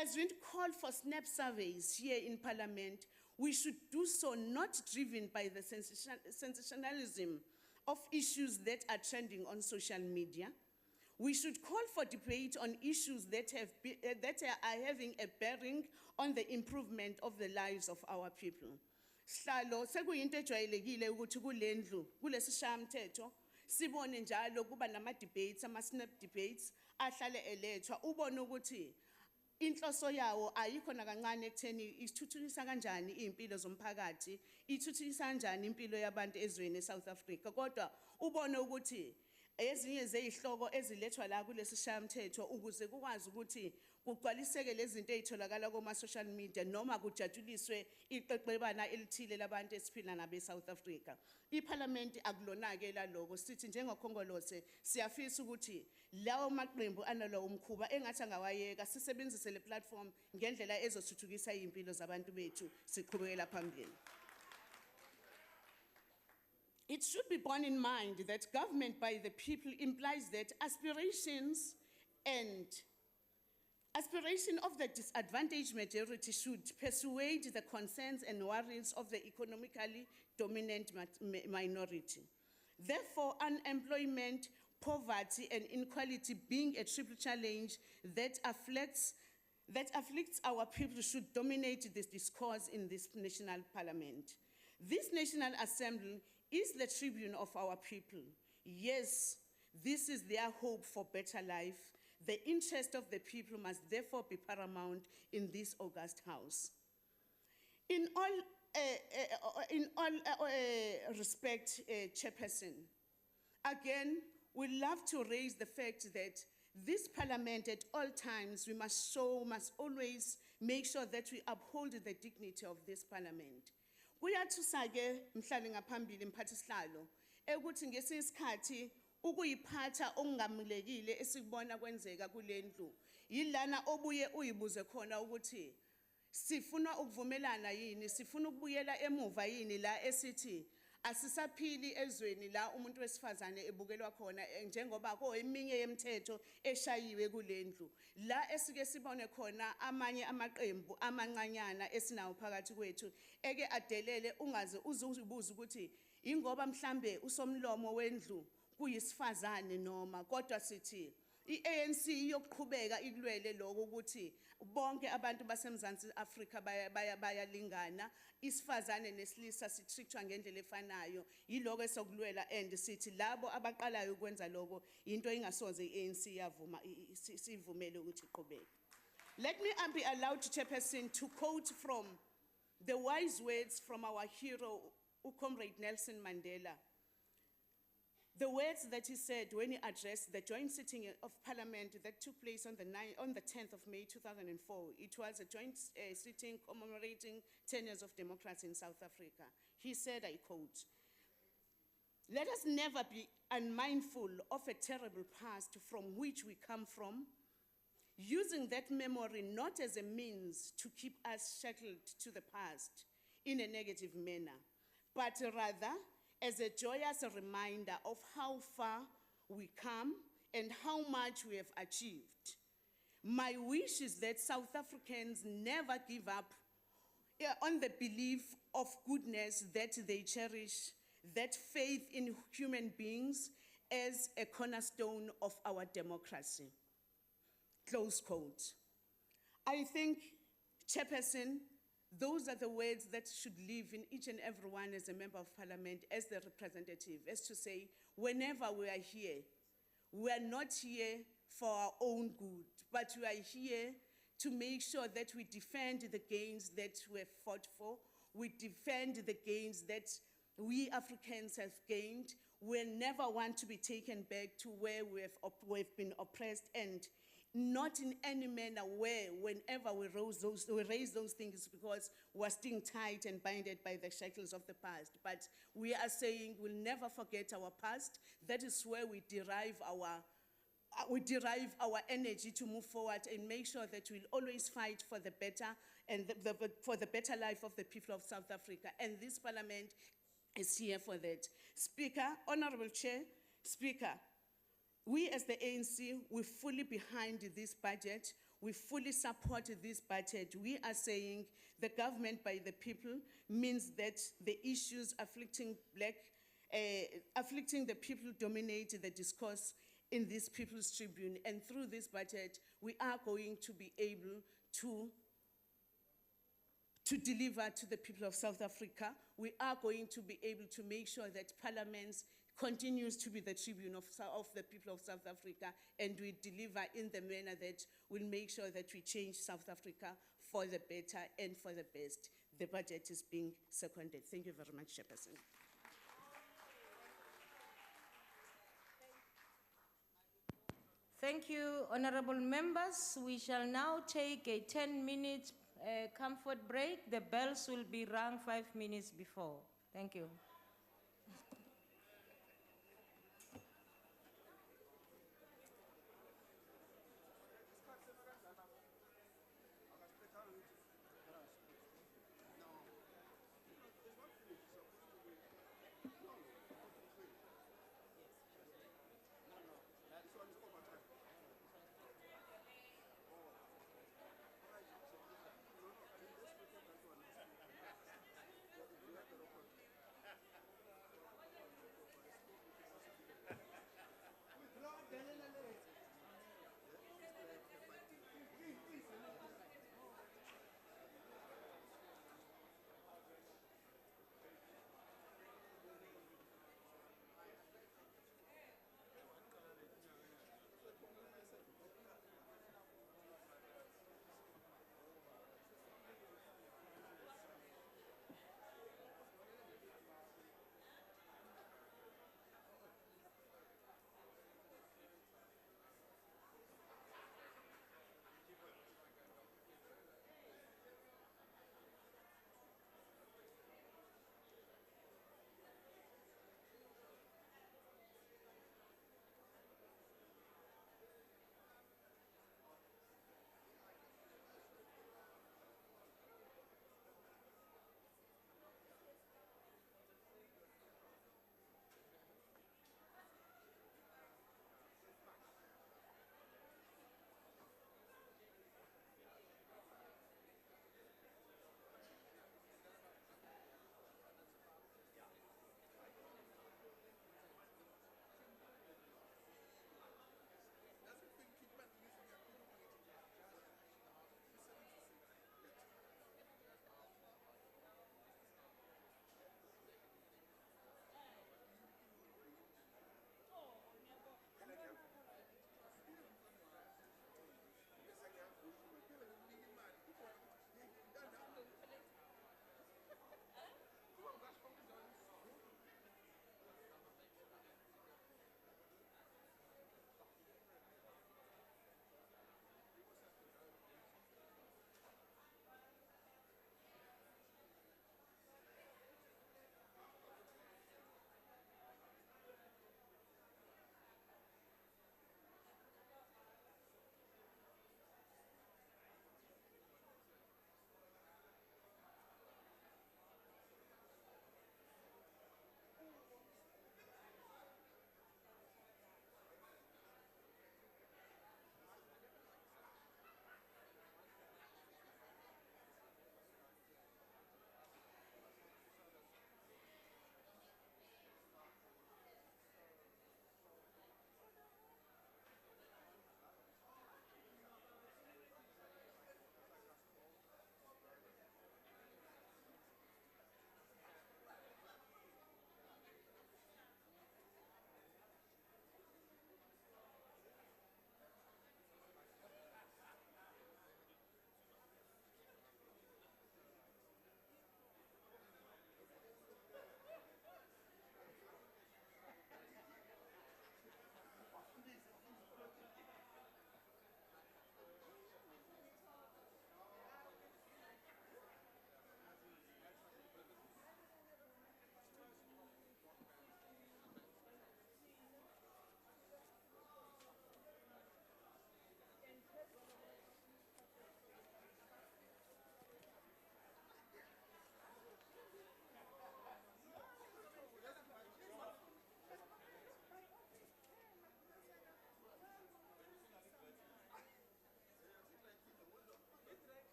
As we call for snap surveys here in Parliament, we should do so not driven by the sensationalism of issues that are trending on social media. We should call for debate on issues that are having a bearing on the improvement of the lives of our people. Sihlalo sekuyinto ejwayelekile ukuthi kulendlu kulesishayamthetho sibone njalo kuba nama debates ama-snap debates ahlale elethwa ubone ukuthi inhloso yawo ayikho nakancane ekutheni ithuthukisa kanjani impilo zomphakathi, ithuthukisa kanjani impilo yabantu ezweni eSouth Africa, kodwa ubone ukuthi ezinye zezihloko ezilethwa la kulesi shayamthetho ukuze kukwazi ukuthi kugcwaliseke lezi zinto ezitholakala kuma social media noma kujatshuliswe iqeqebana elithile labantu esiphila nabe South Africa. IParliament akulona-ke laloko sithi njengokhongolose siyafisa ukuthi lawo maqembu analo umkhuba engathi angawayeka sisebenzise le platform ngendlela ezothuthukisa impilo zabantu bethu siqhubekela phambili. It should be borne in mind that government by the people implies that aspiration of the disadvantaged majority should persuade the concerns and worries of the economically dominant minority. Therefore, unemployment, poverty, and inequality being a triple challenge that afflicts our people should dominate this discourse in this national parliament. This National Assembly is the tribune of our people. Yes, this is their hope for better life. The interest of the people must therefore be paramount in this august house. In all respect, Chairperson, again, we love to raise the fact that this parliament at all times, we must always make sure that we uphold the dignity of this parliament. Kuyathusake mhlali ngaphambili mphathishlalo ukuthi ngesinye isikhathi ukuyiphatha okungamulekile esikubona kwenzeka kulendlu yilana obuye uyibuze khona ukuthi sifuna ukuvumelana yini sifuna ukubuyela emuva yini la esithi asisaphili ezweni la umuntu wesifazane ebukelwa khona njengoba eminye yemithetho eshayiwe kulendlu la esike sibone khona amanye amaqembu amancanyana esinawo phakathi kwethu eke adelele ungaze uzibuza ukuthi ingoba mhlambe usomlomo wendlu kuyisifazane noma kodwa sithi iANC iyoqhubeka ikulwele lokho ukuthi bonke abantu baseMzansi Afrika bayalingana isifazane nesilisa sitreatwa ngendlela efanayo yiloko esokulwela and sithi labo abaqalayo ukwenza lokho into ingasoze iANC yavuma sivumele ukuthi iqhubeke. Let me be allowed, Chairperson, to quote from the wise words from our hero, Comrade Nelson Mandela. The words that he said when he addressed the joint sitting of Parliament that took place on the 10th of May 2004. It was a joint sitting commemorating 10 years of democracy in South Africa. He said, I quote, "Let us never be unmindful of a terrible past from which we come from, using that memory not as a means to keep us shackled to the past in a negative manner, but rather as a joyous reminder of how far we come and how much we have achieved. My wish is that South Africans never give up on the belief of goodness that they cherish, that faith in human beings as a cornerstone of our democracy." Close quote. I think, Chairperson, those are the words that should live in each and every one as a member of parliament, as the representative, as to say, whenever we are here, we are not here for our own good, but we are here to make sure that we defend the gains that we have fought for, we defend the gains that we Africans have gained. We never want to be taken back to where we have been oppressed, and not in any manner where whenever we raise those things because we're still tied and binded by the shackles of the past. But we are saying we'll never forget our past. That is where we derive our energy to move forward and make sure that we'll always fight for the better and for the better life of the people of South Africa. And this parliament is here for that. Speaker, Honorable Chair, Speaker, we as the ANC, we're fully behind this budget. We fully support this budget. We are saying the government by the people means that the issues afflicting the people dominate the discourse in this People's Tribune. And through this budget, we are going to be able to deliver to the people of South Africa. We are going to be able to make sure that Parliament continues to be the tribune of the people of South Africa, and we deliver in the manner that will make sure that we change South Africa for the better and for the best. The budget is being seconded. Thank you very much, Chairperson. Thank you, honorable members. We shall now take a 10-minute comfort break. The bells will be rung 5 minutes before. Thank you.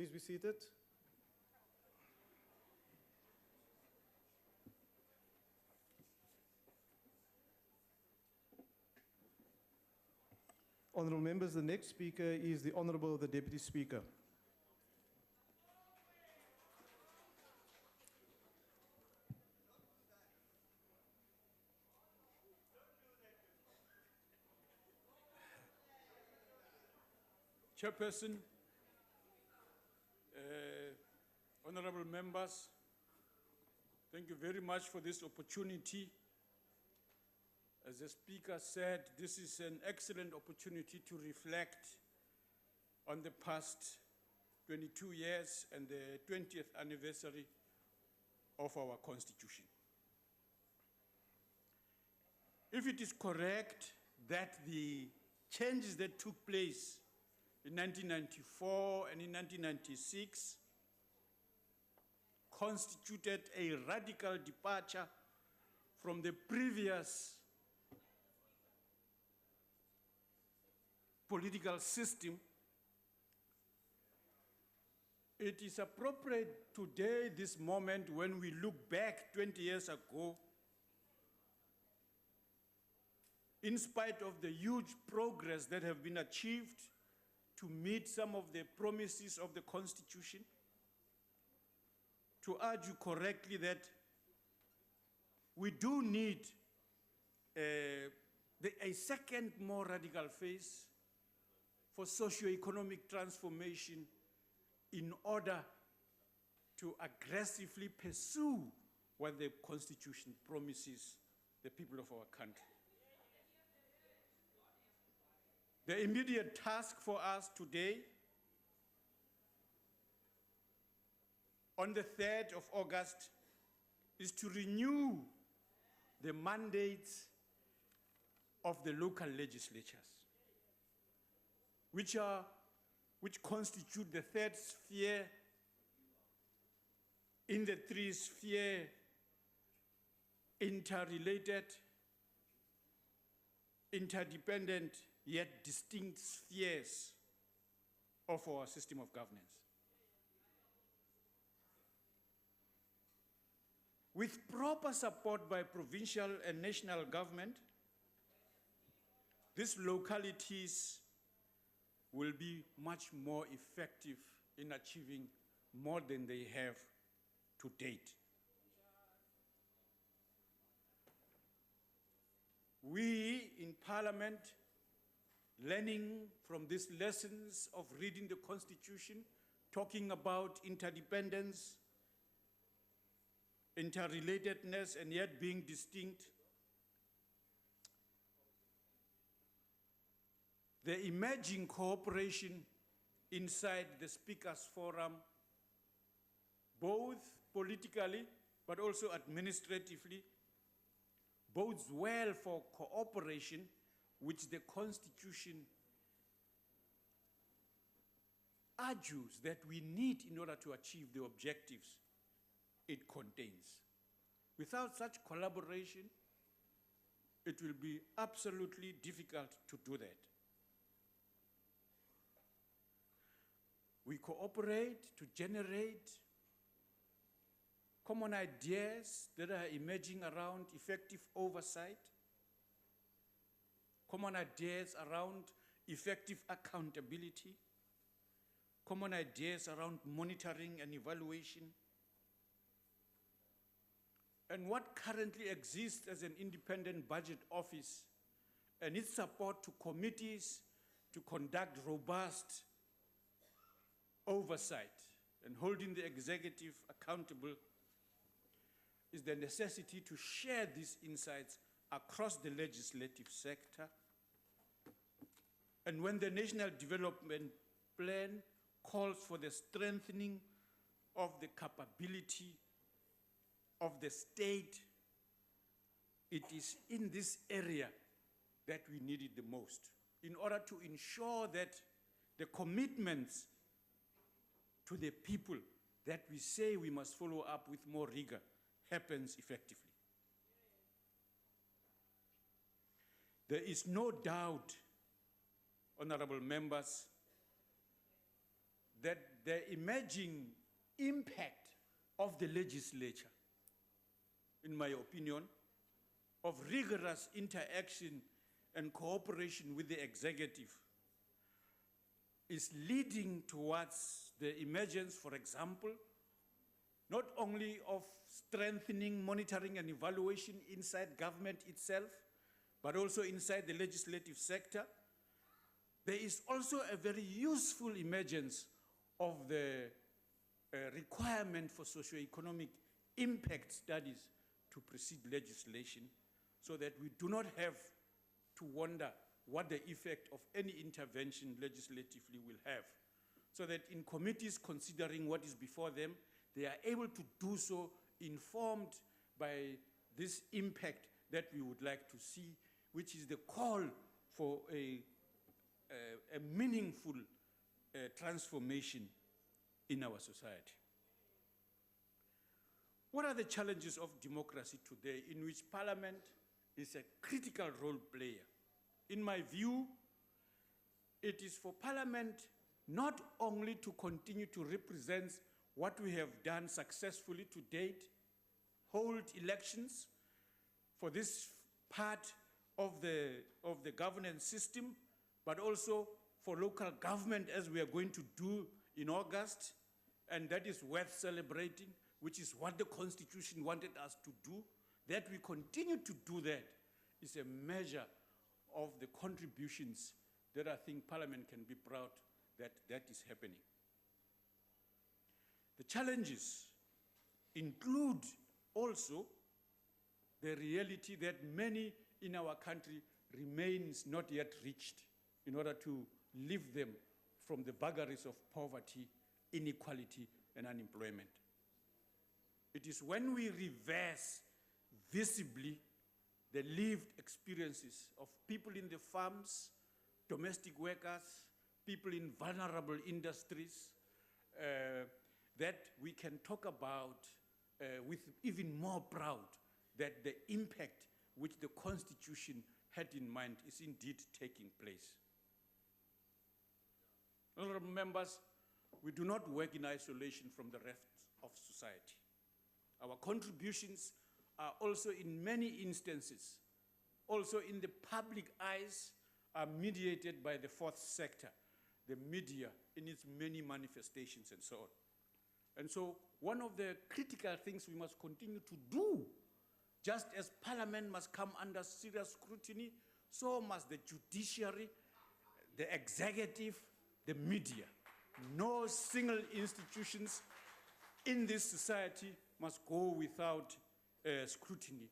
Please be seated. Honourable members, the next speaker is the Honourable the Deputy Speaker. Chairperson, honorable members, thank you very much for this opportunity. As the Speaker said, this is an excellent opportunity to reflect on the past 22 years and the 20th anniversary of our Constitution. If it is correct that the changes that took place in 1994 and in 1996 constituted a radical departure from the previous political system, it is appropriate today, this moment, when we look back 20 years ago, in spite of the huge progress that have been achieved to meet some of the promises of the Constitution, to argue correctly that we do need a second more radical phase for socio-economic transformation in order to aggressively pursue what the Constitution promises the people of our country. The immediate task for us today, on the 3rd of August, is to renew the mandates of the local legislatures, which constitute the third sphere in the three-sphere interrelated, interdependent, yet distinct spheres of our system of governance. With proper support by provincial and national government, these localities will be much more effective in achieving more than they have to date. We in Parliament, learning from these lessons of reading the Constitution, talking about interdependence, interrelatedness, and yet being distinct, the emerging cooperation inside the Speakers Forum, both politically but also administratively, bodes well for cooperation which the Constitution argues that we need in order to achieve the objectives it contains. Without such collaboration, it will be absolutely difficult to do that. We cooperate to generate common ideas that are emerging around effective oversight, common ideas around effective accountability, common ideas around monitoring and evaluation. And what currently exists as an independent budget office and its support to committees to conduct robust oversight and holding the executive accountable is the necessity to share these insights across the legislative sector. And when the National Development Plan calls for the strengthening of the capability of the state, it is in this area that we need it the most, in order to ensure that the commitments to the people that we say we must follow up with more rigor happens effectively. There is no doubt, honorable members, that the emerging impact of the legislature, in my opinion, of rigorous interaction and cooperation with the executive is leading towards the emergence, for example, not only of strengthening monitoring and evaluation inside government itself, but also inside the legislative sector. There is also a very useful emergence of the requirement for socio-economic impact studies to precede legislation, so that we do not have to wonder what the effect of any intervention legislatively will have, so that in committees considering what is before them, they are able to do so informed by this impact that we would like to see, which is the call for a meaningful transformation in our society. What are the challenges of democracy today in which Parliament is a critical role player? In my view, it is for Parliament not only to continue to represent what we have done successfully to date, hold elections for this part of the governance system, but also for local government, as we are going to do in August, and that is worth celebrating, which is what the Constitution wanted us to do. That we continue to do that is a measure of the contributions that I think Parliament can be proud that is happening. The challenges include also the reality that many in our country remains not yet reached in order to lift them from the vagaries of poverty, inequality, and unemployment. It is when we reverse visibly the lived experiences of people in the farms, domestic workers, people in vulnerable industries, that we can talk about with even more proud that the impact which the Constitution had in mind is indeed taking place. Honorable members, we do not work in isolation from the rest of society. Our contributions are also in many instances, also in the public eyes, are mediated by the fourth sector, the media in its many manifestations and so on. And so one of the critical things we must continue to do, just as Parliament must come under serious scrutiny, so must the judiciary, the executive, the media. No single institutions in this society must go without scrutiny,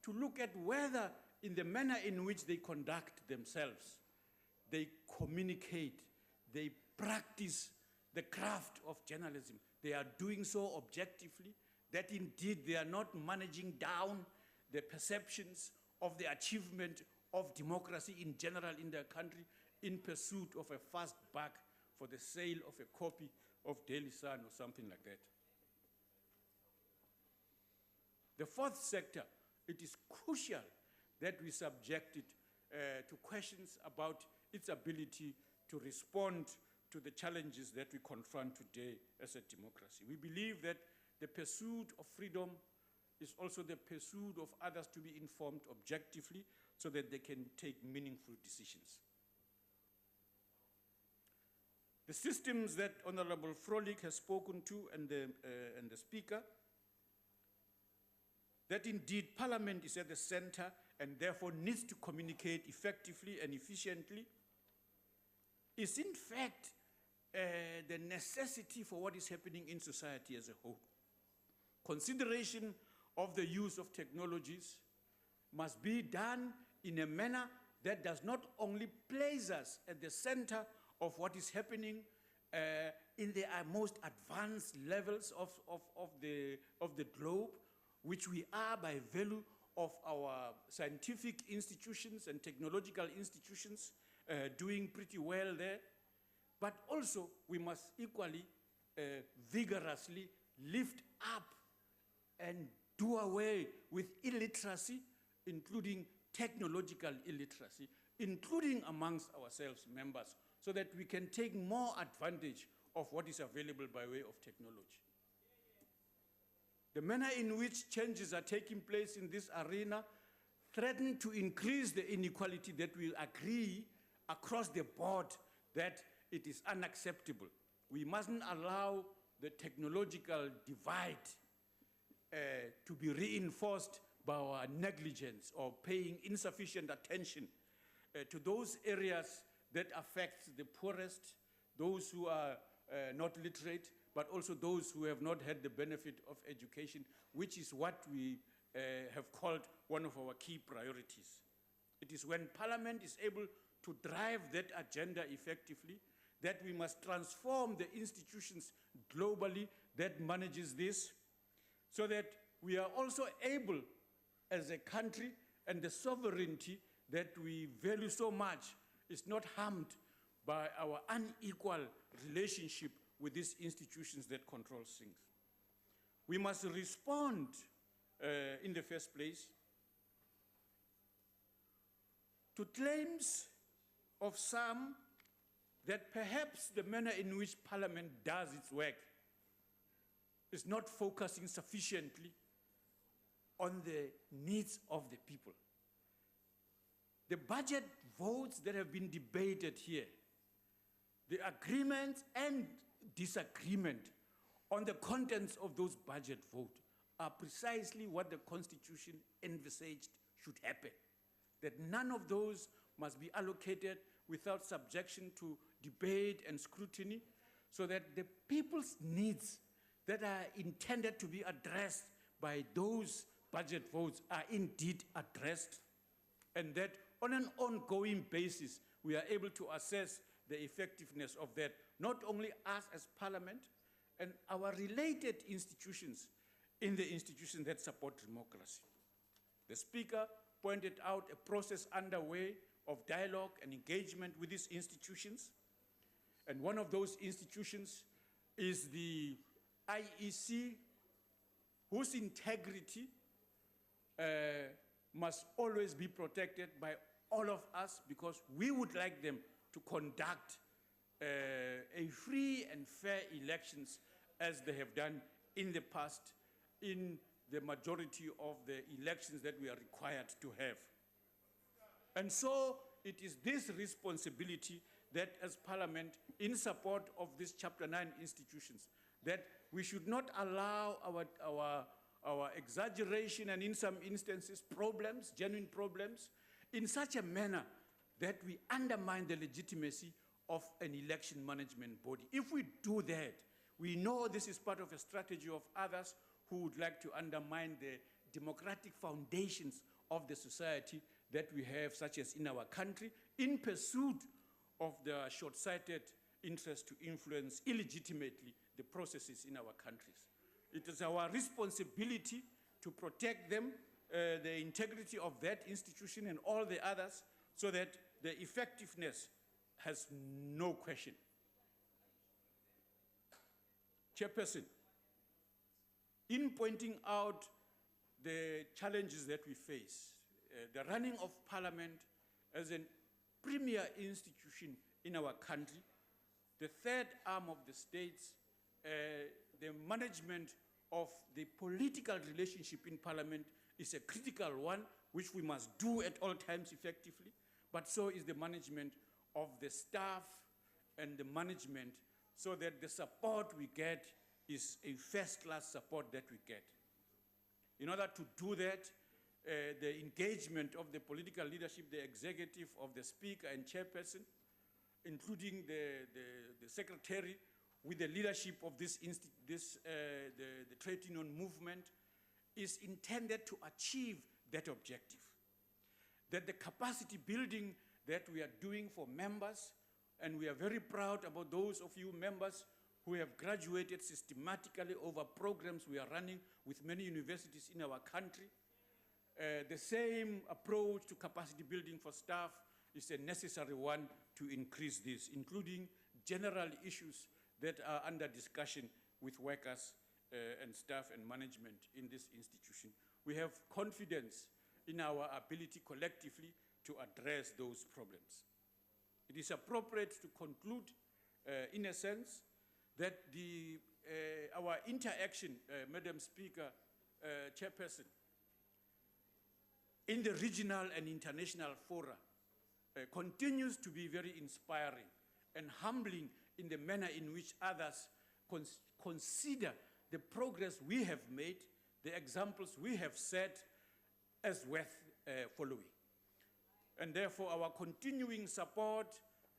to look at whether in the manner in which they conduct themselves, they communicate, they practice the craft of journalism. They are doing so objectively, that indeed they are not managing down the perceptions of the achievement of democracy in general in their country in pursuit of a fast buck for the sale of a copy of Daily Sun or something like that. The fourth sector, it is crucial that we subject it to questions about its ability to respond to the challenges that we confront today as a democracy. We believe that the pursuit of freedom is also the pursuit of others to be informed objectively so that they can take meaningful decisions. The systems that Honorable Frolik has spoken to and the Speaker, that indeed Parliament is at the center and therefore needs to communicate effectively and efficiently, is in fact the necessity for what is happening in society as a whole. Consideration of the use of technologies must be done in a manner that does not only place us at the center of what is happening in the most advanced levels of the globe, which we are by value of our scientific institutions and technological institutions doing pretty well there, but also we must equally vigorously lift up and do away with illiteracy, including technological illiteracy, including amongst ourselves members, so that we can take more advantage of what is available by way of technology. The manner in which changes are taking place in this arena threaten to increase the inequality that we agree across the board that it is unacceptable. We mustn't allow the technological divide to be reinforced by our negligence or paying insufficient attention to those areas that affect the poorest, those who are not literate, but also those who have not had the benefit of education, which is what we have called one of our key priorities. It is when Parliament is able to drive that agenda effectively that we must transform the institutions globally that manages this, so that we are also able as a country, and the sovereignty that we value so much is not harmed by our unequal relationship with these institutions that control things. We must respond in the first place to claims of some that perhaps the manner in which Parliament does its work is not focusing sufficiently on the needs of the people. The budget votes that have been debated here, the agreement and disagreement on the contents of those budget votes are precisely what the Constitution envisaged should happen. That none of those must be allocated without subjection to debate and scrutiny, so that the people's needs that are intended to be addressed by those budget votes are indeed addressed, and that on an ongoing basis we are able to assess the effectiveness of that, not only us as Parliament and our related institutions in the institutions that support democracy. The Speaker pointed out a process underway of dialogue and engagement with these institutions, and one of those institutions is the IEC, whose integrity must always be protected by all of us, because we would like them to conduct a free and fair elections as they have done in the past in the majority of the elections that we are required to have. And so it is this responsibility that as Parliament, in support of these Chapter 9 institutions, that we should not allow our exaggeration and in some instances problems, genuine problems, in such a manner that we undermine the legitimacy of an election management body. If we do that, we know this is part of a strategy of others who would like to undermine the democratic foundations of the society that we have, such as in our country, in pursuit of the short-sighted interest to influence illegitimately the processes in our countries. It is our responsibility to protect them, the integrity of that institution and all the others, so that the effectiveness has no question. Chairperson, in pointing out the challenges that we face, the running of Parliament as a premier institution in our country, the third arm of the states, the management of the political relationship in Parliament is a critical one, which we must do at all times effectively, but so is the management of the staff and the management, so that the support we get is a first-class support that we get. In order to do that, the engagement of the political leadership, the executive, of the Speaker and Chairperson, including the Secretary, with the leadership of the trade union movement, is intended to achieve that objective. That the capacity building that we are doing for members, and we are very proud about those of you members who have graduated systematically over programs we are running with many universities in our country. The same approach to capacity building for staff is a necessary one to increase this, including general issues that are under discussion with workers and staff and management in this institution. We have confidence in our ability collectively to address those problems. It is appropriate to conclude, in a sense, that our interaction, Madam Speaker, Chairperson, in the regional and international fora continues to be very inspiring and humbling in the manner in which others consider the progress we have made, the examples we have set as worth following. And therefore, our continuing support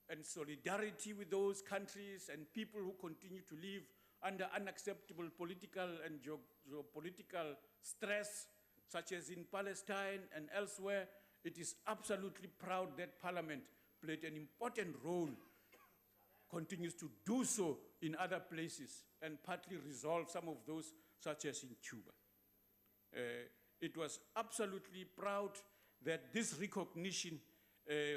and solidarity with those countries and people who continue to live under unacceptable political and geopolitical stress, such as in Palestine and elsewhere, it is absolutely proud that Parliament played an important role, continues to do so in other places, and partly resolve some of those, such as in Cuba. It was absolutely proud that this recognition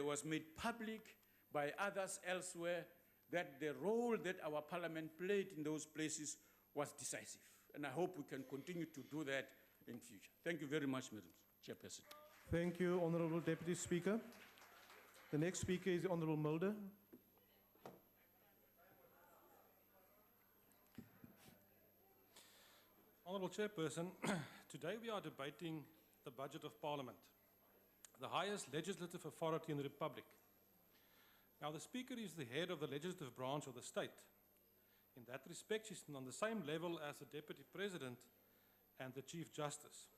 was made public by others elsewhere, that the role that our Parliament played in those places was decisive. And I hope we can continue to do that in future. Thank you very much, Madam Chairperson. Thank you, Honourable Deputy Speaker. The next speaker is Honourable Mulder. Honourable Chairperson, today we are debating the budget of Parliament, the highest legislative authority in the Republic. Now, the Speaker is the head of the legislative branch of the state. In that respect, she's on the same level as the Deputy President and the Chief Justice.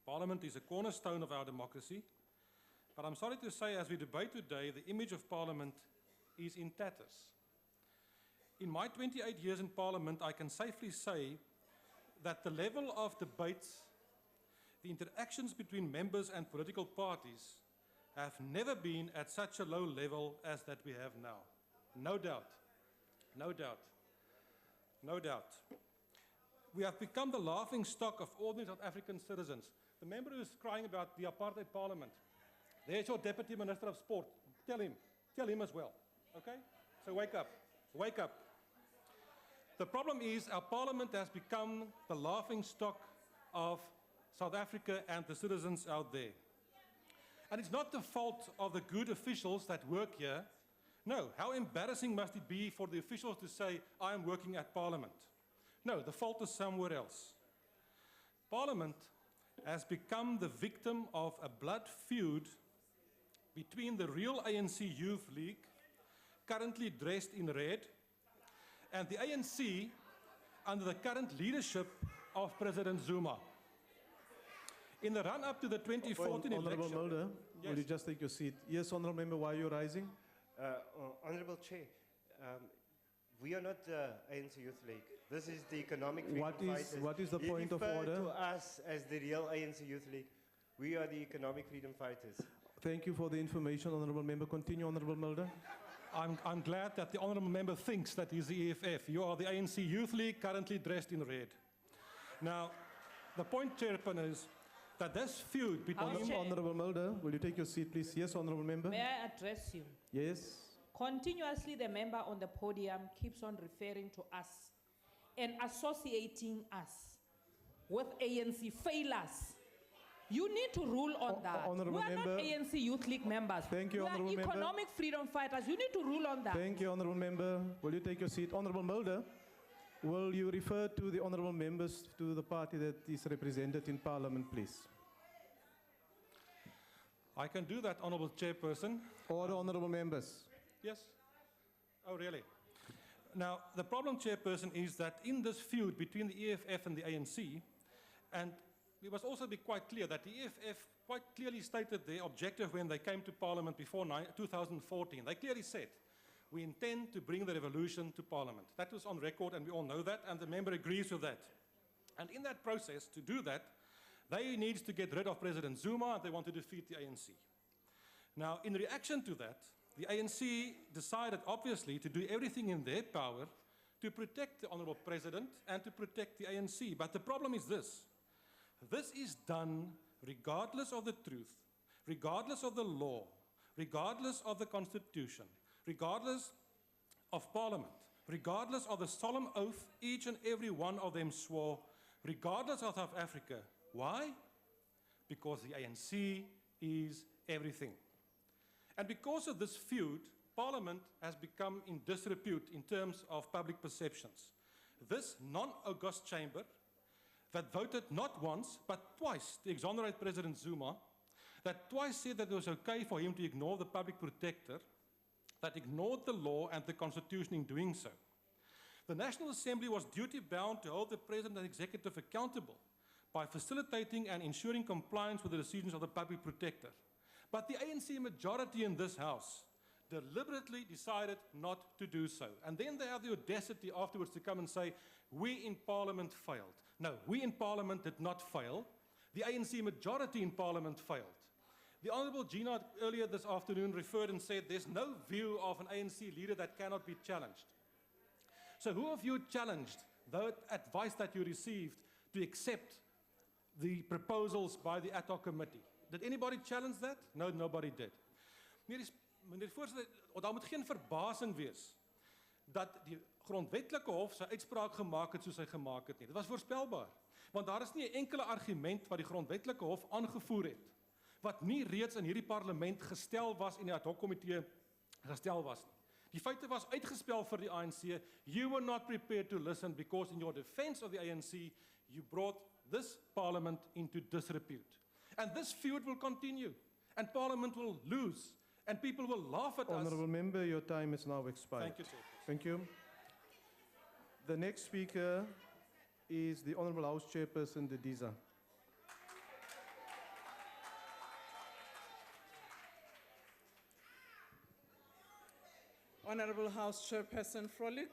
Parliament is a cornerstone of our democracy, but I'm sorry to say, as we debate today, the image of Parliament is in tatters. In my 28 years in Parliament, I can safely say that the level of debates, the interactions between members and political parties have never been at such a low level as that we have now. No doubt, no doubt, no doubt. We have become the laughing stock of ordinary South African citizens. The member who is crying about the apartheid parliament, there's your Deputy Minister of Sport. Tell him as well, okay? So wake up, wake up. The problem is our parliament has become the laughing stock of South Africa and the citizens out there. And it's not the fault of the good officials that work here. No, how embarrassing must it be for the officials to say, I am working at Parliament. No, the fault is somewhere else. Parliament has become the victim of a blood feud between the real ANC Youth League, currently dressed in red, and the ANC under the current leadership of President Zuma. In the run-up to the 2014 Honourable election... Mulder, Yes. will you just take your seat? Yes, Honourable Member, why are you rising? Honourable Chair, we are not the ANC Youth League. This is the Economic Freedom Fighters. What is the point of order? You refer to us as the real ANC Youth League. We are the Economic Freedom Fighters. Thank you for the information, Honourable Member. Continue, Honourable Mulder. I'm glad that the Honourable Member thinks that he's the EFF. You are the ANC Youth League, currently dressed in red. Now, the point, Chairperson, is that this feud between... Honourable Mulder, will you take your seat, please? Yes, Honourable Member. May I address you? Yes. Continuously, the member on the podium keeps on referring to us and associating us with ANC failures. You need to rule on that. Honourable we are Member. not ANC Youth League members. Thank you, Honourable We are Member. economic freedom fighters. You need to rule on that. Thank you, Honourable Member. Will you take your seat? Honourable Mulder, will you refer to the Honourable Members to the party that is represented in Parliament, please? I can do that, Honourable Chairperson. Order, Honourable Members. Yes? Oh, really? Now, the problem, Chairperson, is that in this feud between the EFF and the ANC, and we must also be quite clear that the EFF quite clearly stated their objective when they came to Parliament before 2014. They clearly said, we intend to bring the revolution to Parliament. That was on record, and we all know that, and the member agrees with that. And in that process, to do that, they need to get rid of President Zuma, and they want to defeat the ANC. Now, in reaction to that, the ANC decided, obviously, to do everything in their power to protect the Honourable President and to protect the ANC. But the problem is this. This is done regardless of the truth, regardless of the law, regardless of the Constitution, regardless of Parliament, regardless of the solemn oath each and every one of them swore, regardless of South Africa. Why? Because the ANC is everything. And because of this feud, Parliament has become in disrepute in terms of public perceptions. This non-august chamber that voted not once but twice to exonerate President Zuma, that twice said that it was okay for him to ignore the public protector, that ignored the law and the Constitution in doing so. The National Assembly was duty-bound to hold the President and Executive accountable by facilitating and ensuring compliance with the decisions of the public protector. But the ANC majority in this House deliberately decided not to do so. And then they have the audacity afterwards to come and say, we in Parliament failed. No, we in Parliament did not fail. The ANC majority in Parliament failed. The Honourable Gina earlier this afternoon referred and said there's no view of an ANC leader that cannot be challenged. So who of you challenged the advice that you received to accept the proposals by the ad hoc committee? Did anybody challenge that? No, nobody did. Meneer Voorsitter, daar moet geen verbasing wees dat die grondwetlike hof sy uitspraak gemaak het soos hy gemaak het nie. Dit was voorspelbaar, want daar is nie 'n enkele argument wat die grondwetlike hof aangevoer het wat nie reeds in hierdie parlement gestel was en die ad hoc komitee gestel was nie. Die feite was uitgespel vir die ANC. You were not prepared to listen because in your defense of the ANC, you brought this parliament into disrepute. And this feud will continue, and Parliament will lose, and people will laugh at us. Honourable Member, your time is now expired. Thank you, sir. Thank you. The next speaker is the Honourable House Chairperson, Dediza. Honourable House Chairperson Frolick,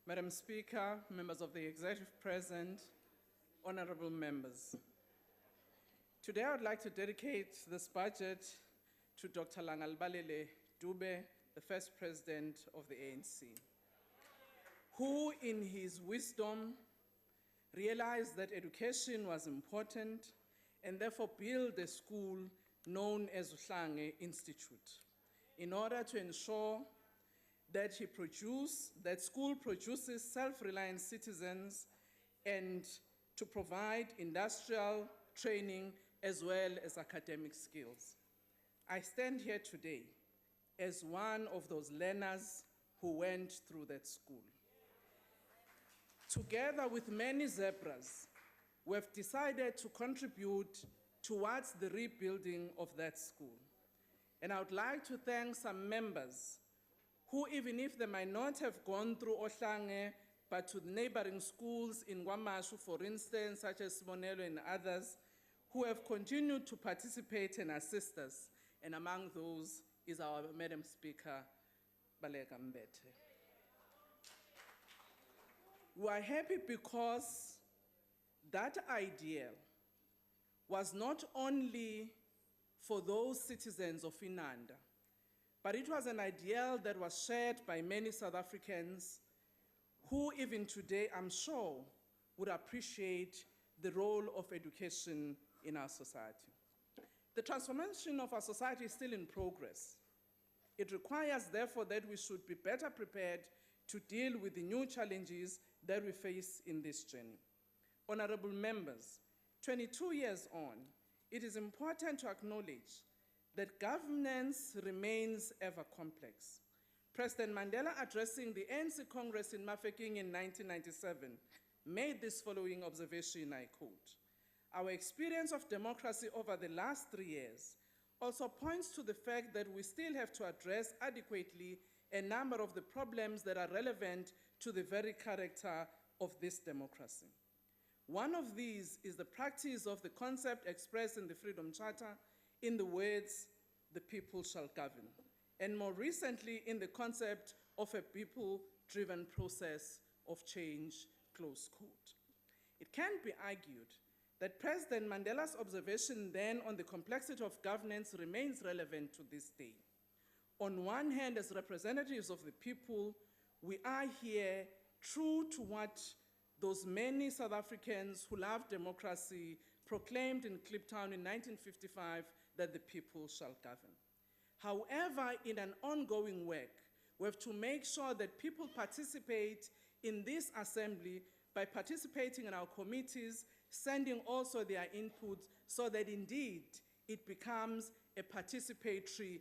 Madam Speaker, members of the executive present, honourable members. Today I would like to dedicate this budget to Dr. Langalbalele Dube, the first president of the ANC, who in his wisdom realized that education was important and therefore built a school known as Uhlange Institute in order to ensure that that school produces self-reliant citizens and to provide industrial training as well as academic skills. I stand here today as one of those learners who went through that school. Together with many zebras, we have decided to contribute towards the rebuilding of that school. And I would like to thank some members who, even if they might not have gone through Ohlange, but to the neighboring schools in Guamashu, for instance, such as Monelo and others, who have continued to participate and assist us. And among those is our Madam Speaker, Baleka Mbete. We are happy because that idea was not only for those citizens of Inanda, but it was an ideal that was shared by many South Africans who even today, I'm sure, would appreciate the role of education in our society. The transformation of our society is still in progress. It requires, therefore, that we should be better prepared to deal with the new challenges that we face in this journey. Honourable members, 22 years on, it is important to acknowledge that governance remains ever complex. President Mandela, addressing the ANC Congress in Mafeking in 1997, made this following observation, I quote, "Our experience of democracy over the last 3 years also points to the fact that we still have to address adequately a number of the problems that are relevant to the very character of this democracy. One of these is the practice of the concept expressed in the Freedom Charter in the words, the people shall govern, and more recently in the concept of a people-driven process of change, close quote. It can be argued that President Mandela's observation then on the complexity of governance remains relevant to this day. On one hand, as representatives of the people, we are here true to what those many South Africans who love democracy proclaimed in Kliptown in 1955, that the people shall govern. However, in an ongoing work, we have to make sure that people participate in this assembly by participating in our committees, sending also their input so that indeed it becomes a participatory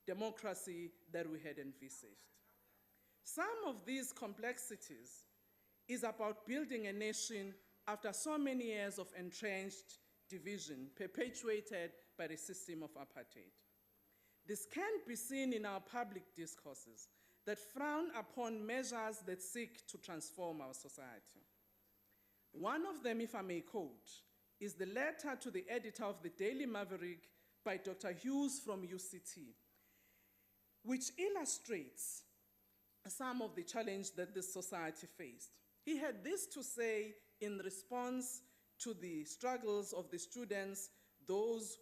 democracy that we had envisaged. Some of these complexities is about building a nation after so many years of entrenched division perpetuated by the system of apartheid. This can be seen in our public discourses that frown upon measures that seek to transform our society. One of them, if I may quote, is the letter to the editor of the Daily Maverick by Dr. Hughes from UCT, which illustrates some of the challenges that this society faced. He had this to say in response to the struggles of the students, those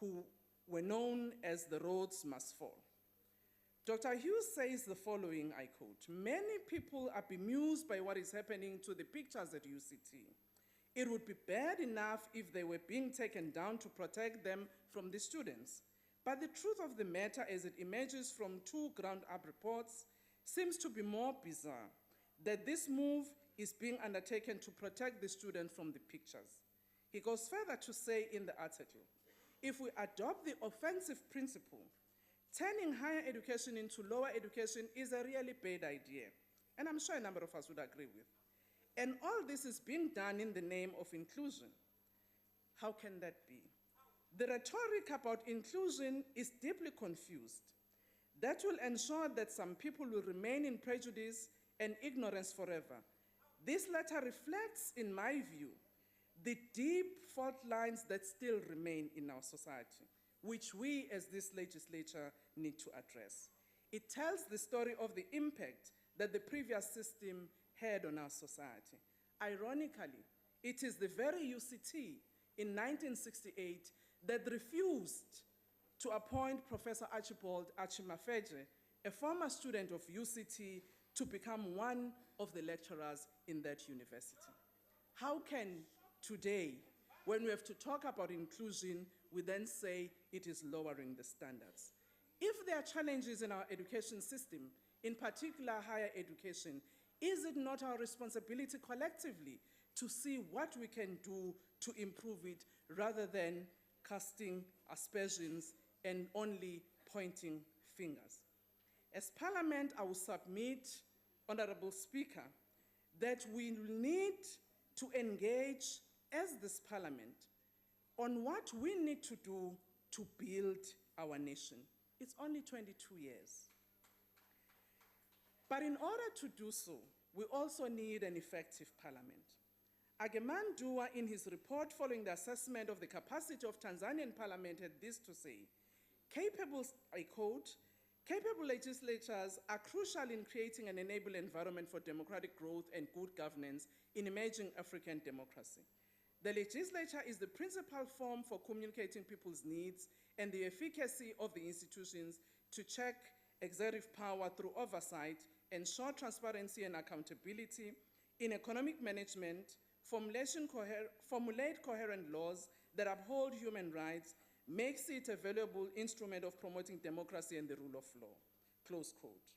who were known as the Rhodes Must Fall. Dr. Hughes says the following, I quote, "Many people are bemused by what is happening to the pictures at UCT. It would be bad enough if they were being taken down to protect them from the students. But the truth of the matter, as it emerges from two ground-up reports, seems to be more bizarre, that this move is being undertaken to protect the student from the pictures." He goes further to say in the article, "If we adopt the offensive principle, turning higher education into lower education is a really bad idea." And I'm sure a number of us would agree with. And all this is being done in the name of inclusion. How can that be? The rhetoric about inclusion is deeply confused. That will ensure that some people will remain in prejudice and ignorance forever. This letter reflects, in my view, the deep fault lines that still remain in our society, which we as this legislature need to address. It tells the story of the impact that the previous system had on our society. Ironically, it is the very UCT in 1968 that refused to appoint Professor Archibald Achimafeje, a former student of UCT, to become one of the lecturers in that university. How can today, when we have to talk about inclusion, we then say it is lowering the standards? If there are challenges in our education system, in particular higher education, is it not our responsibility collectively to see what we can do to improve it rather than casting aspersions and only pointing fingers? As Parliament, I will submit, Honorable Speaker, that we need to engage as this Parliament on what we need to do to build our nation. It's only 22 years. But in order to do so, we also need an effective Parliament. Ageman Dua, in his report following the assessment of the capacity of Tanzanian Parliament, had this to say: capable, I quote, "Capable legislatures are crucial in creating an enabling environment for democratic growth and good governance in emerging African democracy. The legislature is the principal form for communicating people's needs and the efficacy of the institutions to check executive power through oversight, ensure transparency and accountability in economic management, formulate coherent laws that uphold human rights, makes it a valuable instrument of promoting democracy and the rule of law," close quote.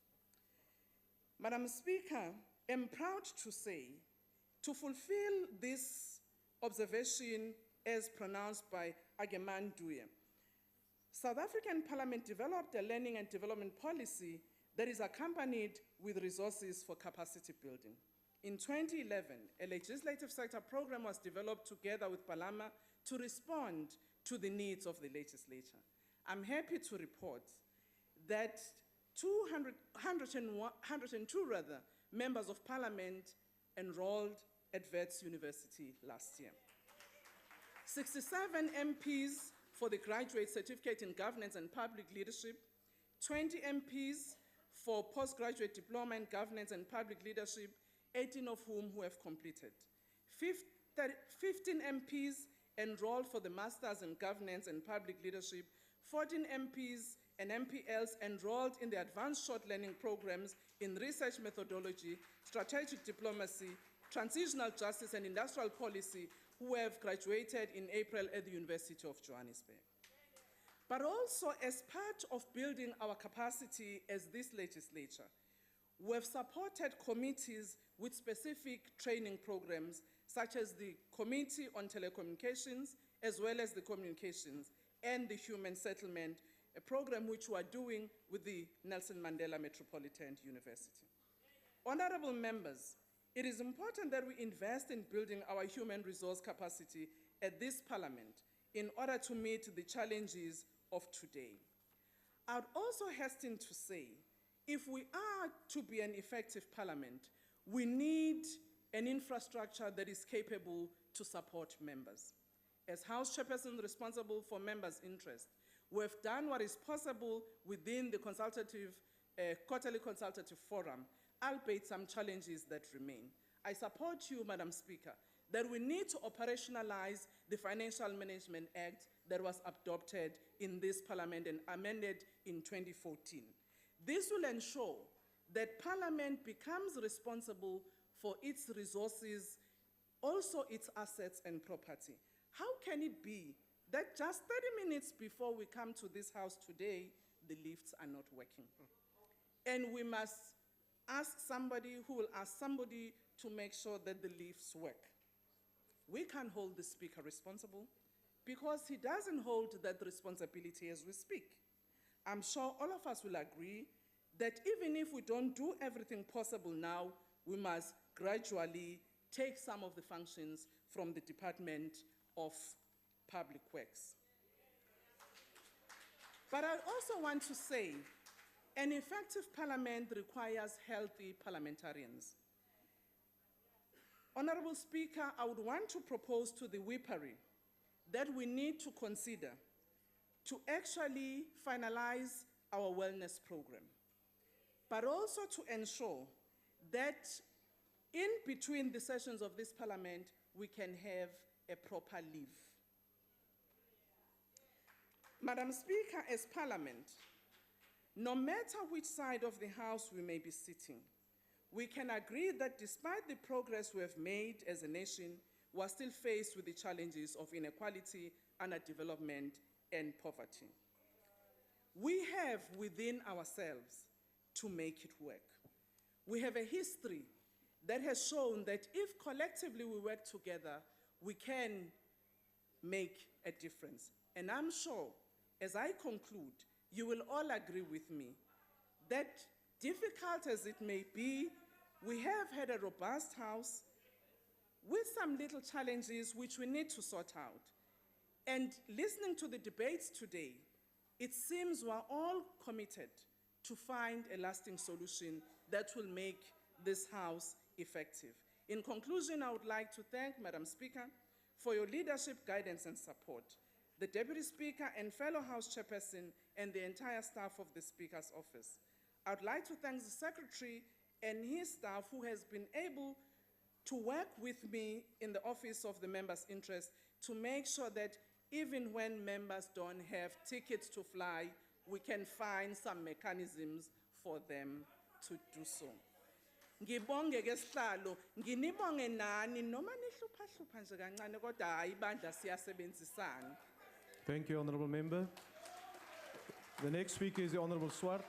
Madam Speaker, I'm proud to say, to fulfill this observation as pronounced by Ageman Dua, South African Parliament developed a learning and development policy that is accompanied with resources for capacity building. In 2011, a legislative sector program was developed together with Palama to respond to the needs of the legislature. I'm happy to report that 102 members of Parliament enrolled at Wits University last year. 67 MPs for the Graduate Certificate in Governance and Public Leadership, 20 MPs for Postgraduate Diploma in Governance and Public Leadership, 18 of whom who have completed. 15 MPs enrolled for the Masters in Governance and Public Leadership, 14 MPs and MPLs enrolled in the Advanced Short Learning Programs in Research Methodology, Strategic Diplomacy, Transitional Justice and Industrial Policy, who have graduated in April at the University of Johannesburg. But also, as part of building our capacity as this legislature, we have supported committees with specific training programs, such as the Committee on Telecommunications, as well as the Communications and the Human Settlement a program which we are doing with the Nelson Mandela Metropolitan University. Honorable members, it is important that we invest in building our human resource capacity at this parliament in order to meet the challenges of today. I would also hasten to say, if we are to be an effective parliament, we need an infrastructure that is capable to support members. As House Chairperson responsible for members' interest, we have done what is possible within the quarterly consultative forum, albeit some challenges that remain. I support you, Madam Speaker, that we need to operationalize the Financial Management Act that was adopted in this parliament and amended in 2014. This will ensure that Parliament becomes responsible for its resources, also its assets and property. How can it be that just 30 minutes before we come to this house today, the lifts are not working? And we must ask somebody who will ask somebody to make sure that the lifts work. We can't hold the Speaker responsible because he doesn't hold that responsibility as we speak. I'm sure all of us will agree that even if we don't do everything possible now, we must gradually take some of the functions from the Department of Public Works. But I also want to say, an effective parliament requires healthy parliamentarians. Honorable Speaker, I would want to propose to the whippery that we need to consider to actually finalize our wellness program, but also to ensure that in between the sessions of this parliament, we can have a proper leave. Madam Speaker, as Parliament, no matter which side of the House we may be sitting, we can agree that despite the progress we have made as a nation, we are still faced with the challenges of inequality, underdevelopment, and poverty. We have within ourselves to make it work. We have a history that has shown that if collectively we work together, we can make a difference. And I'm sure, as I conclude, you will all agree with me that difficult as it may be, we have had a robust House with some little challenges which we need to sort out. And listening to the debates today, it seems we're all committed to find a lasting solution that will make this House effective. In conclusion, I would like to thank Madam Speaker for your leadership, guidance, and support, the Deputy Speaker and fellow House Chairperson, and the entire staff of the Speaker's office. I would like to thank the Secretary and his staff who has been able to work with me in the Office of the Member's Interest to make sure that even when members don't have tickets to fly, we can find some mechanisms for them to do so. Ngibonge ke sihlalo, nginibonge nani noma nihlupha nje kancane kodwa hayi bandla siyasebenzisana. Thank you, Honourable Member. The next speaker is the Honourable Swart.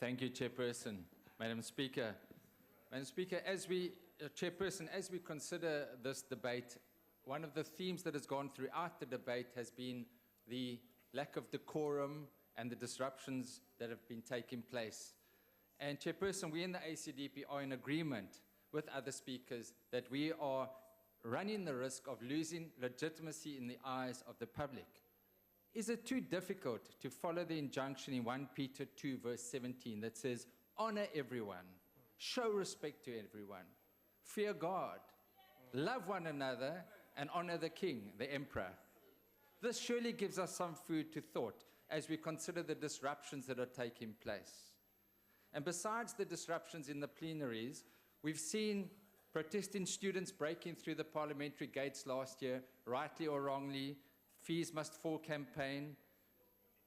Thank you, Chairperson. Madam Speaker, Chairperson, as we consider this debate, one of the themes that has gone throughout the debate has been the lack of decorum and the disruptions that have been taking place. And Chairperson, we in the ACDP are in agreement with other speakers that we are running the risk of losing legitimacy in the eyes of the public. Is it too difficult to follow the injunction in 1 Peter 2 verse 17 that says, honor everyone, show respect to everyone, fear God, love one another, and honor the king, the emperor? This surely gives us some food to thought as we consider the disruptions that are taking place. And besides the disruptions in the plenaries, we've seen protesting students breaking through the parliamentary gates last year, rightly or wrongly, Fees Must Fall campaign.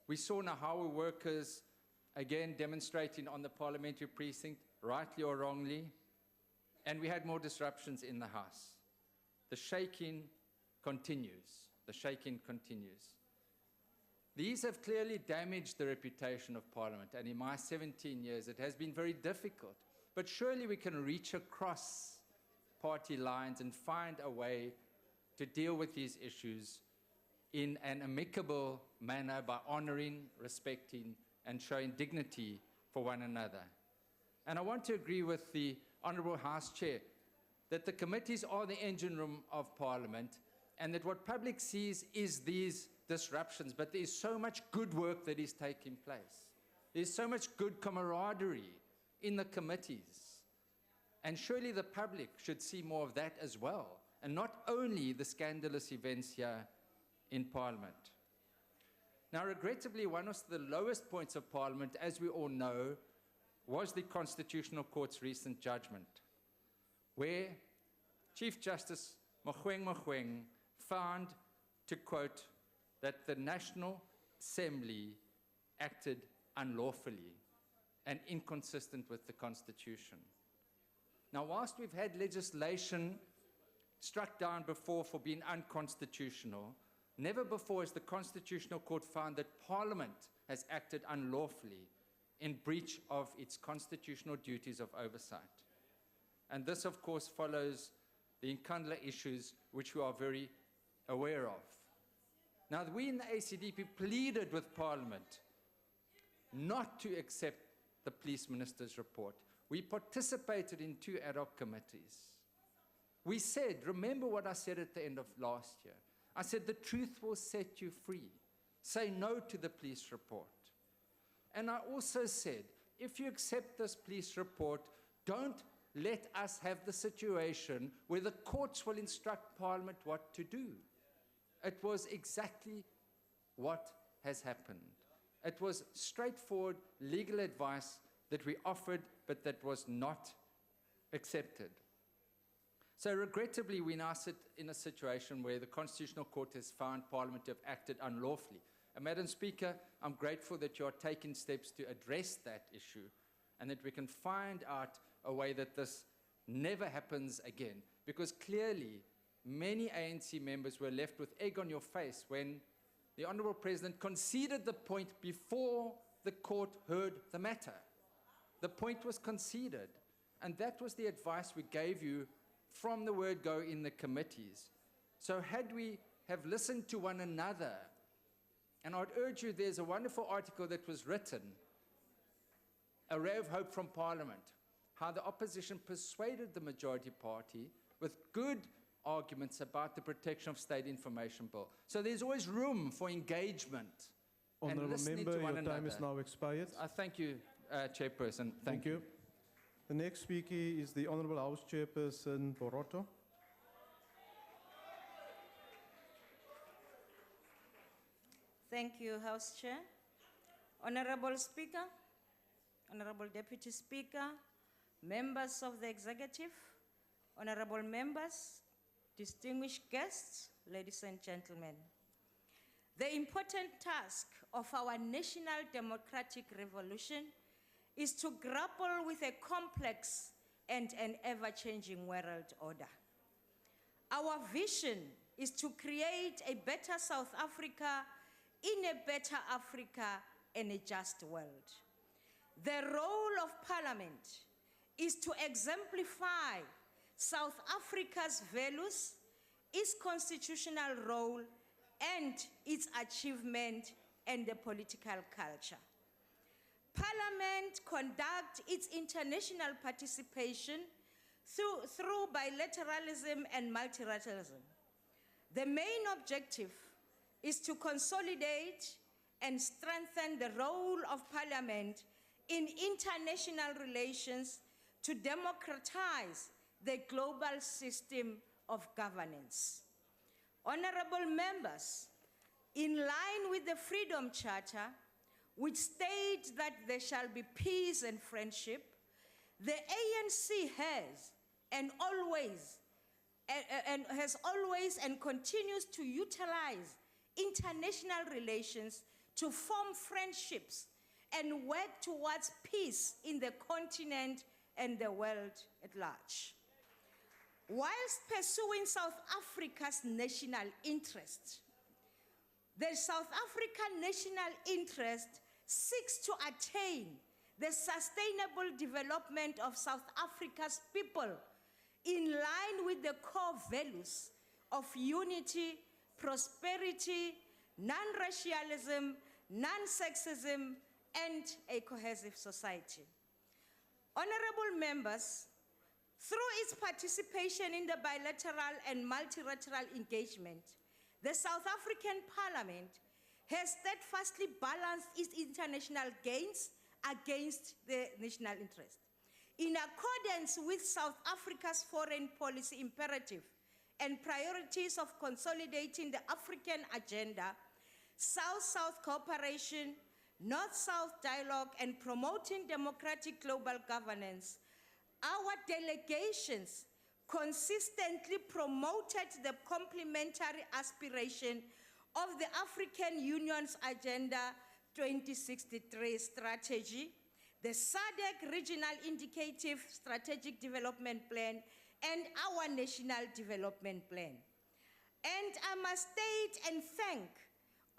We saw Nahawa workers again demonstrating on the parliamentary precinct, rightly or wrongly, and we had more disruptions in the House. The shaking continues. The shaking continues. These have clearly damaged the reputation of Parliament, and in my 17 years, it has been very difficult. But surely we can reach across party lines and find a way to deal with these issues in an amicable manner by honoring, respecting, and showing dignity for one another. And I want to agree with the Honourable House Chair that the committees are the engine room of Parliament, and that what public sees is these disruptions, but there is so much good work that is taking place. There's so much good camaraderie in the committees. And surely the public should see more of that as well, and not only the scandalous events here in Parliament. Now, regrettably, one of the lowest points of Parliament, as we all know, was the Constitutional Court's recent judgment, where Chief Justice Mogoeng found, to quote, that the National Assembly acted unlawfully and inconsistent with the Constitution. Now, whilst we've had legislation struck down before for being unconstitutional, never before has the Constitutional Court found that Parliament has acted unlawfully in breach of its constitutional duties of oversight. And this, of course, follows the Nkandla issues, which we are very aware of. Now, we in the ACDP pleaded with Parliament not to accept the Police Minister's report. We participated in 2 ad hoc committees. We said, remember what I said at the end of last year. I said, the truth will set you free. Say no to the police report. And I also said, if you accept this police report, don't let us have the situation where the courts will instruct Parliament what to do. It was exactly what has happened. It was straightforward legal advice that we offered, but that was not accepted. So regrettably, we now sit in a situation where the Constitutional Court has found Parliament to have acted unlawfully. And Madam Speaker, I'm grateful that you are taking steps to address that issue and that we can find out a way that this never happens again. Because clearly, many ANC members were left with egg on your face when the Honourable President conceded the point before the court heard the matter. The point was conceded, and that was the advice we gave you from the word go in the committees. So had we have listened to one another, and I'd urge you, there's a wonderful article that was written, A Ray of Hope from Parliament, how the opposition persuaded the majority party with good arguments about the Protection of State Information Bill. So there's always room for engagement and Honourable listening Member, to one your another. time is now expired. Thank you, Chairperson. Thank you. The next speaker is the Honourable House Chairperson Boroto. Thank you, House Chair. Honorable Speaker, Honorable Deputy Speaker, members of the Executive, honorable members, distinguished guests, ladies and gentlemen. The important task of our national democratic revolution is to grapple with a complex and an ever-changing world order. Our vision is to create a better South Africa in a better Africa and a just world. The role of Parliament is to exemplify South Africa's values, its constitutional role, and its achievement and the political culture. Parliament conducts its international participation through bilateralism and multilateralism. The main objective is to consolidate and strengthen the role of Parliament in international relations to democratize the global system of governance. Honorable members, in line with the Freedom Charter, which states that there shall be peace and friendship, the ANC has always and continues to utilize international relations to form friendships and work towards peace in the continent and the world at large. Whilst pursuing South Africa's national interest, the South African national interest seeks to attain the sustainable development of South Africa's people in line with the core values of unity, prosperity, non-racialism, non-sexism, and a cohesive society. Honorable members, through its participation in the bilateral and multilateral engagement, the South African Parliament has steadfastly balanced its international gains against the national interest. In accordance with South Africa's foreign policy imperative and priorities of consolidating the African agenda, South-South cooperation, North-South dialogue, and promoting democratic global governance, our delegations consistently promoted the complementary aspiration of the African Union's Agenda 2063 strategy, the SADC Regional Indicative Strategic Development Plan, and our National Development Plan. And I must state and thank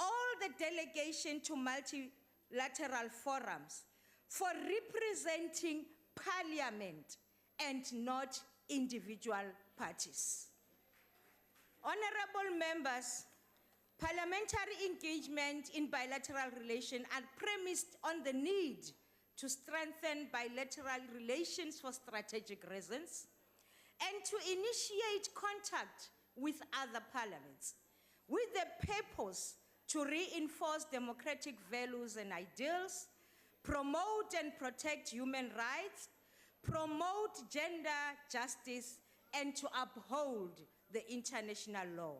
all the delegation to multilateral forums for representing Parliament and not individual parties. Honorable members, parliamentary engagement in bilateral relations are premised on the need to strengthen bilateral relations for strategic reasons and to initiate contact with other parliaments with the purpose to reinforce democratic values and ideals, promote and protect human rights, promote gender justice, and to uphold the international law.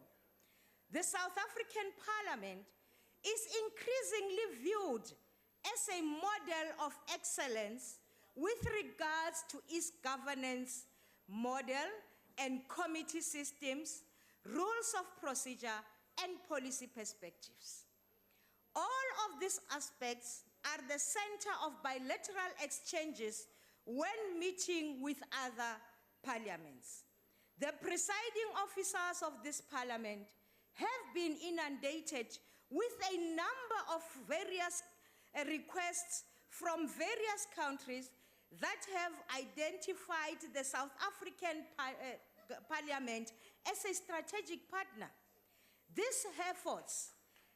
The South African Parliament is increasingly viewed as a model of excellence with regards to its governance model and committee systems, rules of procedure, and policy perspectives. All of these aspects are the center of bilateral exchanges when meeting with other parliaments. The presiding officers of this parliament have been inundated with a number of various requests from various countries that have identified the South African Parliament as a strategic partner. These efforts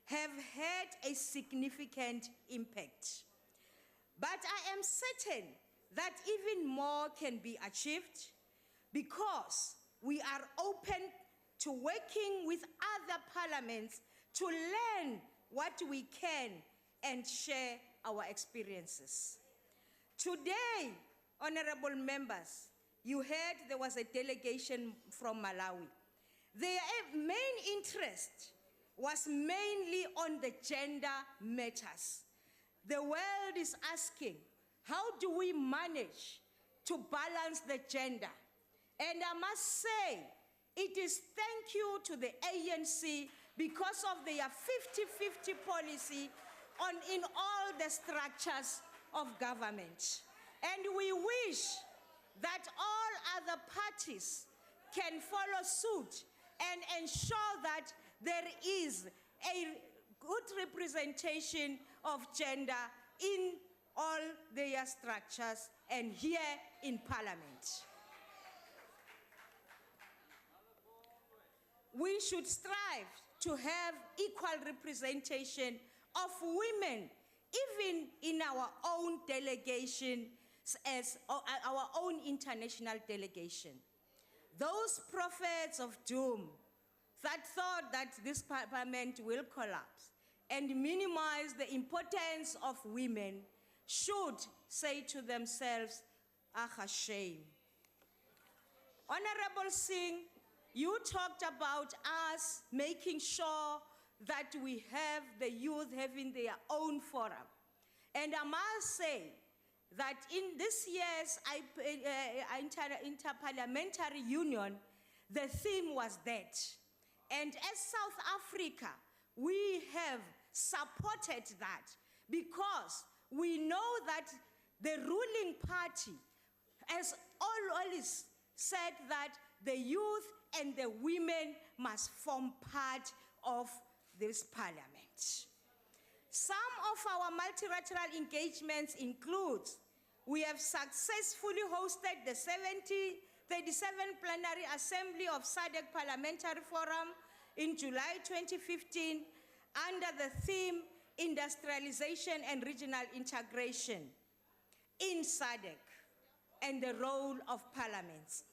have had a significant impact. But I am certain that even more can be achieved because we are open to working with other parliaments to learn what we can and share our experiences. Today, honorable members, you heard there was a delegation from Malawi. Their main interest was mainly on the gender matters. The world is asking, how do we manage to balance the gender? And I must say, it is thank you to the ANC because of their 50-50 policy in all the structures of government. And we wish that all other parties can follow suit and ensure that there is a good representation of gender in all their structures and here in Parliament. We should strive to have equal representation of women, even in our own delegation, as our own international delegation. Those prophets of doom that thought that this parliament will collapse and minimize the importance of women should say to themselves, ah, shame. Honorable Singh, you talked about us making sure that we have the youth having their own forum. And I must say that in this year's Interparliamentary Union, the theme was that. And as South Africa, we have supported that because we know that the ruling party has always said that the youth and the women must form part of this parliament. Some of our multilateral engagements include, we have successfully hosted the 37th Plenary Assembly of SADC Parliamentary Forum in July 2015 under the theme Industrialization and Regional Integration in SADC and the role of parliaments.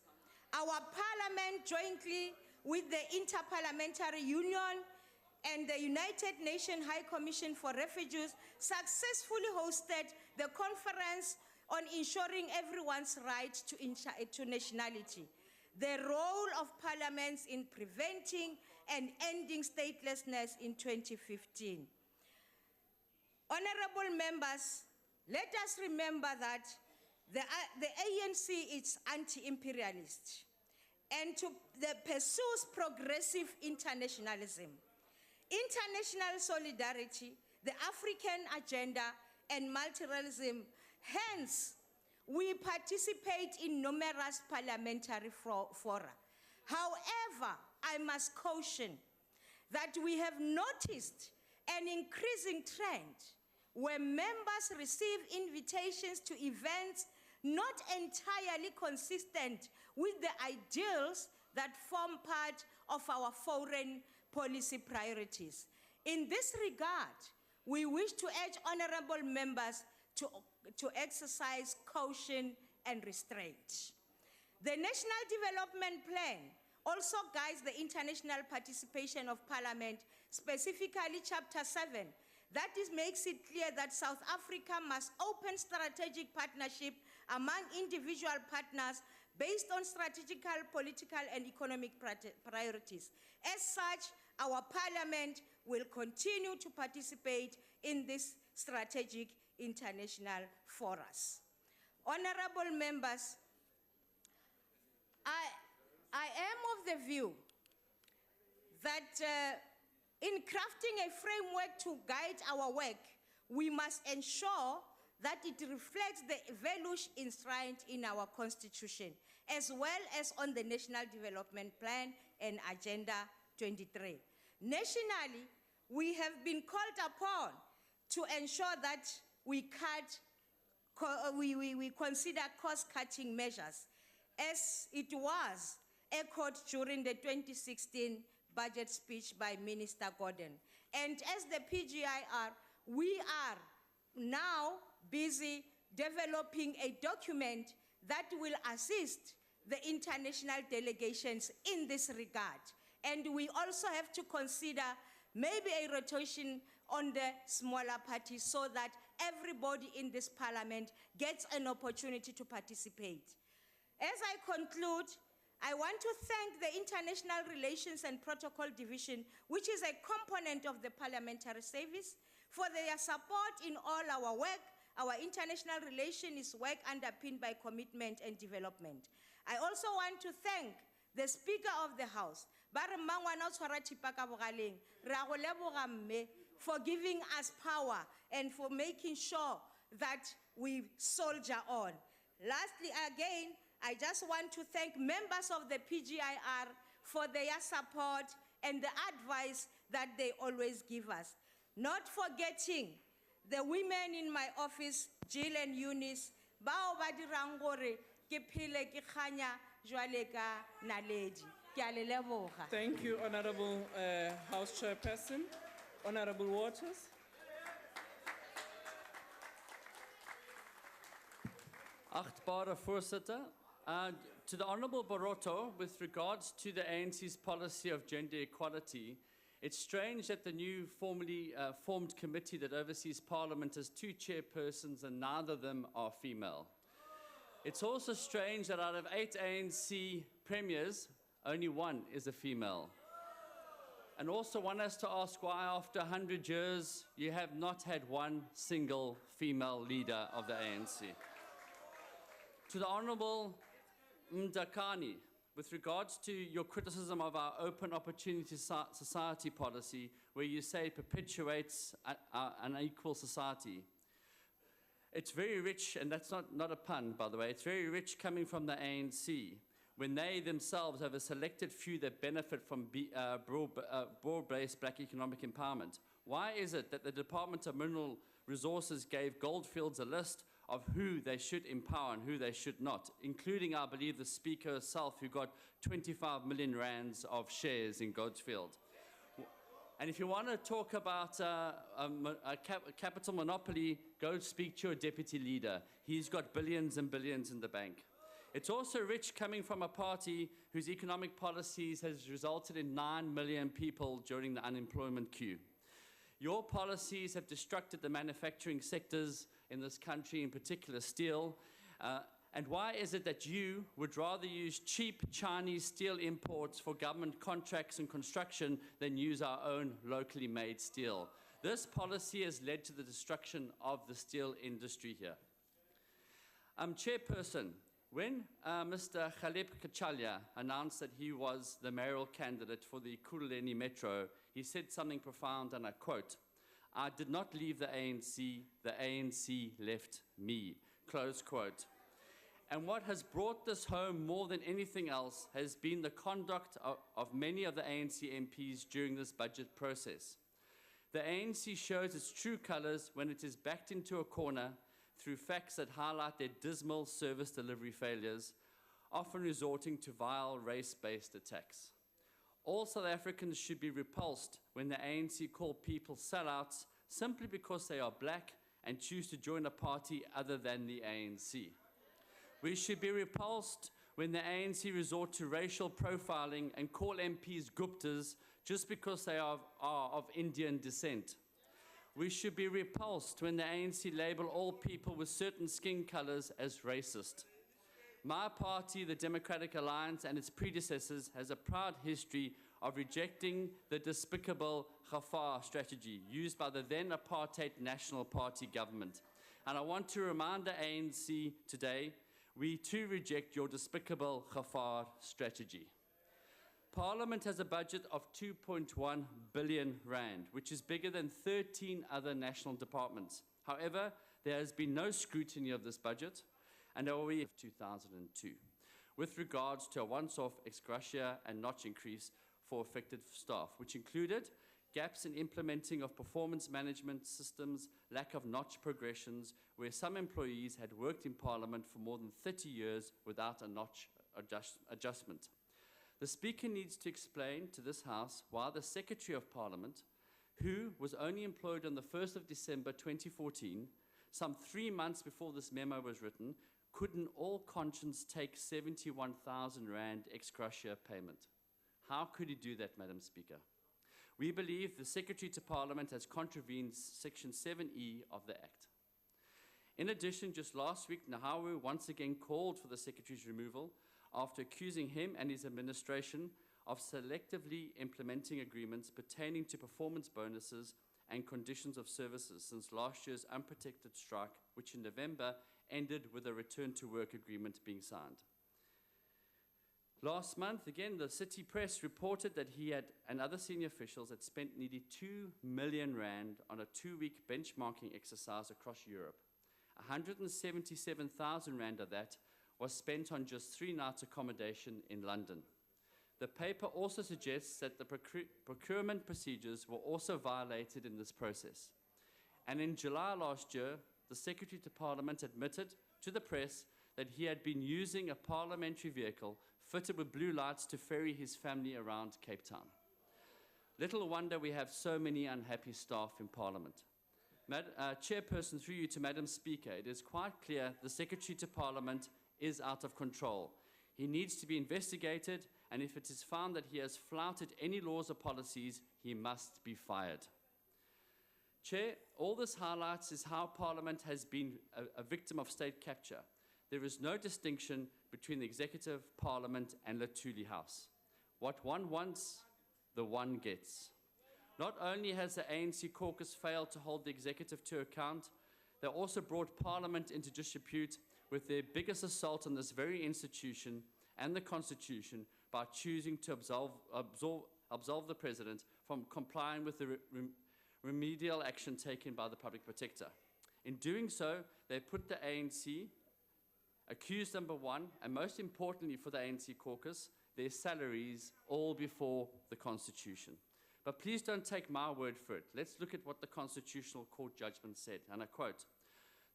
Our parliament, jointly with the Interparliamentary Union and the United Nations High Commission for Refugees, successfully hosted the conference on ensuring everyone's right to nationality, the role of parliaments in preventing and ending statelessness in 2015. Honorable members, let us remember that the ANC is anti-imperialist and pursues progressive internationalism, international solidarity, the African agenda, and multilateralism. Hence, we participate in numerous parliamentary fora. However, I must caution that we have noticed an increasing trend where members receive invitations to events not entirely consistent with the ideals that form part of our foreign policy priorities. In this regard, we wish to urge honorable members to exercise caution and restraint. The National Development Plan also guides the international participation of Parliament, specifically Chapter 7, that makes it clear that South Africa must open strategic partnership among individual partners based on strategical, political, and economic priorities. As such, our Parliament will continue to participate in this strategic international forums. Honorable members, I am of the view that in crafting a framework to guide our work, we must ensure that it reflects the values enshrined in our Constitution, as well as on the National Development Plan and Agenda 23. Nationally, we have been called upon to ensure that we consider cost-cutting measures, as it was echoed during the 2016 budget speech by Minister Gordon. And as the PGIR, we are now busy developing a document that will assist the international delegations in this regard. And we also have to consider maybe a rotation on the smaller parties so that everybody in this parliament gets an opportunity to participate. As I conclude, I want to thank the International Relations and Protocol Division, which is a component of the Parliamentary Service, for their support in all our work. Our international relation is work underpinned by commitment and development. I also want to thank the Speaker of the House, for giving us power and for making sure that we soldier on. Lastly, again, I just want to thank members of the PGIR for their support and the advice that they always give us. Not forgetting the women in my office, Jill and Eunice, bao ba dirang gore ke phele ke khanya jwale ka naledi. Ke a le leboga. Thank you, Honorable House Chairperson. Honorable Waters. Achtbare Voorsitter, to the Honorable Barotto, with regards to the ANC's policy of gender equality, it's strange that the new formally formed committee that oversees Parliament has 2 chairpersons and neither of them are female. It's also strange that out of 8 ANC premiers, only 1 is a female. And also one has to ask why after 100 years you have not had 1 single female leader of the ANC. To the Honorable Mdakani, with regards to your criticism of our open opportunity society policy, where you say it perpetuates an unequal society. It's very rich, and that's not a pun, by the way, it's very rich coming from the ANC, when they themselves have a selected few that benefit from broad-based black economic empowerment. Why is it that the Department of Mineral Resources gave Goldfields a list of who they should empower and who they should not, including, I believe, the Speaker herself, who got 25 million rands of shares in Goldfield? And if you want to talk about a capital monopoly, go speak to your deputy leader. He's got billions and billions in the bank. It's also rich coming from a party whose economic policies has resulted in 9 million people during the unemployment queue. Your policies have destructed the manufacturing sectors in this country, in particular steel. And why is it that you would rather use cheap Chinese steel imports for government contracts and construction than use our own locally made steel? This policy has led to the destruction of the steel industry here. Chairperson, when Mr. Khaleb Kachalia announced that he was the mayoral candidate for the Ekurhuleni Metro, he said something profound, and I quote, "I did not leave the ANC left me," close quote. And what has brought this home more than anything else has been the conduct of many of the ANC MPs during this budget process. The ANC shows its true colors when it is backed into a corner through facts that highlight their dismal service delivery failures, often resorting to vile race-based attacks. All South Africans should be repulsed when the ANC call people sellouts simply because they are black and choose to join a party other than the ANC. We should be repulsed when the ANC resort to racial profiling and call MPs Guptas just because they are of Indian descent. We should be repulsed when the ANC label all people with certain skin colors as racist. My party, the Democratic Alliance, and its predecessors has a proud history of rejecting the despicable Gafar strategy used by the then apartheid National Party government. And I want to remind the ANC today, we too reject your despicable Gafar strategy. Parliament has a budget of 2.1 billion rand, which is bigger than 13 other national departments. However, there has been no scrutiny of this budget, and we have 2002, with regards to a once-off ex gratia and notch increase for affected staff, which included gaps in implementing of performance management systems, lack of notch progressions, where some employees had worked in Parliament for more than 30 years without a notch adjustment. The Speaker needs to explain to this House why the Secretary of Parliament, who was only employed on the 1st of December 2014, some 3 months before this memo was written, could in all conscience take 71,000 rand ex gratia payment. How could he do that, Madam Speaker? We believe the Secretary to Parliament has contravened Section 7E of the Act. In addition, just last week, Nahawu once again called for the Secretary's removal after accusing him and his administration of selectively implementing agreements pertaining to performance bonuses and conditions of services since last year's unprotected strike, which in November ended with a return-to-work agreement being signed. Last month, again, the City Press reported that he and other senior officials had spent nearly 2 million rand on a 2-week benchmarking exercise across Europe. 177,000 rand of that was spent on just 3 nights accommodation in London. The paper also suggests that the procurement procedures were also violated in this process. And in July last year, the Secretary to Parliament admitted to the press that he had been using a parliamentary vehicle fitted with blue lights to ferry his family around Cape Town. Little wonder we have so many unhappy staff in Parliament. Chairperson, through you to Madam Speaker, it is quite clear the Secretary to Parliament is out of control. He needs to be investigated, and if it is found that he has flouted any laws or policies, he must be fired. Chair, all this highlights is how Parliament has been a victim of state capture. There is no distinction between the Executive, Parliament, and Latuli House. What one wants, the one gets. Not only has the ANC caucus failed to hold the Executive to account, they also brought Parliament into disrepute with their biggest assault on this very institution and the Constitution by choosing to absolve the President from complying with the remedial action taken by the Public Protector. In doing so, they put the ANC, accused number one, and most importantly for the ANC caucus, their salaries all before the Constitution. But please don't take my word for it. Let's look at what the Constitutional Court judgment said, and I quote,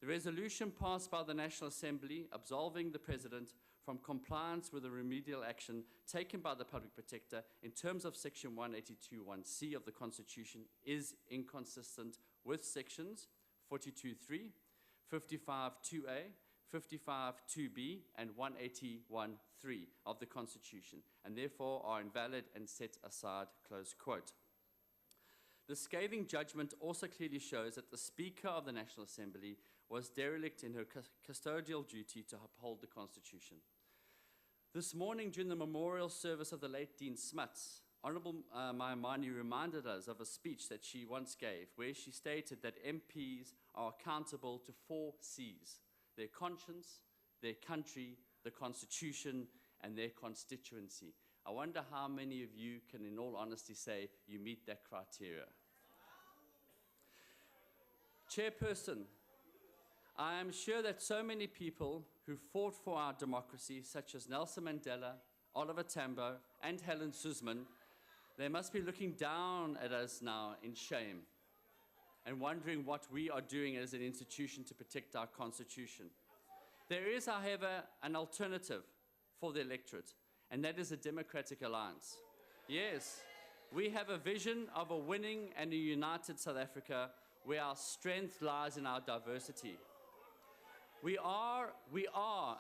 The resolution passed by the National Assembly absolving the President from compliance with the remedial action taken by the Public Protector in terms of Section 182(1)(c) of the Constitution is inconsistent with Sections 42(3), 55(2)(a), 55(2)(b), and 181(3) of the Constitution, and therefore are invalid and set aside, close quote. The scathing judgment also clearly shows that the Speaker of the National Assembly was derelict in her custodial duty to uphold the Constitution. This morning, during the memorial service of the late Dean Smuts, Honourable Maimani reminded us of a speech that she once gave, where she stated that MPs are accountable to 4 C's: their conscience, their country, the Constitution, and their constituency. I wonder how many of you can, in all honesty, say you meet that criteria. Chairperson, I am sure that so many people who fought for our democracy, such as Nelson Mandela, Oliver Tambo, and Helen Suzman, they must be looking down at us now in shame and wondering what we are doing as an institution to protect our Constitution. There is, however, an alternative for the electorate, and that is a democratic alliance. Yes, we have a vision of a winning and a united South Africa where our strength lies in our diversity. We are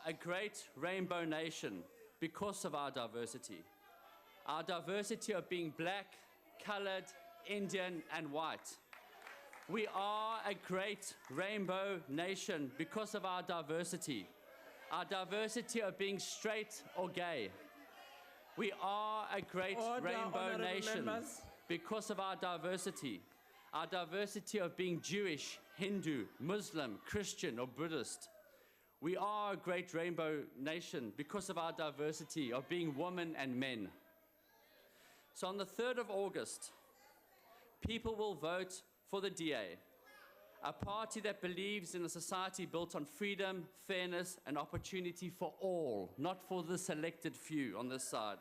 a great rainbow nation because of our diversity. Our diversity of being black, colored, Indian, and white. We are a great rainbow nation because of our diversity. Our diversity of being straight or gay. We are a great rainbow nation because of our diversity. Our diversity of being Jewish, Hindu, Muslim, Christian, or Buddhist. We are a great rainbow nation because of our diversity of being women and men. So on the 3rd of August, people will vote for the DA, a party that believes in a society built on freedom, fairness, and opportunity for all, not for the selected few on this side.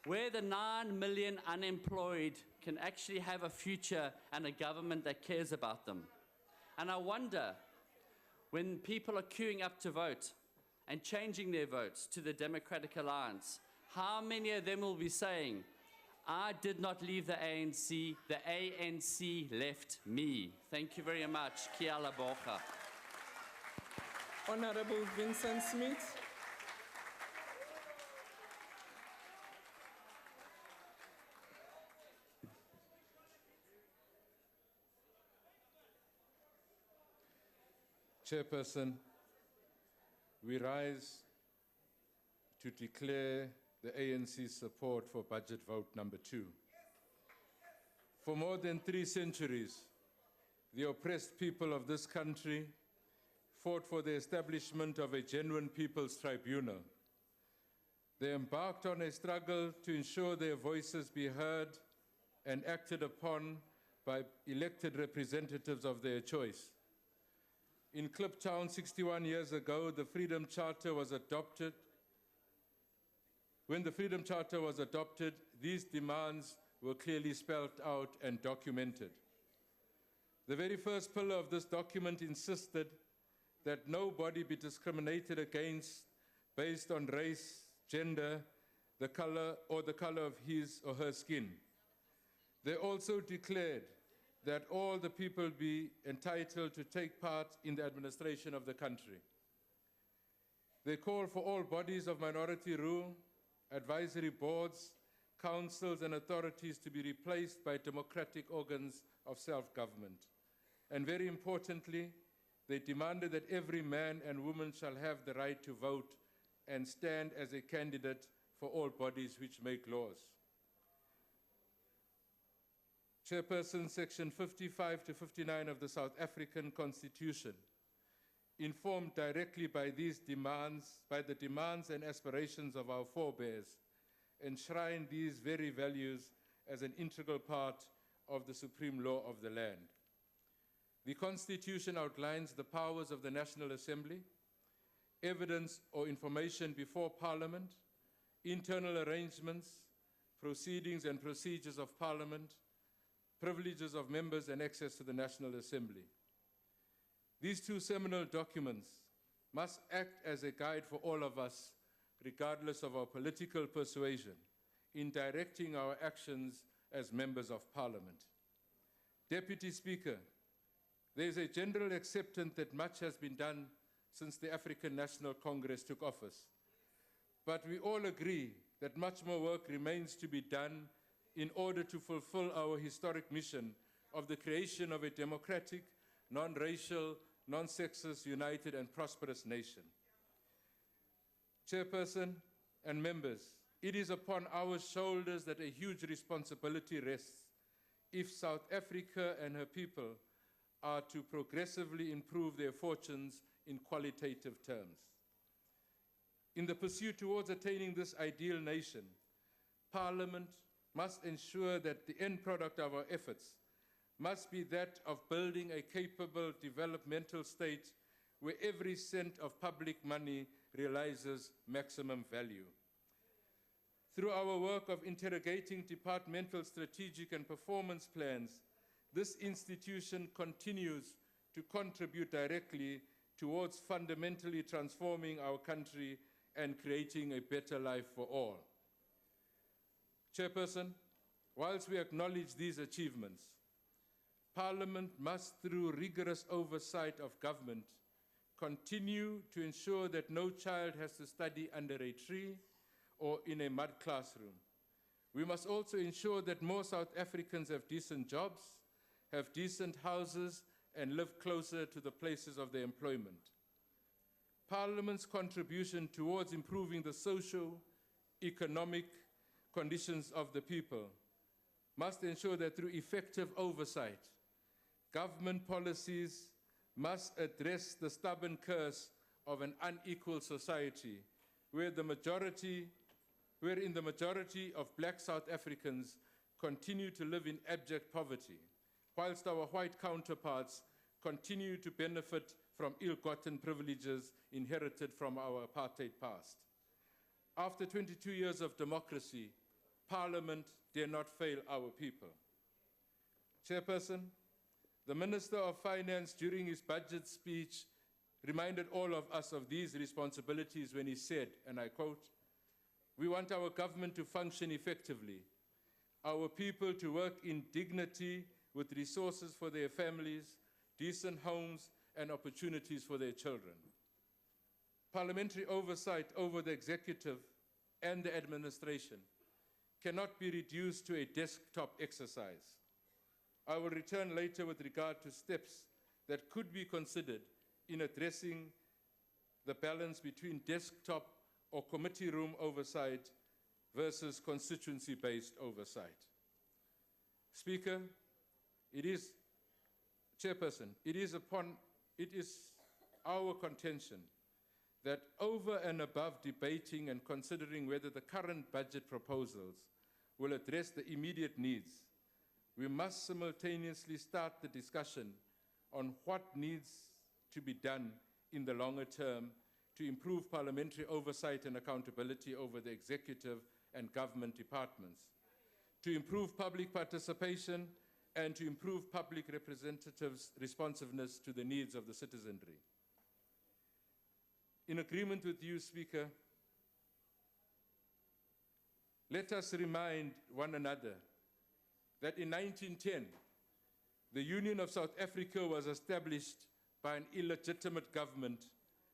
Where the 9 million unemployed can actually have a future and a government that cares about them. And I wonder, when people are queuing up to vote and changing their votes to the Democratic Alliance, how many of them will be saying, I did not leave the ANC left me. Thank you very much. Kia ora boka. Honorable Vincent Smith. Chairperson, we rise to declare the ANC's support for budget vote number 2. For more than 3 centuries, the oppressed people of this country fought for the establishment of a genuine people's tribunal. They embarked on a struggle to ensure their voices be heard and acted upon by elected representatives of their choice. In Kliptown 61 years ago, the Freedom Charter was adopted. When the Freedom Charter was adopted, these demands were clearly spelled out and documented. The very first pillar of this document insisted that nobody be discriminated against based on race, gender, the color of his or her skin. They also declared that all the people be entitled to take part in the administration of the country. They call for all bodies of minority rule, advisory boards, councils, and authorities to be replaced by democratic organs of self-government. And very importantly, they demanded that every man and woman shall have the right to vote and stand as a candidate for all bodies which make laws. Chairperson, Section 55 to 59 of the South African Constitution, informed directly by these demands, by the demands and aspirations of our forebears, enshrine these very values as an integral part of the supreme law of the land. The Constitution outlines the powers of the National Assembly, evidence or information before Parliament, internal arrangements, proceedings and procedures of Parliament, privileges of members and access to the National Assembly. These two seminal documents must act as a guide for all of us, regardless of our political persuasion, in directing our actions as members of Parliament. Deputy Speaker, there is a general acceptance that much has been done since the African National Congress took office. But we all agree that much more work remains to be done in order to fulfill our historic mission of the creation of a democratic, non-racial, non-sexist, united and prosperous nation. Chairperson and members, it is upon our shoulders that a huge responsibility rests if South Africa and her people are to progressively improve their fortunes in qualitative terms. In the pursuit towards attaining this ideal nation, Parliament must ensure that the end product of our efforts must be that of building a capable developmental state where every cent of public money realizes maximum value. Through our work of interrogating departmental strategic and performance plans, this institution continues to contribute directly towards fundamentally transforming our country and creating a better life for all. Chairperson, whilst we acknowledge these achievements, Parliament must, through rigorous oversight of government, continue to ensure that no child has to study under a tree or in a mud classroom. We must also ensure that more South Africans have decent jobs, have decent houses, and live closer to the places of their employment. Parliament's contribution towards improving the socio-economic conditions of the people must ensure that through effective oversight, government policies must address the stubborn curse of an unequal society where in the majority of black South Africans continue to live in abject poverty, whilst our white counterparts continue to benefit from ill-gotten privileges inherited from our apartheid past. After 22 years of democracy, Parliament dare not fail our people. Chairperson, the Minister of Finance during his budget speech reminded all of us of these responsibilities when he said, and I quote, "We want our government to function effectively, our people to work in dignity with resources for their families, decent homes, and opportunities for their children. Parliamentary oversight over the executive and the administration cannot be reduced to a desktop exercise. I will return later with regard to steps that could be considered in addressing the balance between desktop or committee room oversight versus constituency-based oversight. Speaker, Chairperson, it is our contention that over and above debating and considering whether the current budget proposals will address the immediate needs, we must simultaneously start the discussion on what needs to be done in the longer term to improve parliamentary oversight and accountability over the executive and government departments, to improve public participation, and to improve public representatives' responsiveness to the needs of the citizenry. In agreement with you, Speaker, let us remind one another that in 1910, the Union of South Africa was established by an illegitimate government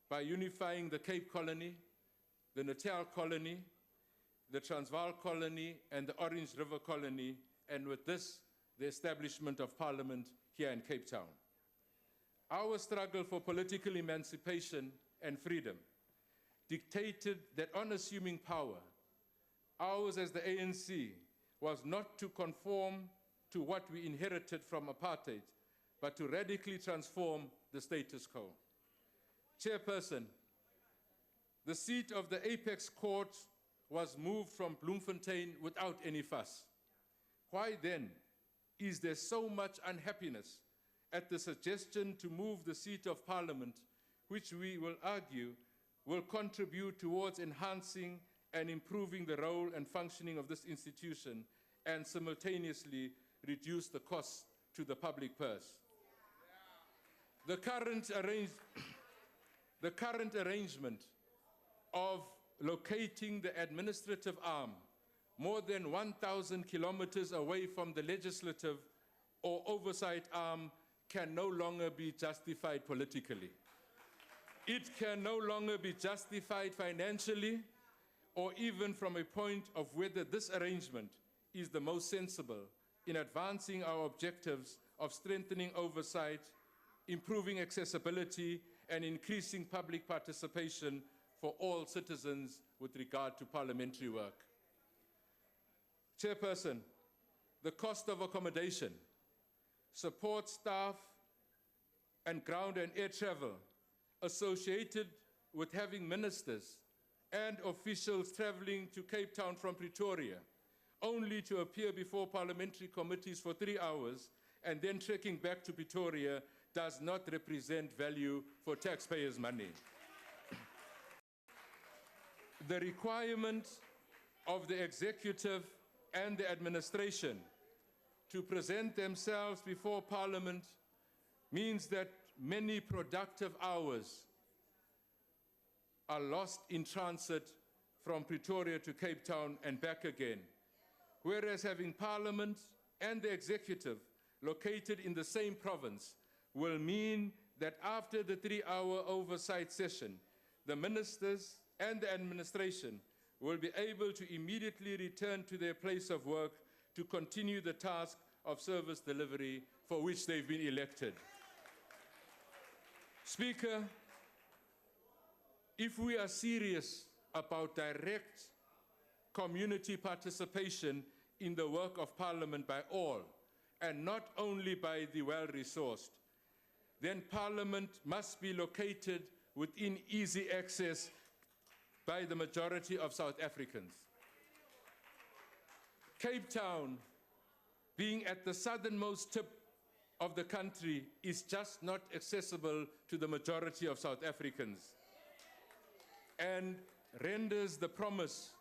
by unifying the Cape Colony, the Natal Colony, the Transvaal Colony, and the Orange River Colony, and with this, the establishment of Parliament here in Cape Town. Our struggle for political emancipation and freedom dictated that on assuming power, ours as the ANC was not to conform to what we inherited from apartheid, but to radically transform the status quo. Chairperson, the seat of the Apex Court was moved from Bloemfontein without any fuss. Why then is there so much unhappiness at the suggestion to move the seat of Parliament, which we will argue will contribute towards enhancing and improving the role and functioning of this institution and simultaneously reduce the costs to the public purse? The current arrangement of locating the administrative arm more than 1,000 kilometers away from the legislative or oversight arm can no longer be justified politically. It can no longer be justified financially or even from a point of whether this arrangement is the most sensible in advancing our objectives of strengthening oversight, improving accessibility, and increasing public participation for all citizens with regard to parliamentary work. Chairperson, the cost of accommodation, support staff, and ground and air travel associated with having ministers and officials traveling to Cape Town from Pretoria only to appear before parliamentary committees for 3 hours and then trekking back to Pretoria does not represent value for taxpayers' money. The requirement of the executive and the administration to present themselves before Parliament means that many productive hours are lost in transit from Pretoria to Cape Town and back again, whereas having Parliament and the executive located in the same province will mean that after the 3-hour oversight session, the ministers and the administration will be able to immediately return to their place of work to continue the task of service delivery for which they've been elected. Speaker, if we are serious about direct community participation in the work of Parliament by all, and not only by the well-resourced, then Parliament must be located within easy access by the majority of South Africans. Cape Town, being at the southernmost tip of the country, is just not accessible to the majority of South Africans and renders the promise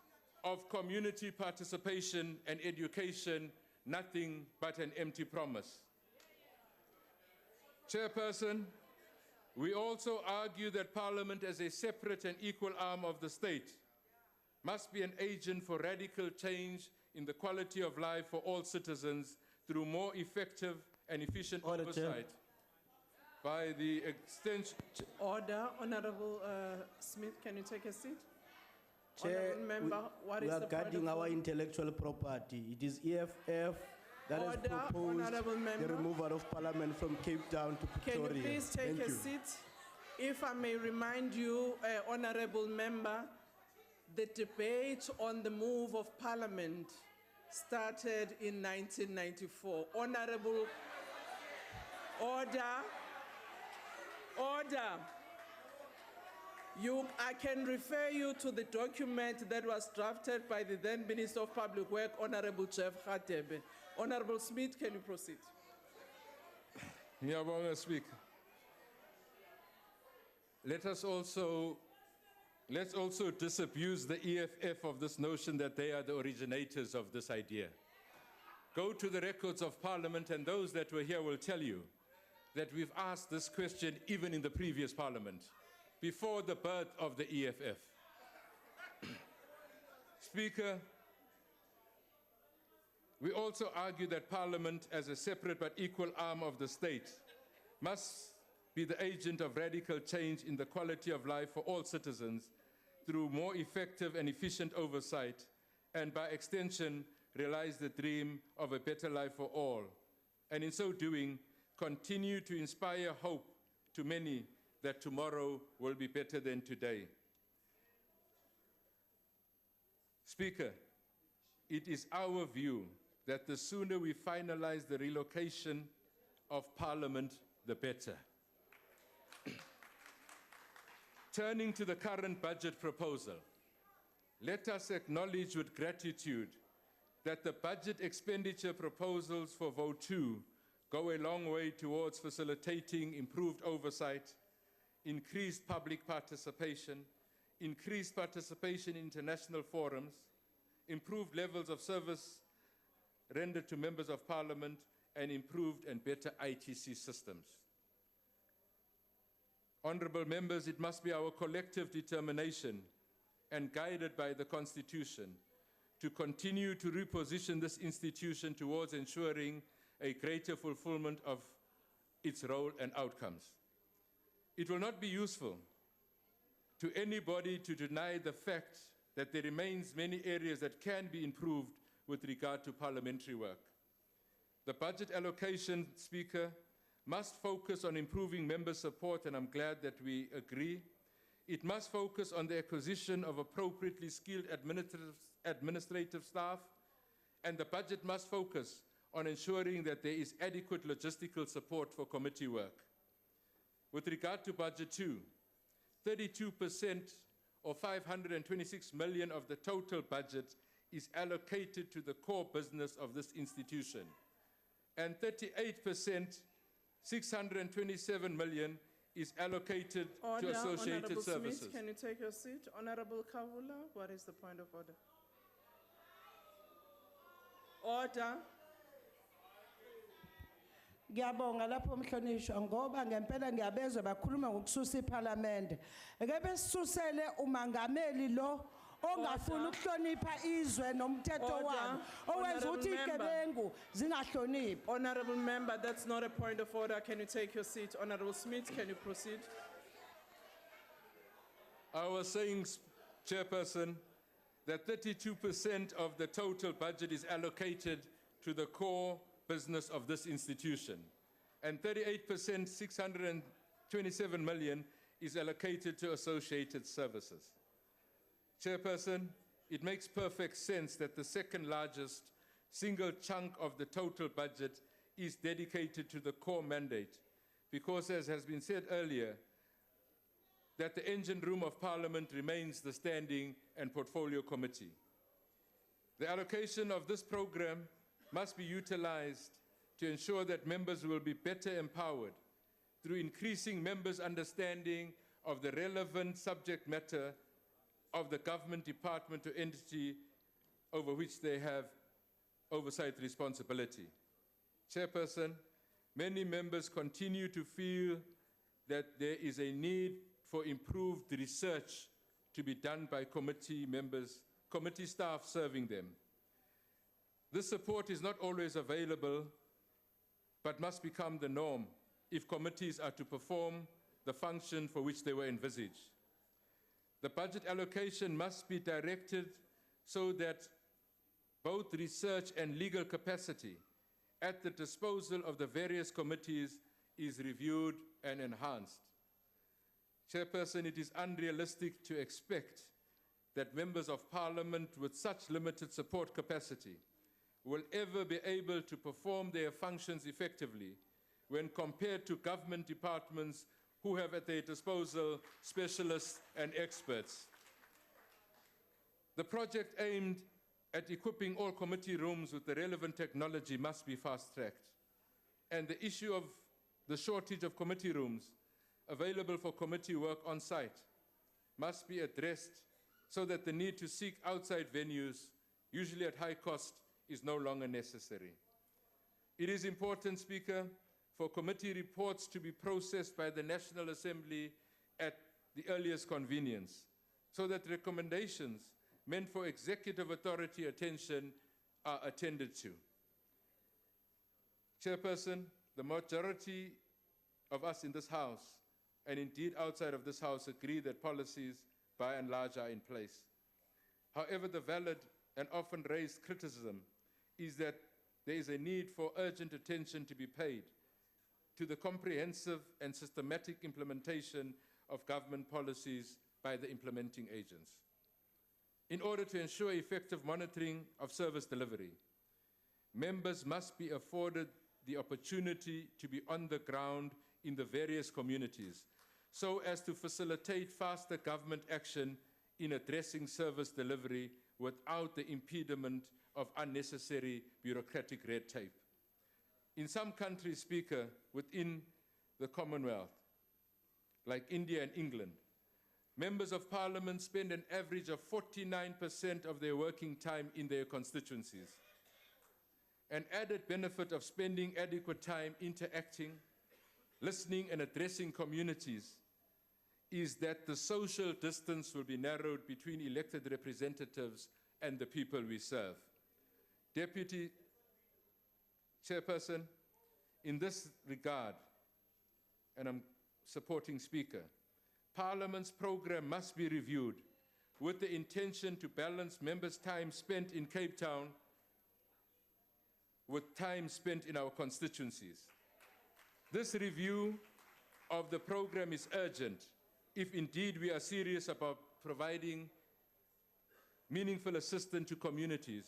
of community participation and education nothing but an empty promise. Chairperson, we also argue that Parliament, as a separate and equal arm of the state, must be an agent for radical change in the quality of life for all citizens through more effective and efficient oversight by the extension. Order, Honorable Smith, can you take a seat? Chair, Honorable Member, what we is are the point guarding of our order? intellectual property. It is EFF that has Order, proposed Honorable the Member. removal of Parliament from Cape Town to Can Pretoria. you please take Thank a you. seat? If I may remind you, Honorable Member, the debate on the move of Parliament started in 1994. Honorable, order. I can refer you to the document that was drafted by the then Minister of Public Work, Honorable Jeff Radebe. Honorable Smith, can you proceed? Ngiyabonga, Speaker. Let's also disabuse the EFF of this notion that they are the originators of this idea. Go to the records of Parliament, and those that were here will tell you that we've asked this question even in the previous Parliament, before the birth of the EFF. Speaker, we also argue that Parliament, as a separate but equal arm of the state, must be the agent of radical change in the quality of life for all citizens through more effective and efficient oversight, and by extension, realize the dream of a better life for all. And in so doing, continue to inspire hope to many that tomorrow will be better than today. Speaker, it is our view that the sooner we finalize the relocation of Parliament, the better. Turning to the current budget proposal, let us acknowledge with gratitude that the budget expenditure proposals for Vote 2 go a long way towards facilitating improved oversight, increased public participation, increased participation in international forums, improved levels of service rendered to members of Parliament, and improved and better ITC systems. Honorable members, it must be our collective determination and guided by the Constitution to continue to reposition this institution towards ensuring a greater fulfillment of its role and outcomes. It will not be useful to anybody to deny the fact that there remains many areas that can be improved with regard to parliamentary work. The budget allocation, Speaker, must focus on improving member support, and I'm glad that we agree. It must focus on the acquisition of appropriately skilled administrative staff, and the budget must focus on ensuring that there is adequate logistical support for committee work. With regard to Budget 2, 32% or 526 million of the total budget is allocated to the core business of this institution, and 38%, 627 million, is allocated to associated Honorable services. Smith, can you take your seat? Honorable Kavula, what is the point of order? Order. Ngiyabonga lapho mhlonishwa ngoba ngempela ngiyabezwa bakhuluma ngokususa iParliament. Ake besisusele umangameli lo ongafuna ukuhlonipha izwe nomthetho walo owenza ukuthi igebengu zingahloniphi. Honorable member, that's not a point of order. Can you take your seat? Honorable Smith, can you proceed? I was saying, Chairperson, that 32% of the total budget is allocated to the core business of this institution, and 38%, 627 million, is allocated to associated services. Chairperson, it makes perfect sense that the second largest single chunk of the total budget is dedicated to the core mandate, because, as has been said earlier, that the engine room of Parliament remains the Standing and Portfolio Committee. The allocation of this program must be utilized to ensure that members will be better empowered through increasing members' understanding of the relevant subject matter of the government department or entity over which they have oversight responsibility. Chairperson, many members continue to feel that there is a need for improved research to be done by committee members, committee staff serving them. This support is not always available, but must become the norm if committees are to perform the function for which they were envisaged. The budget allocation must be directed so that both research and legal capacity at the disposal of the various committees is reviewed and enhanced. Chairperson, it is unrealistic to expect that members of Parliament with such limited support capacity will ever be able to perform their functions effectively when compared to government departments who have at their disposal specialists and experts. The project aimed at equipping all committee rooms with the relevant technology must be fast-tracked, and the issue of the shortage of committee rooms available for committee work on site must be addressed so that the need to seek outside venues, usually at high cost, is no longer necessary. It is important, Speaker, for committee reports to be processed by the National Assembly at the earliest convenience, so that recommendations meant for executive authority attention are attended to. Chairperson, the majority of us in this House, and indeed outside of this House, agree that policies by and large are in place. However, the valid and often raised criticism is that there is a need for urgent attention to be paid to the comprehensive and systematic implementation of government policies by the implementing agents. In order to ensure effective monitoring of service delivery, members must be afforded the opportunity to be on the ground in the various communities so as to facilitate faster government action in addressing service delivery without the impediment of unnecessary bureaucratic red tape. In some countries, Speaker, within the Commonwealth, like India and England, members of Parliament spend an average of 49% of their working time in their constituencies. An added benefit of spending adequate time interacting, listening and addressing communities is that the social distance will be narrowed between elected representatives and the people we serve. Deputy Chairperson, in this regard, and I'm supporting Speaker, Parliament's program must be reviewed with the intention to balance members' time spent in Cape Town with time spent in our constituencies. This review of the program is urgent if indeed we are serious about providing meaningful assistance to communities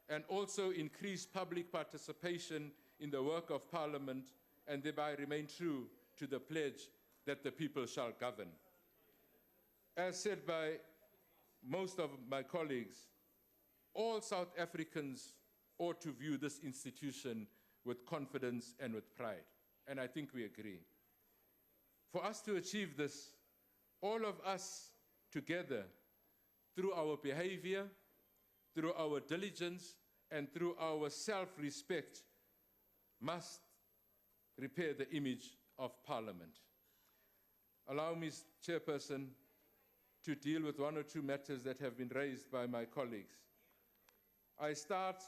and also increase public participation in the work of Parliament and thereby remain true to the pledge that the people shall govern. As said by most of my colleagues, all South Africans ought to view this institution with confidence and with pride, and I think we agree. For us to achieve this, all of us together, through our behavior, through our diligence, and through our self-respect, must repair the image of Parliament. Allow me, Chairperson, to deal with one or two matters that have been raised by my colleagues. I start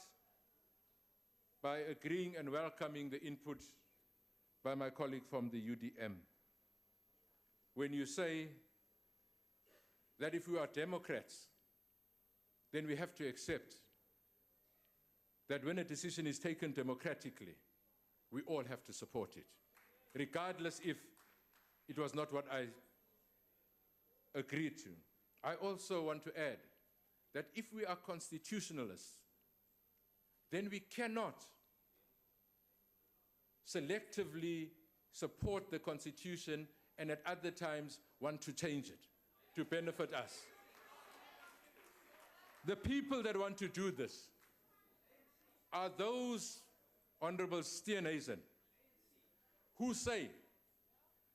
by agreeing and welcoming the input by my colleague from the UDM. When you say that if we are Democrats, then we have to accept that when a decision is taken democratically, we all have to support it, regardless if it was not what I agreed to. I also want to add that if we are constitutionalists, then we cannot selectively support the Constitution and at other times want to change it to benefit us. The people that want to do this are those, Honorable Steenhuisen, who say,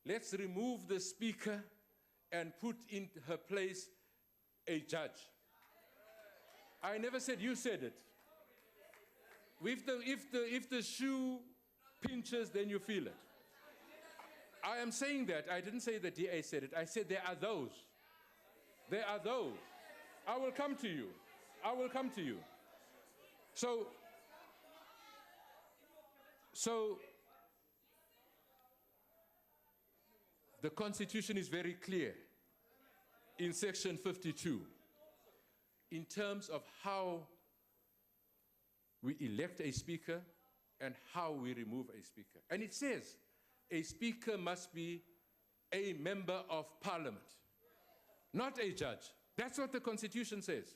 let's remove the Speaker and put in her place a judge. I never said you said it. If the shoe pinches, then you feel it. I am saying that. I didn't say the DA said it. I said there are those. There are those. I will come to you. I will come to you. So the Constitution is very clear in section 52 in terms of how we elect a speaker and how we remove a speaker. And it says a speaker must be a member of Parliament, not a judge. That's what the Constitution says.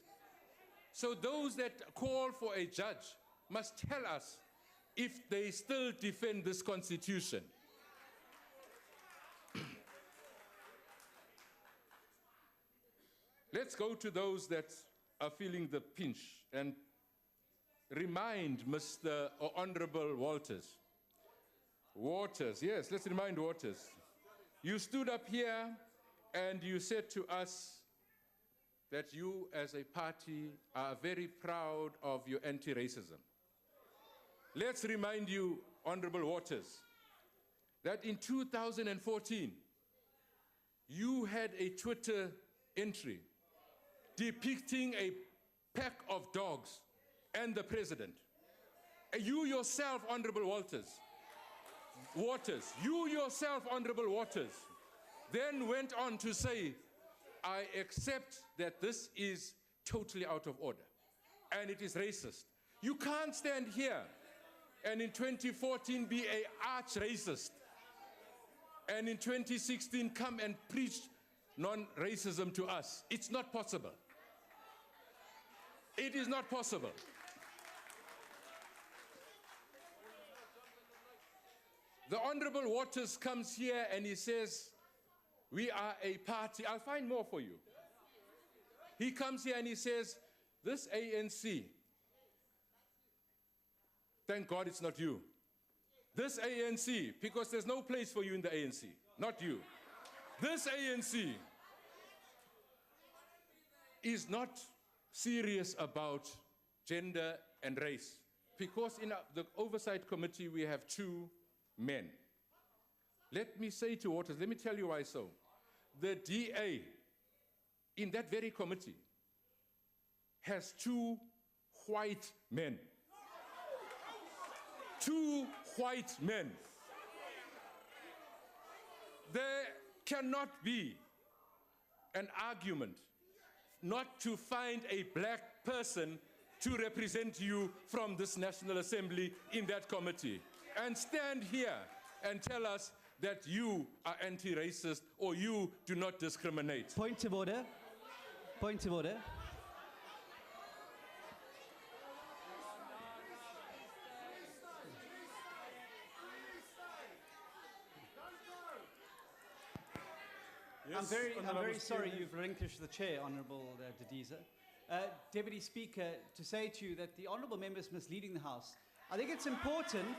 So those that call for a judge must tell us if they still defend this Constitution. Let's go to those that are feeling the pinch and remind Mr. or Honorable Waters. Yes, let's remind Waters. You stood up here and you said to us that you as a party are very proud of your anti-racism. Let's remind you, Honorable Waters, that in 2014, you had a Twitter entry depicting a pack of dogs and the president. You yourself, Honorable Waters, you yourself, Honorable Waters, then went on to say, I accept that this is totally out of order and it is racist. You can't stand here and in 2014 be an arch-racist and in 2016 come and preach non-racism to us. It's not possible. It is not possible. The Honorable Waters comes here and he says, we are a party. I'll find more for you. He comes here and he says, this ANC, thank God it's not you. This ANC, because there's no place for you in the ANC, not you. This ANC is not serious about gender and race, because in the Oversight Committee we have 2 men. Let me say to Waters, let me tell you why so. the DA in that very committee has 2 white men. 2 white men. There cannot be an argument not to find a black person to represent you from this National Assembly in that committee and stand here and tell us that you are anti-racist or you do not discriminate. Point of order. Point of order. I'm very sorry you've relinquished the chair, Honourable Dediza. Deputy Speaker, to say to you that the Honourable member is misleading the House. I think it's important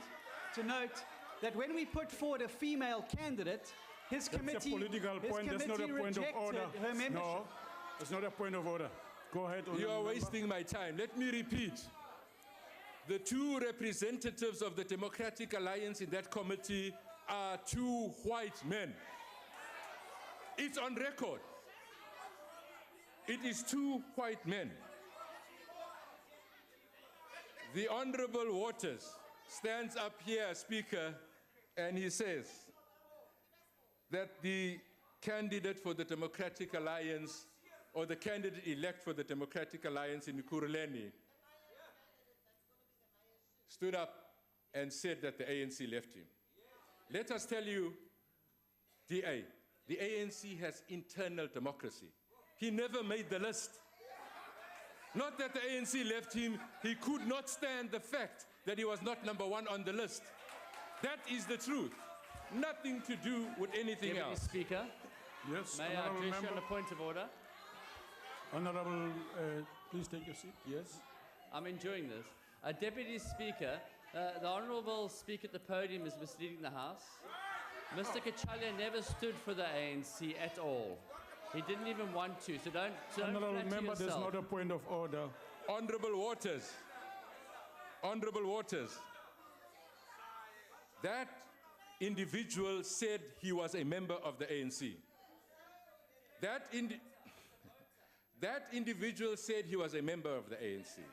to note that when we put forward a female candidate, his committee, That's a political point. That's not a point of order. Her membership. No, it's not a point of order. Go ahead. You are wasting my time. Let me repeat. The 2 representatives of the Democratic Alliance in that committee are 2 white men. It's on record. It is 2 white men. The Honorable Waters stands up here, Speaker, and he says that the candidate for the Democratic Alliance, or the candidate-elect for the Democratic Alliance in Ekurhuleni, stood up and said that the ANC left him. Let us tell you, DA, the ANC has internal democracy. He never made the list. Not that the ANC left him, he could not stand the fact that he was not number 1 on the list. That is the truth. Nothing to do with anything Deputy else. Speaker, Yes, may I Honourable address you member. on a point of order? Honourable, please take your seat. Yes. I'm enjoying this. Deputy Speaker, the Honourable Speaker at the podium is misleading the House. Mr. Kachalia never stood for the ANC at all. He didn't even want to, so don't Honourable flatter member, there's yourself. not a point of order. Honorable Waters, Honorable Waters, that individual said he was a member of the ANC. That individual said he was a member of the ANC.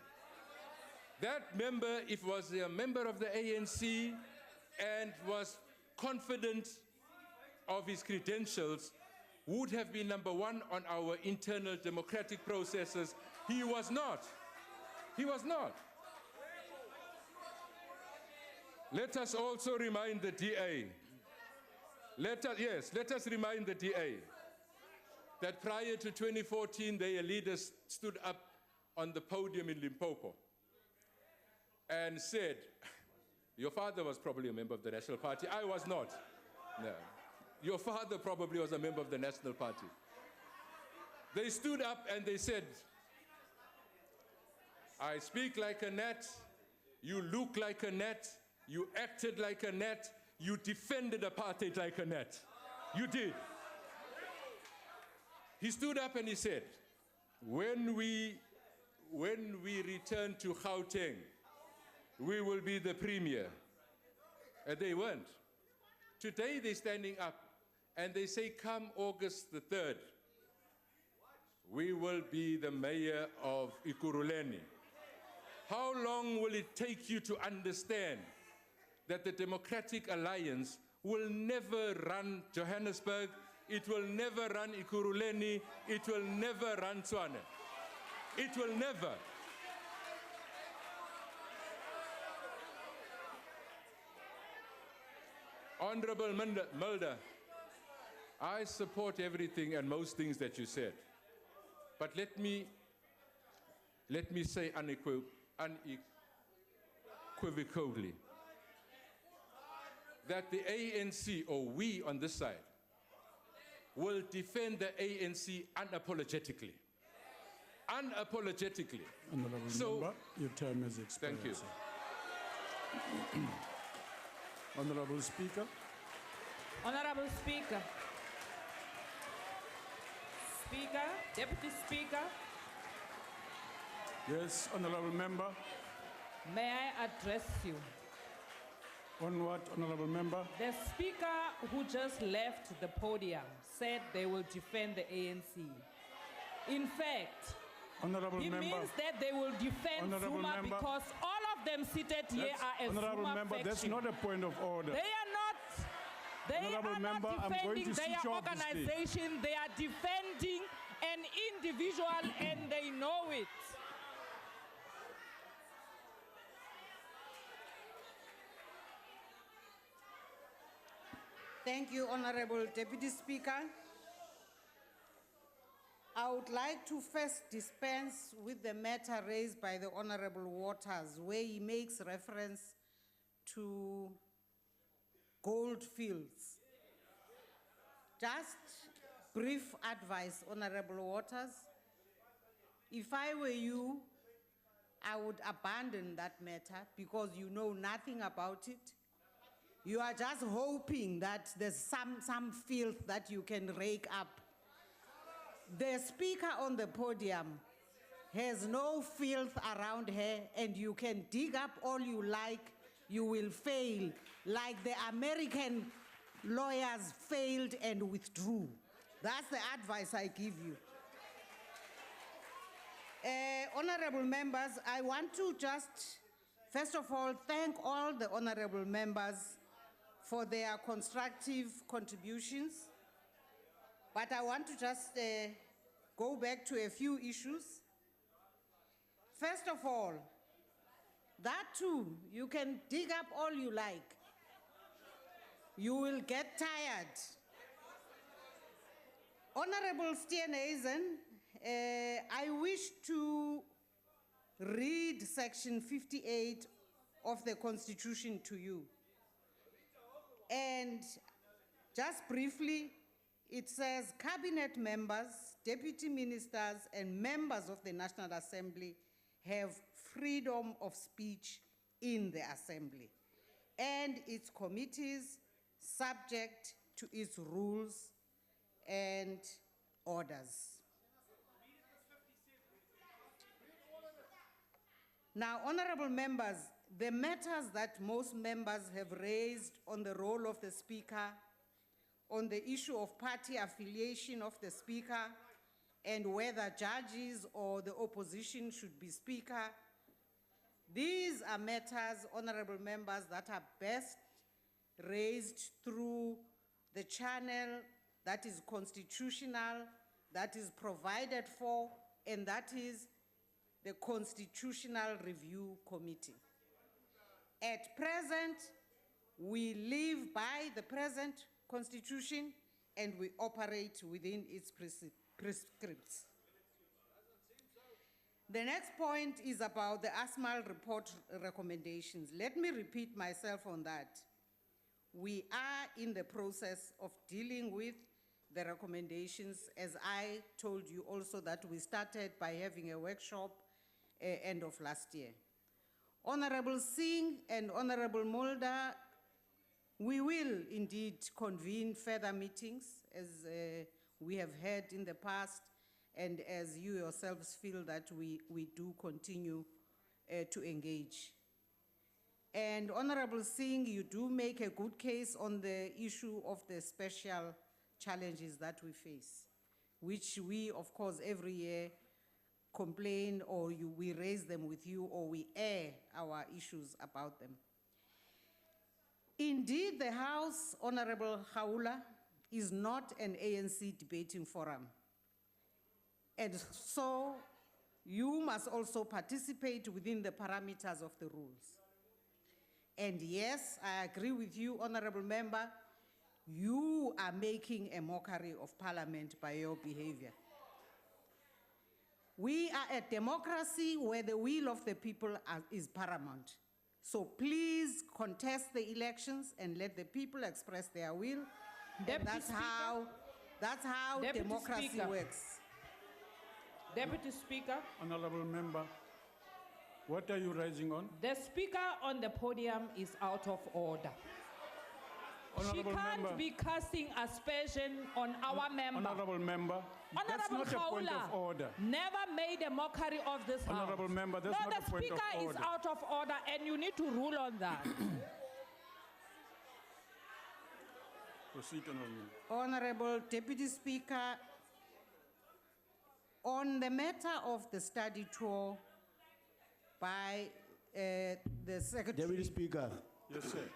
That member, if was a member of the ANC and was confident of his credentials, would have been number 1 on our internal democratic processes. He was not. He was not. Let us also remind the DA, let us remind the DA that prior to 2014, their leaders stood up on the podium in Limpopo and said, your father was probably a member of the National Party. I was not. No. Your father probably was a member of the National Party. They stood up and they said, I speak like a gnat, you look like a gnat, you acted like a gnat, you defended apartheid like a gnat. You did. He stood up and he said, when we return to Gauteng, we will be the premier. And they weren't. Today they're standing up and they say, come August the 3rd, we will be the mayor of Ekurhuleni. How long will it take you to understand that the Democratic Alliance will never run Johannesburg, it will never run Ekurhuleni, it will never run Tshwane. It will never. Honorable Mulder, I support everything and most things that you said. But let me say unequivocally that the ANC, or we on this side, will defend the ANC unapologetically. Unapologetically. Honourable member, your term has expired. Thank you. Sir. Honourable Speaker. Honorable Speaker. Speaker, Deputy Speaker, Yes, Honourable member. may I address you? On what, Honourable member? The speaker who just left the podium said they will defend the ANC. In fact, Honorable he member. means that they will defend Honorable Zuma member. because all of them seated here That's- are a Honorable Zuma member, that's faction. not a point of order. They are not. They Honorable are member, not I'm going defending to their switch off this thing. organization. They are defending an individual, and they know it. Thank you, Honorable Deputy Speaker. I would like to first dispense with the matter raised by the Honorable Waters, where he makes reference to gold fields. Just brief advice, Honorable Waters. If I were you, I would abandon that matter because you know nothing about it. You are just hoping that there's some filth that you can rake up. The speaker on the podium has no filth around her, and you can dig up all you like, you will fail, like the American lawyers failed and withdrew. That's the advice I give you. Honorable members, I want to just, first of all, thank all the honorable members for their constructive contributions. But I want to just go back to a few issues. First of all, that too, you can dig up all you like. You will get tired. Honorable Steenhuisen, I wish to read section 58 of the Constitution to you. And just briefly, it says cabinet members, deputy ministers, and members of the National Assembly have freedom of speech in the Assembly, and its committees subject to its rules and orders. Now, honorable members, the matters that most members have raised on the role of the Speaker, on the issue of party affiliation of the Speaker, and whether judges or the opposition should be Speaker, these are matters, honorable members, that are best raised through the channel that is constitutional, that is provided for, and that is the Constitutional Review Committee. At present, we live by the present Constitution and we operate within its prescripts. The next point is about the ASMAL report recommendations. Let me repeat myself on that. We are in the process of dealing with the recommendations, as I told you also that we started by having a workshop end of last year. Honorable Singh and Honorable Mulder, we will indeed convene further meetings as we have had in the past, and as you yourselves feel that we do continue to engage. And Honorable Singh, you do make a good case on the issue of the special challenges that we face, which we, of course, every year complain, or we raise them with you, or we air our issues about them. Indeed, the House, Honorable Haula, is not an ANC debating forum. And so you must also participate within the parameters of the rules. And yes, I agree with you, Honorable Member, you are making a mockery of Parliament by your behavior. We are a democracy where the will of the people is paramount. So please contest the elections and let the people express their will. That's how Deputy democracy Speaker. works. Deputy Speaker. Honorable member, what are you raising on? The speaker on the podium is out of order. She Honorable can't member. be casting aspersion on our member. Honorable member, that's Honorable not a point Khawula of order. never made a mockery of this house. Honorable member, that's no, not a point of the speaker is order. out of order, and you need to rule on that. Proceed, Honorable Member. Honorable Deputy Speaker, on the matter of the study tour by the Secretary. Deputy Speaker, Yes, sir.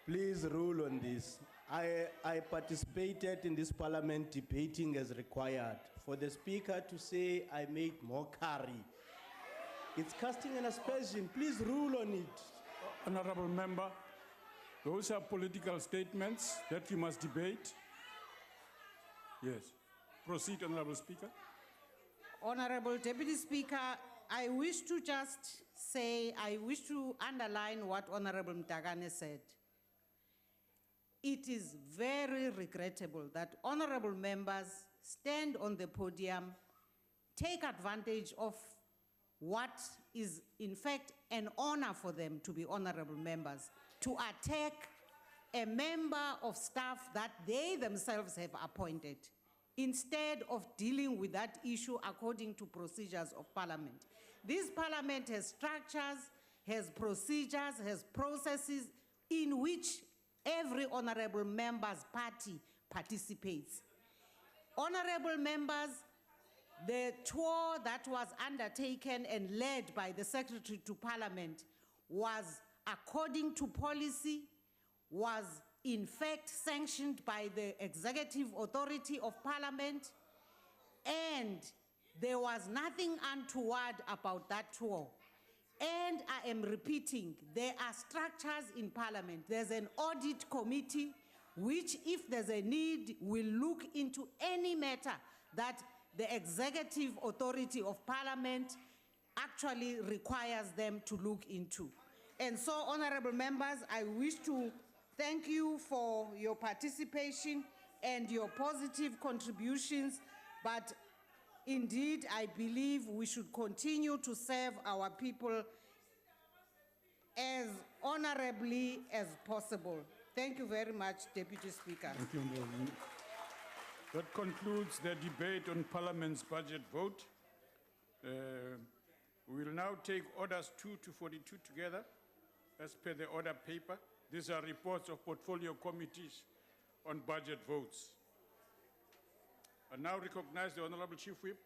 please rule on this. I participated in this parliament debating as required. For the speaker to say I made mockery, it's casting an aspersion. Please rule on it. Honorable Member, those are political statements that you must debate. Yes. Proceed, Honorable Speaker. Honorable Deputy Speaker, I wish to just say, I wish to underline what Honorable Mtagane said. It is very regrettable that honorable members stand on the podium, take advantage of what is in fact an honor for them to be honorable members, to attack a member of staff that they themselves have appointed, instead of dealing with that issue according to procedures of parliament. This parliament has structures, has procedures, has processes in which every honorable member's party participates. Honorable members, the tour that was undertaken and led by the Secretary to Parliament was according to policy, was in fact sanctioned by the executive authority of Parliament, and there was nothing untoward about that tour. And I am repeating, there are structures in Parliament. There's an audit committee which, if there's a need, will look into any matter that the executive authority of Parliament actually requires them to look into. And so, honorable members, I wish to thank you for your participation and your positive contributions, but indeed, I believe we should continue to serve our people as honorably as possible. Thank you very much, Deputy Speaker. Thank you, Honorable Member. That concludes the debate on Parliament's budget vote. We will now take orders 2 to 42 together as per the order paper. These are reports of portfolio committees on budget votes. I now recognize the Honorable Chief Whip.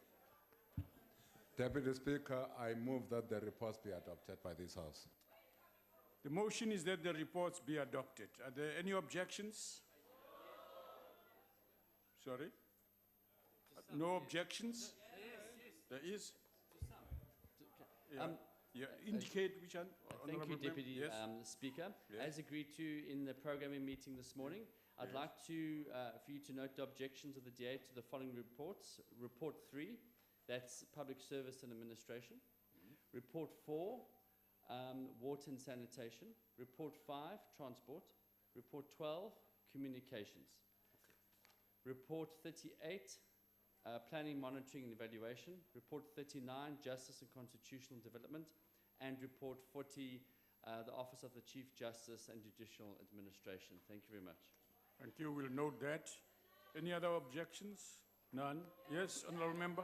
Deputy Speaker, I move that the reports be adopted by this House. The motion is that the reports be adopted. Are there any objections? Sorry? No objections? There is? Yeah. Indicate which one? Thank you, Honourable Deputy Yes. Speaker. Yes. As agreed to in the programming meeting this morning, I'd like to, for you to note the objections of the DA to the following reports. Report 3, that's Public Service and Administration. Report 4, Water and Sanitation. Report 5, Transport. Report 12, Communications. Report 38, Planning, Monitoring and Evaluation. Report 39, Justice and Constitutional Development. And Report 40, the Office of the Chief Justice and Judicial Administration. Thank you very much. Thank you. We'll note that. Any other objections? None. Yes, Honourable Member.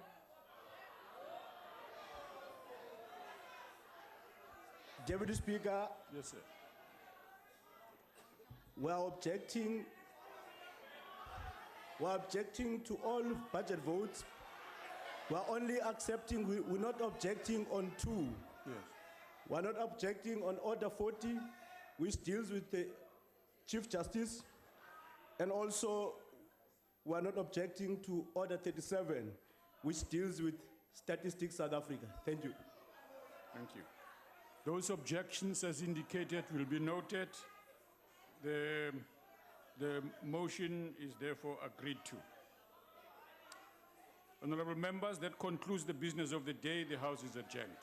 Deputy Speaker, Yes, sir. we're objecting to all budget votes. We're only accepting, we're not objecting on 2. Yes. We're not objecting on Order 40, which deals with the Chief Justice. And also, we're not objecting to Order 37, which deals with Statistics South Africa. Thank you. Thank you. Those objections, as indicated, will be noted. The motion is therefore agreed to. Honourable members, that concludes the business of the day. The House is adjourned.